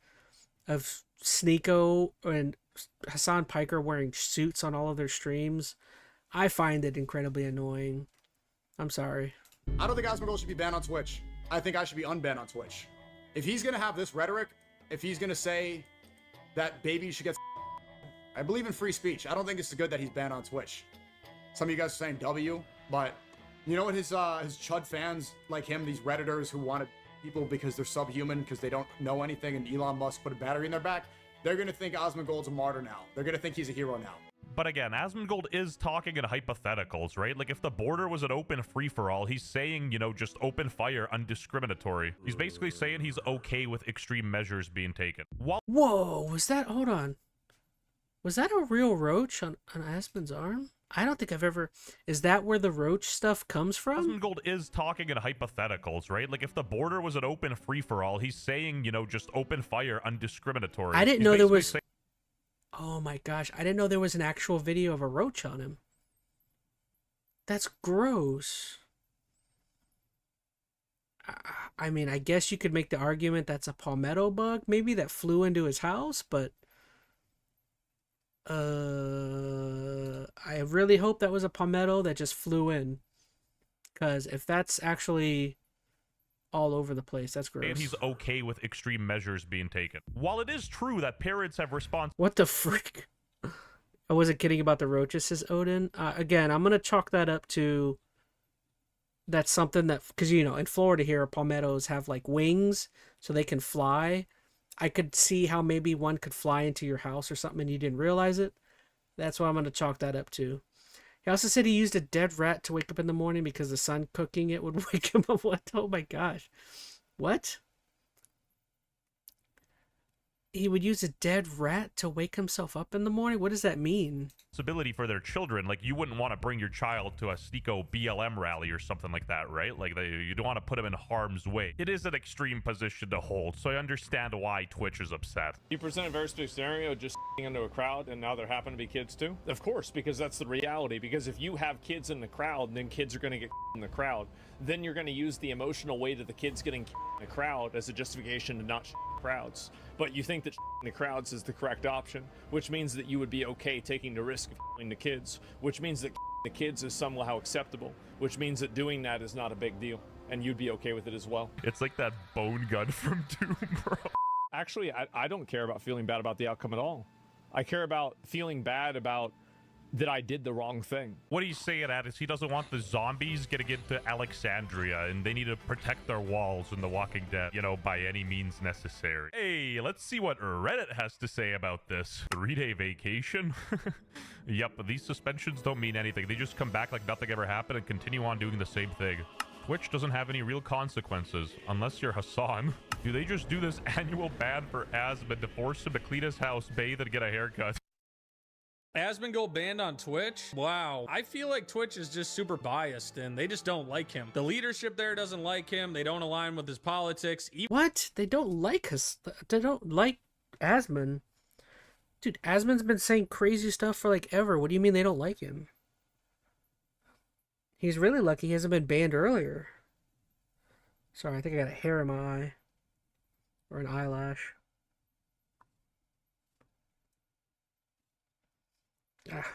of Sneeko and Hassan Piker wearing suits on all of their streams, I find it incredibly annoying. I'm sorry. I don't think Asmongold should be banned on Twitch. I think I should be unbanned on Twitch. If he's gonna have this rhetoric, if he's gonna say that babies should get, I believe in free speech. I don't think it's good that he's banned on Twitch. Some of you guys are saying W, but you know what his chud fans like him, these Redditors who wanted people because they're subhuman, because they don't know anything, and Elon Musk put a battery in their back, they're going to think Asmongold's a martyr now. They're going to think he's a hero now. But again, Asmongold is talking in hypotheticals, right? Like, if the border was an open free-for-all, he's saying, you know, just open fire, undiscriminatory. He's basically saying he's okay with extreme measures being taken. Whoa, was that... Hold on. Was that a real roach on Aspen's arm? I don't think I've ever... Is that where the roach stuff comes from? ChazmaN is talking in hypotheticals, right? Like, if the border was an open free-for-all, he's saying, you know, just open fire, undiscriminatory. I didn't He's know there basically was... Oh my gosh, I didn't know there was an actual video of a roach on him. That's gross. I mean, I guess you could make the argument that's a palmetto bug, maybe, that flew into his house, but... I really hope that was a palmetto that just flew in. Because if that's actually all over the place, that's gross. And he's okay with extreme measures being taken. While it is true that parents have What the frick? I wasn't kidding about the roaches, says Odin. Again, I'm going to chalk that up to... That's something that... Because, you know, in Florida here, palmettos have, like, wings, so they can fly. I could see how maybe one could fly into your house or something and you didn't realize it. That's what I'm going to chalk that up to. He also said he used a dead rat to wake up in the morning because the sun cooking it would wake him up. What? Oh my gosh. What? He would use a dead rat to wake himself up in the morning? What does that mean? Responsibility for their children. Like, you wouldn't want to bring your child to a Sneeko BLM rally or something like that, right? Like, you don't want to put him in harm's way. It is an extreme position to hold, so I understand why Twitch is upset. You present a very specific scenario, just into a crowd, and now there happen to be kids too? Of course, because that's the reality. Because if you have kids in the crowd, then kids are going to get in the crowd. Then you're going to use the emotional weight of the kids getting in the crowd as a justification to not crowds. But you think that in the crowds is the correct option, which means that you would be okay taking the risk of the kids, which means that the kids is somehow acceptable, which means that doing that is not a big deal, and you'd be okay with it as well. It's like that bone gun from Doom, bro. Actually, I don't care about feeling bad about the outcome at all. I care about feeling bad about that I did the wrong thing. What he's saying at is he doesn't want the zombies getting into Alexandria and they need to protect their walls in The Walking Dead, you know, by any means necessary. Hey, let's see what Reddit has to say about this. 3-day vacation? Yep, these suspensions don't mean anything. They just come back like nothing ever happened and continue on doing the same thing. Twitch doesn't have any real consequences, unless you're Hassan. Do they just do this annual ban for Asmund to force him to clean his house, bathe, and get a haircut? Asmongold banned on Twitch? Wow. I feel like Twitch is just super biased and they just don't like him. The leadership there doesn't like him. They don't align with his politics. What? They don't like us. They don't like Asmon. Dude, Asmon's been saying crazy stuff for like ever. What do you mean they don't like him? He's really lucky he hasn't been banned earlier. Sorry, I think I got a hair in my eye. Or an eyelash. Ah.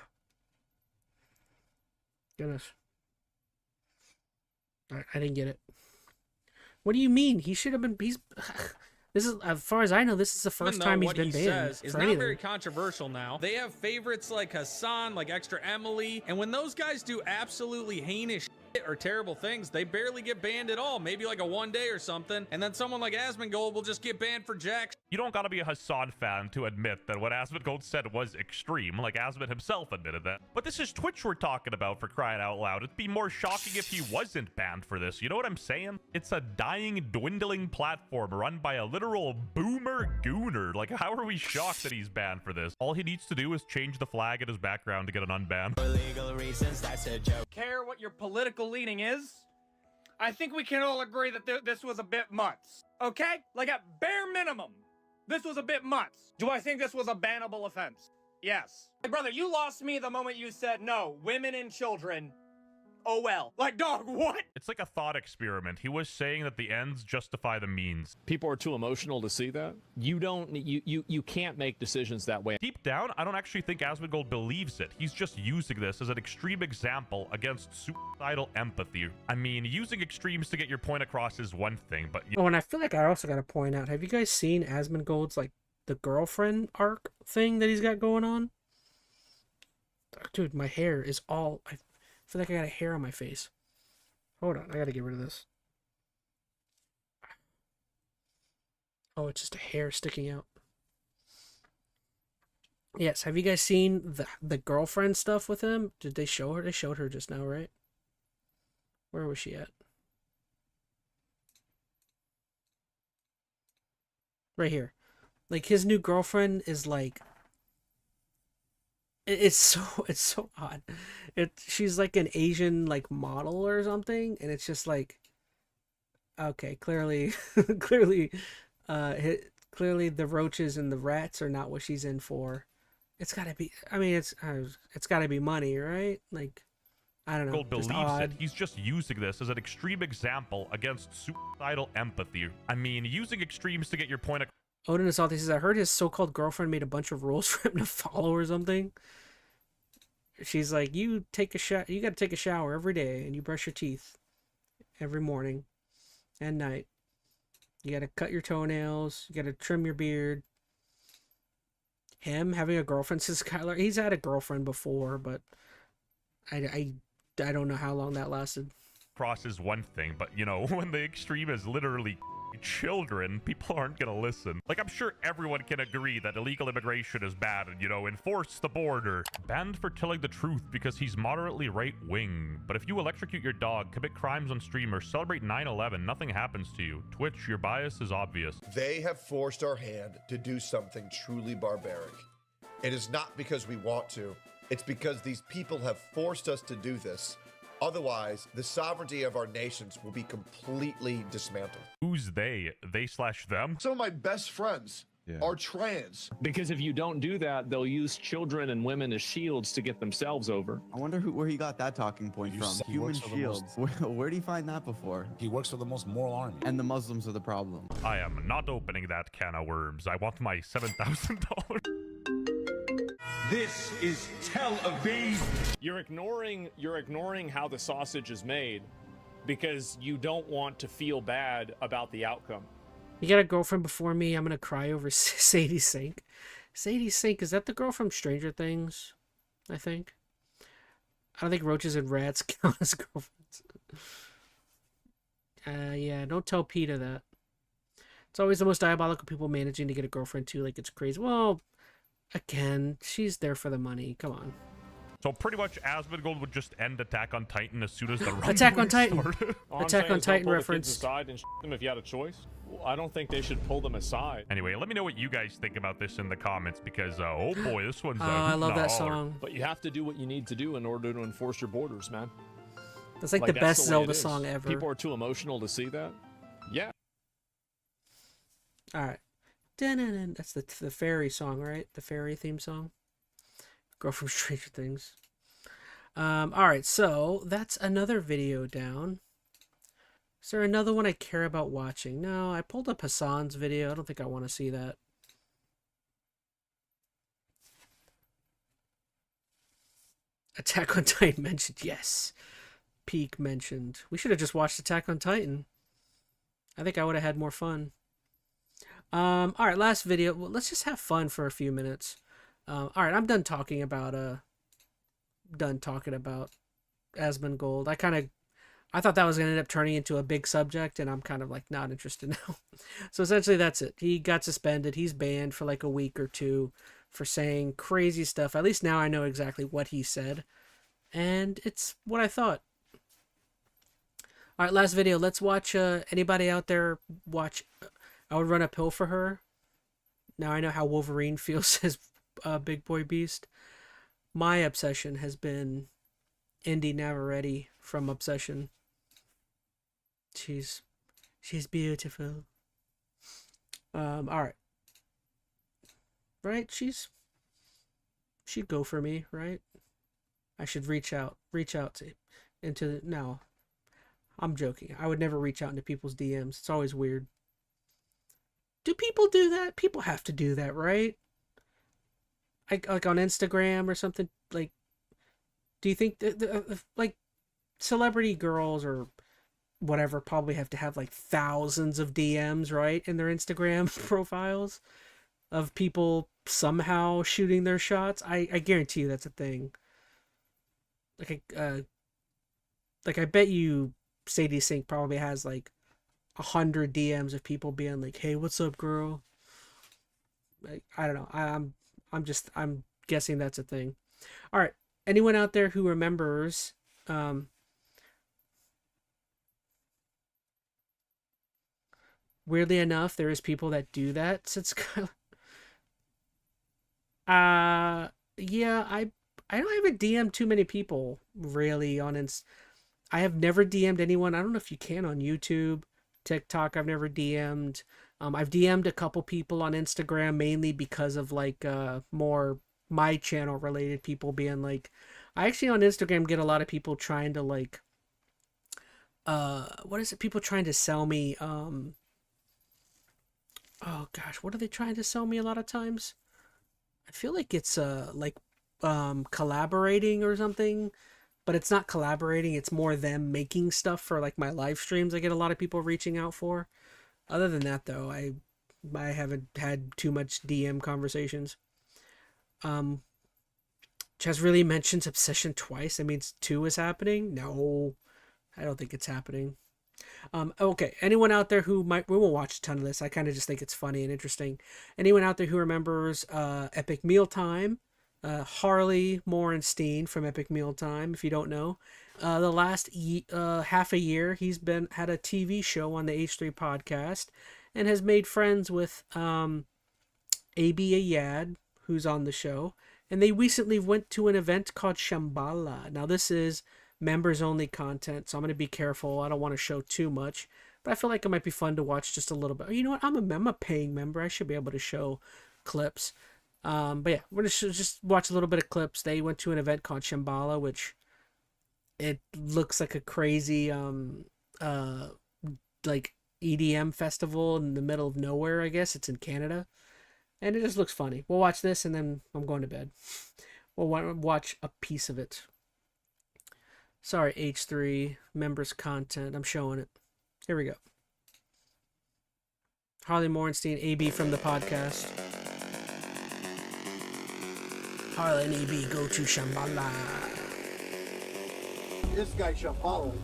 Goodness. I didn't get it. What do you mean? He should have been... He's... This is, as far as I know, this is the first time he's been banned. Is not very controversial now. They have favorites like Hassan, like Extra Emily, and when those guys do absolutely heinous shit or terrible things, they barely get banned at all. Maybe like a 1 day or something, and then someone like Asmongold will just get banned for jack. You don't gotta be a Hassan fan to admit that what Asmongold said was extreme, like Asmon himself admitted that. But this is Twitch we're talking about, for crying out loud. It'd be more shocking if he wasn't banned for this, you know what I'm saying? It's a dying, dwindling platform run by a literal boomer gooner. Like, how are we shocked that he's banned for this? All he needs to do is change the flag in his background to get an unban. For legal reasons, that's a joke. Care what your political leaning is? I think we can all agree that this was a bit much. Okay? Like at bare minimum, this was a bit much. Do I think this was a bannable offense? Yes. Hey, brother, you lost me the moment you said no, women and children. Oh well. Like, dog, what? It's like a thought experiment. He was saying that the ends justify the means. People are too emotional to see that. You can't make decisions that way. Deep down, I don't actually think Asmongold believes it. He's just using this as an extreme example against suicidal empathy. I mean, using extremes to get your point across is one thing, but... Oh, and I feel like I also gotta point out, have you guys seen Asmongold's, like, the girlfriend arc thing that he's got going on? Dude, my hair is all... I feel like I got a hair on my face. Hold on, I gotta get rid of this. Oh, it's just a hair sticking out. Yes, have you guys seen the girlfriend stuff with him? Did they show her? They showed her just now, right? Where was she at? Right here. Like, his new girlfriend is like It's so odd. She's like an Asian like model or something, and it's just like, okay, clearly, clearly, clearly the roaches and the rats are not what she's in for. It's gotta be. I mean, it's gotta be money, right? Like, I don't know. Believes Just odd. it. He's just using this as an extreme example against suicidal empathy. I mean, using extremes to get your point across. Odin Assaulty says, I heard his so-called girlfriend made a bunch of rules for him to follow or something. She's like, you gotta take a shower every day, and you brush your teeth every morning and night. You gotta cut your toenails. You gotta trim your beard. Him having a girlfriend, says Skylar. He's had a girlfriend before, but I don't know how long that lasted. Cross is one thing, but you know, when the extreme is literally children, people aren't gonna listen. Like, I'm sure everyone can agree that illegal immigration is bad and, you know, enforce the border. Banned for telling the truth because he's moderately right-wing. But if you electrocute your dog, commit crimes on stream, or celebrate 9/11, nothing happens to you. Twitch, your bias is obvious. They have forced our hand to do something truly barbaric. It is not because we want to. It's because these people have forced us to do this. Otherwise, the sovereignty of our nations will be completely dismantled. Who's they? They/them? Some of my best friends are trans. Because if you don't do that, they'll use children and women as shields to get themselves over. I wonder where he got that talking point from. Human shields. Where did he find that before? He works for the most moral army. And the Muslims are the problem. I am not opening that can of worms. I want my $7,000. This is Tel Aviv. You're ignoring how the sausage is made because you don't want to feel bad about the outcome. You got a girlfriend before me. I'm gonna cry over Sadie Sink. Sadie Sink, is that the girl from Stranger Things? I think. I don't think roaches and rats count as girlfriends. Yeah, don't tell Peter that. It's always the most diabolical people managing to get a girlfriend too. Like, it's crazy. Well, again, she's there for the money. Come on. So pretty much Asmongold would just end Attack on Titan as soon as the Attack on Titan. Attack on Titan reference. Aside and them if you had a choice. I don't think they should pull them aside. Anyway, let me know what you guys think about this in the comments because oh boy, this one's I love that song. But you have to do what you need to do in order to enforce your borders, man. That's like the best Zelda song ever. People are too emotional to see that. Yeah. All right. That's the fairy song, right? The fairy theme song. Girl from Stranger Things. All right, so that's another video down. Is there another one I care about watching? No, I pulled up Hassan's video. I don't think I want to see that. Attack on Titan mentioned, yes. Peak mentioned. We should have just watched Attack on Titan. I think I would have had more fun. All right, last video. Well, let's just have fun for a few minutes. All right, I'm done talking about Asmongold. I thought that was gonna end up turning into a big subject, and I'm kind of like not interested now. So essentially, that's it. He got suspended. He's banned for like a week or two for saying crazy stuff. At least now I know exactly what he said, and it's what I thought. All right, last video. Let's watch. Anybody out there watch? I would run uphill for her. Now I know how Wolverine feels as Big Boy Beast. My obsession has been Indy Navarrete from Obsession. She's beautiful. All right. Right? She'd go for me, right? I should reach out no. I'm joking. I would never reach out into people's DMs. It's always weird. Do people do that? People have to do that, right? Like on Instagram or something. Like, do you think like celebrity girls or whatever probably have to have like thousands of DMs, right, in their Instagram profiles of people somehow shooting their shots? I guarantee you that's a thing. Like I bet you Sadie Sink probably has like 100 DMs of people being like, "Hey, what's up, girl?" Like, I don't know. I'm guessing that's a thing. All right. Anyone out there who remembers weirdly enough, there is people that do that since yeah, I don't haven't DM'd too many people really on I have never DM'd anyone. I don't know if you can on YouTube, TikTok. I've never DM'd. I've DM'd a couple people on Instagram mainly because of like more my channel related people being like, I actually on Instagram get a lot of people trying to like, what is it? People trying to sell me. Oh gosh, what are they trying to sell me a lot of times? I feel like it's like collaborating or something, but it's not collaborating. It's more them making stuff for like my live streams. I get a lot of people reaching out for. Other than that, though, I haven't had too much DM conversations. Chaz really mentions Obsession twice. That means 2 is happening. No, I don't think it's happening. Okay, anyone out there who we won't watch a ton of this. I kind of just think it's funny and interesting. Anyone out there who remembers Epic Mealtime, Harley Morenstein from Epic Mealtime, if you don't know, the last half a year he's had a TV show on the H3 podcast and has made friends with AB Ayad, who's on the show, and they recently went to an event called Shambhala. Now this is members only content, so I'm going to be careful. I don't want to show too much, but I feel like it might be fun to watch just a little bit. You know what? I'm a paying member. I should be able to show clips. But yeah, we're going to just watch a little bit of clips. They went to an event called Shambhala, which it looks like a crazy like EDM festival in the middle of nowhere. I guess it's in Canada, and it just looks funny. We'll watch this and then I'm going to bed. We'll watch a piece of it. Sorry, H3 members content. I'm showing it. Here we go. Harley Morenstein, AB from the podcast. Harley and AB go to Shambhala. This guy Shambhala.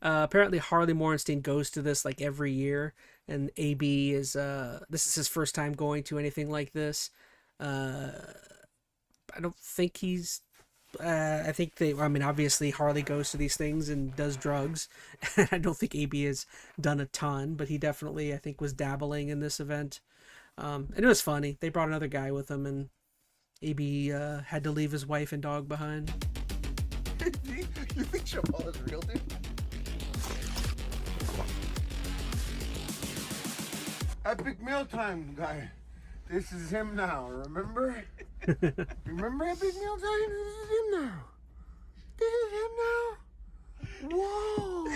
Apparently Harley Morenstein goes to this like every year, and AB is this is his first time going to anything like this. I don't think he's I mean obviously Harley goes to these things and does drugs. I don't think AB has done a ton, but he definitely I think was dabbling in this event. And it was funny. They brought another guy with them, and AB had to leave his wife and dog behind. You think Shambhala's real, dude? Epic Mealtime guy. This is him now, remember? Remember Epic Mealtime? This is him now. This is him now. Whoa.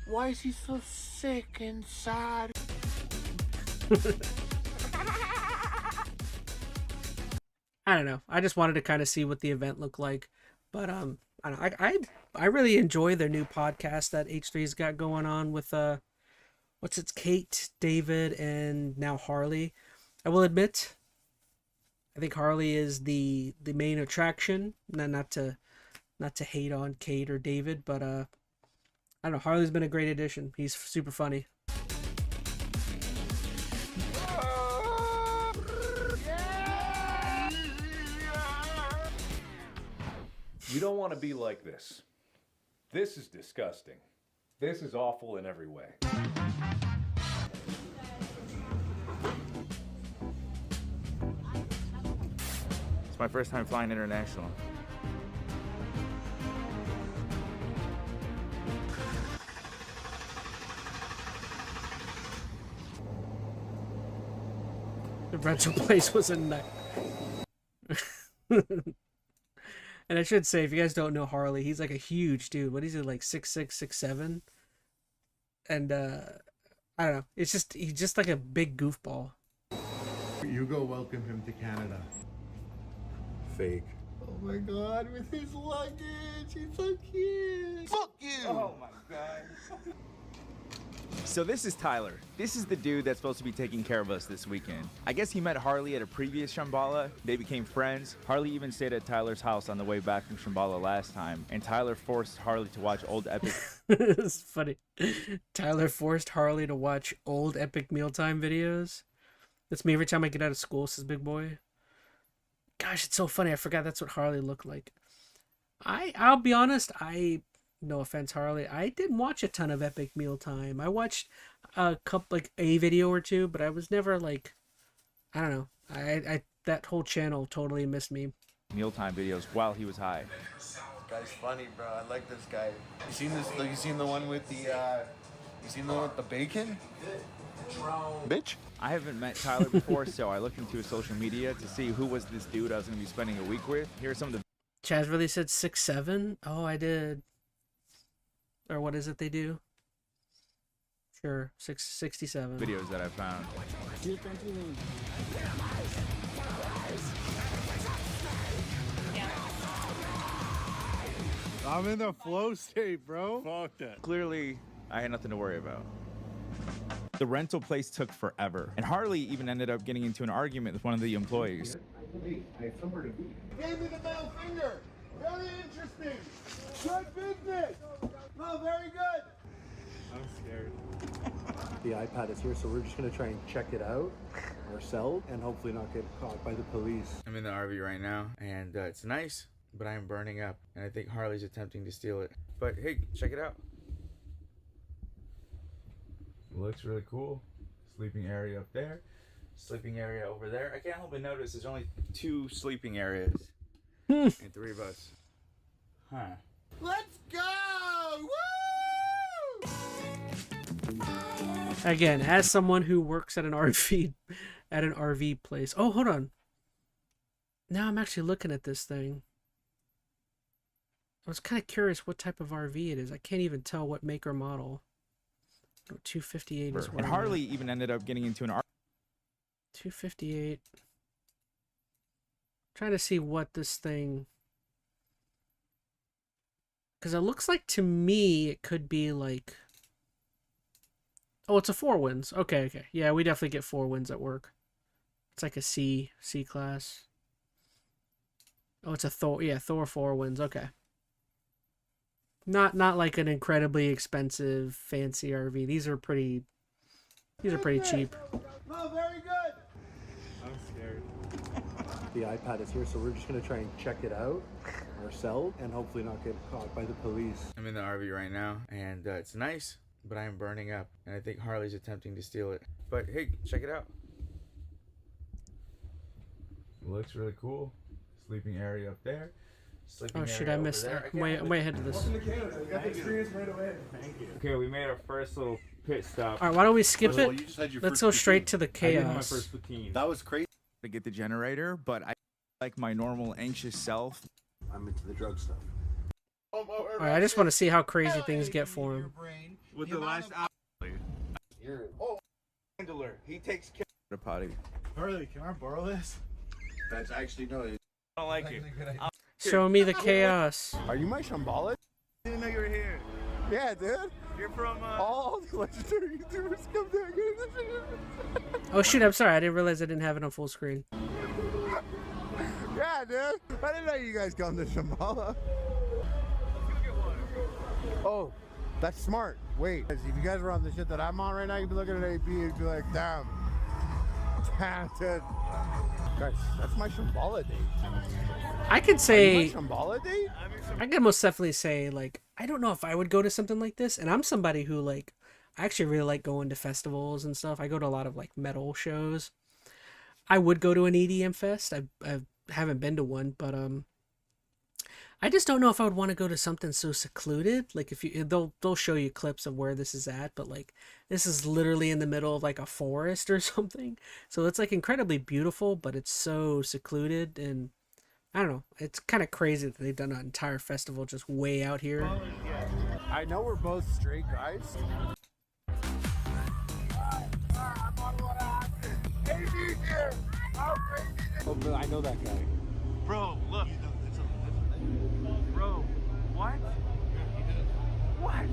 Why is he so sick and sad? I don't know. I just wanted to kind of see what the event looked like. But I don't know. I really enjoy their new podcast that H3's got going on with Kate, David, and now Harley. I will admit, I think Harley is the main attraction. Not to hate on Kate or David, but I don't know. Harley's been a great addition. He's super funny. You don't want to be like this. This is disgusting. This is awful in every way. It's my first time flying international. The rental place was a night. And I should say, if you guys don't know Harley, he's like a huge dude. What is he, like 6'6", 6'7"? And I don't know. He's just like a big goofball. Hugo welcomed him to Canada. Fake. Oh my god, with his luggage. He's so cute. Fuck you! Oh my god. So this is Tyler. This is the dude that's supposed to be taking care of us this weekend. I guess he met Harley at a previous Shambhala. They became friends. Harley even stayed at Tyler's house on the way back from Shambhala last time, and Tyler forced Harley to watch old epic... It's funny. Tyler forced Harley to watch old Epic Mealtime videos. That's me every time I get out of school, says Big Boy. Gosh, it's so funny. I forgot that's what Harley looked like. I'll be honest, no offense, Harley, I didn't watch a ton of Epic Mealtime. I watched a couple, like a video or two, but I was never like, I don't know. I that whole channel totally missed me. Mealtime videos while he was high. This guy's funny, bro. I like this guy. You seen this? You seen the one with the? You seen the one with the bacon? Bitch. I haven't met Tyler before, so I looked into his social media to see who was this dude I was going to be spending a week with. Here are some of the Chaz really said 6'7"? Oh, I did. Or what is it they do? Sure, 667. videos that I found. I'm in the flow state, bro. Fuck that. Clearly, I had nothing to worry about. The rental place took forever, and Harley even ended up getting into an argument with one of the employees. I have somewhere to be. Gave me the middle finger. Very interesting. Good business. No, very good. I'm scared. The iPad is here, so we're just gonna try and check it out ourselves and hopefully not get caught by the police. I'm in the RV right now, and it's nice, but I am burning up, and I think Harley's attempting to steal it. But hey, check it out. It looks really cool. Sleeping area up there, sleeping area over there. I can't help but notice there's only 2 sleeping areas and 3 of us. Huh. Let's go! Woo! Again, as someone who works at an RV place. Oh, hold on. Now I'm actually looking at this thing. I was kind of curious what type of RV it is. I can't even tell what make or model. Oh, 258 is where And Harley even ended up getting into an argument. 258. Trying to see what this thing, because it looks like to me it could be like, oh, it's a 4 winds. Okay, yeah, we definitely get 4 winds at work. It's like a C class. Oh, it's a Thor. Yeah, Thor 4 winds. Okay. Not like an incredibly expensive fancy RV. These are pretty cheap. No, very good. I'm scared. The iPad is here, so we're just gonna try and check it out ourselves and hopefully not get caught by the police. I'm in the RV right now, and it's nice, but I am burning up, and I think Harley's attempting to steal it. But hey, check it out. It looks really cool. Sleeping area up there. Sleeping Oh shit, area I missed over that. there. I'm way ahead of this. Welcome to Canada. We got the experience right away. Thank you. Okay, we made our first little pit stop. All right, why don't we skip First of all, it? you just had your Let's first go poutine. straight to the I did have my chaos. first poutine. That was crazy. To get the generator, but I like my normal anxious self. I'm into the drug stuff. All right, I just want to see how crazy things get for him. With the last hour. Oh, handler. He takes care. The potty. Harley, can I borrow this? That's actually no. I don't like it. Show me the chaos. Are you my Shambhala? Didn't know you were here. Yeah, dude. You're from All the legendary YouTubers come down here. Oh shoot, I'm sorry. I didn't realize I didn't have it on full screen. Yeah, dude. I didn't know you guys come to Shambhala. Oh, that's smart. Wait, if you guys were on the shit that I'm on right now, you'd be looking at AP and be like, damn. Damn, dude. Guys, that's my Shambhala date. I could say, Are you my Shambhala date? I could most definitely say, like, I don't know if I would go to something like this. And I'm somebody who, like, I actually really like going to festivals and stuff. I go to a lot of, like, metal shows. I would go to an EDM fest. I haven't been to one, but I just don't know if I would want to go to something so secluded. Like, if you, they'll show you clips of where this is at, but like, this is literally in the middle of like a forest or something. So it's like incredibly beautiful, but it's so secluded, and I don't know. It's kind of crazy that they've done an entire festival just way out here. I know we're both straight guys. Oh, bro, I know that guy. Bro, look. Bro, what? What?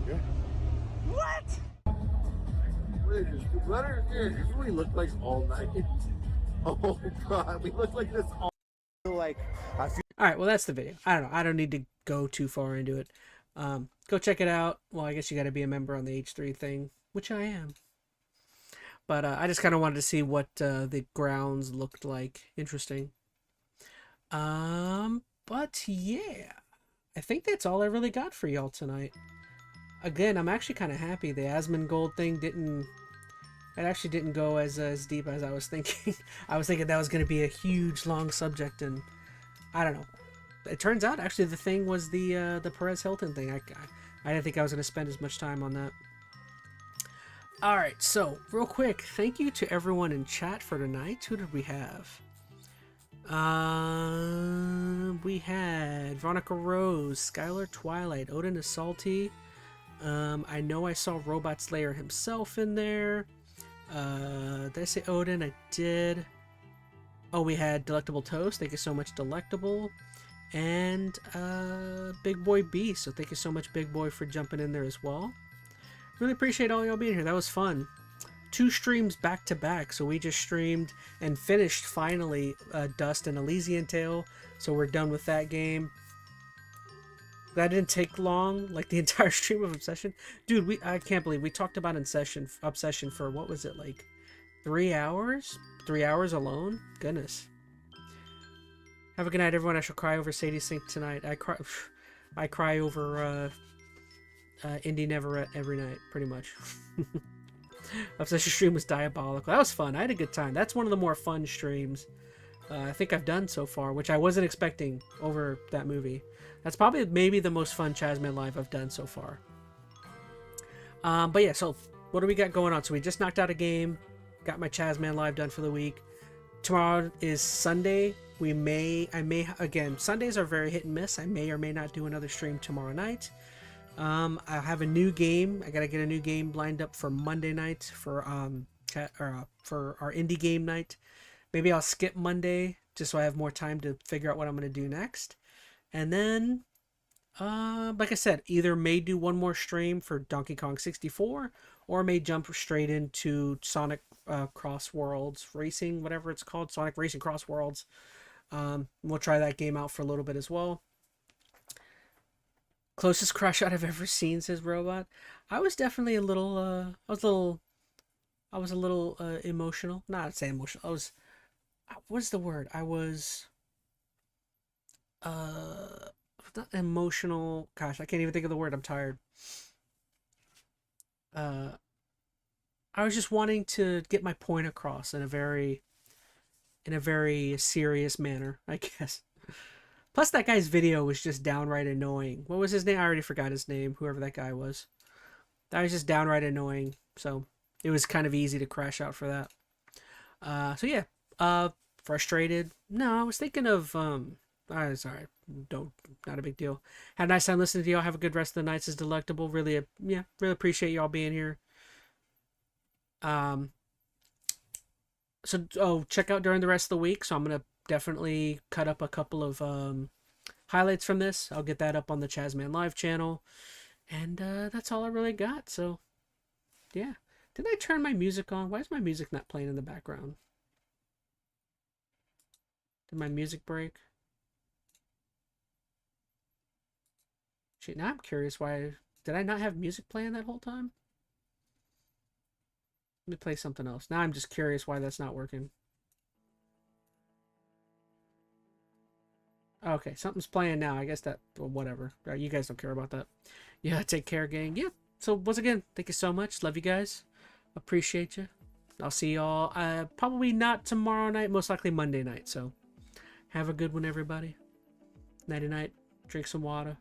Yeah. What? This is what he looked like all night. Oh god, we look like this all like I feel. All right, well, that's the video. I don't know. I don't need to go too far into it. Go check it out. Well, I guess you got to be a member on the H3 thing, which I am. But I just kind of wanted to see what the grounds looked like. Interesting. But yeah, I think that's all I really got for y'all tonight. Again, I'm actually kind of happy the ChazmaN Gold thing didn't It actually didn't go as deep as I was thinking. I was thinking that was going to be a huge, long subject, and I don't know. It turns out, actually, the thing was the Perez Hilton thing. I didn't think I was going to spend as much time on that. Alright, so, real quick, thank you to everyone in chat for tonight. Who did we have? We had Veronica Rose, Skylar Twilight, Odin is Salty. I know I saw Robot Slayer himself in there. Did I say Odin? I did. Oh, we had Delectable Toast. Thank you so much, Delectable. And Big Boy B. So thank you so much, Big Boy, for jumping in there as well. Really appreciate all y'all being here. That was fun. 2 streams back to back. So we just streamed and finished finally Dust and Elysian Tale. So we're done with that game. That didn't take long, like the entire stream of Obsession. Dude, I can't believe we talked about Obsession for, what was it, like 3 hours? 3 hours alone? Goodness. Have a good night, everyone. I shall cry over Sadie Sink tonight. I cry over Indy Neverett every night, pretty much. Obsession stream was diabolical. That was fun. I had a good time. That's one of the more fun streams I think I've done so far, which I wasn't expecting over that movie. That's probably maybe the most fun ChazmaN Live I've done so far. But yeah, so what do we got going on? So we just knocked out a game, got my ChazmaN Live done for the week. Tomorrow is Sunday. Again, Sundays are very hit and miss. I may or may not do another stream tomorrow night. I have a new game. I gotta get a new game lined up for Monday night for for our indie game night. Maybe I'll skip Monday just so I have more time to figure out what I'm gonna do next. And then, like I said, either may do one more stream for Donkey Kong 64, or may jump straight into Sonic Cross Worlds Racing, whatever it's called, Sonic Racing Cross Worlds. We'll try that game out for a little bit as well. Closest crash out I've ever seen, says Robot. I was definitely a little, I was a little emotional. Not say emotional. What's the word? I was, not emotional. Gosh, I can't even think of the word. I'm tired. I was just wanting to get my point across in a very serious manner, I guess. Plus, that guy's video was just downright annoying. What was his name? I already forgot his name, whoever that guy was. That was just downright annoying, so it was kind of easy to crash out for that. So yeah, frustrated. No, I was thinking of, sorry, not a big deal. Had a nice time listening to y'all. Have a good rest of the night. Says Delectable. Really appreciate y'all being here. So check out during the rest of the week. So I'm gonna definitely cut up a couple of highlights from this. I'll get that up on the ChazmaN Live channel, and that's all I really got. So yeah, did I turn my music on? Why is my music not playing in the background? Did my music break? Shit, now I'm curious why. Did I not have music playing that whole time? Let me play something else. Now I'm just curious why that's not working. Okay, something's playing now. I guess that, well, whatever. You guys don't care about that. Yeah, take care, gang. Yeah, so once again, thank you so much. Love you guys. Appreciate you. I'll see y'all probably not tomorrow night, most likely Monday night. So have a good one, everybody. Nighty night. Drink some water.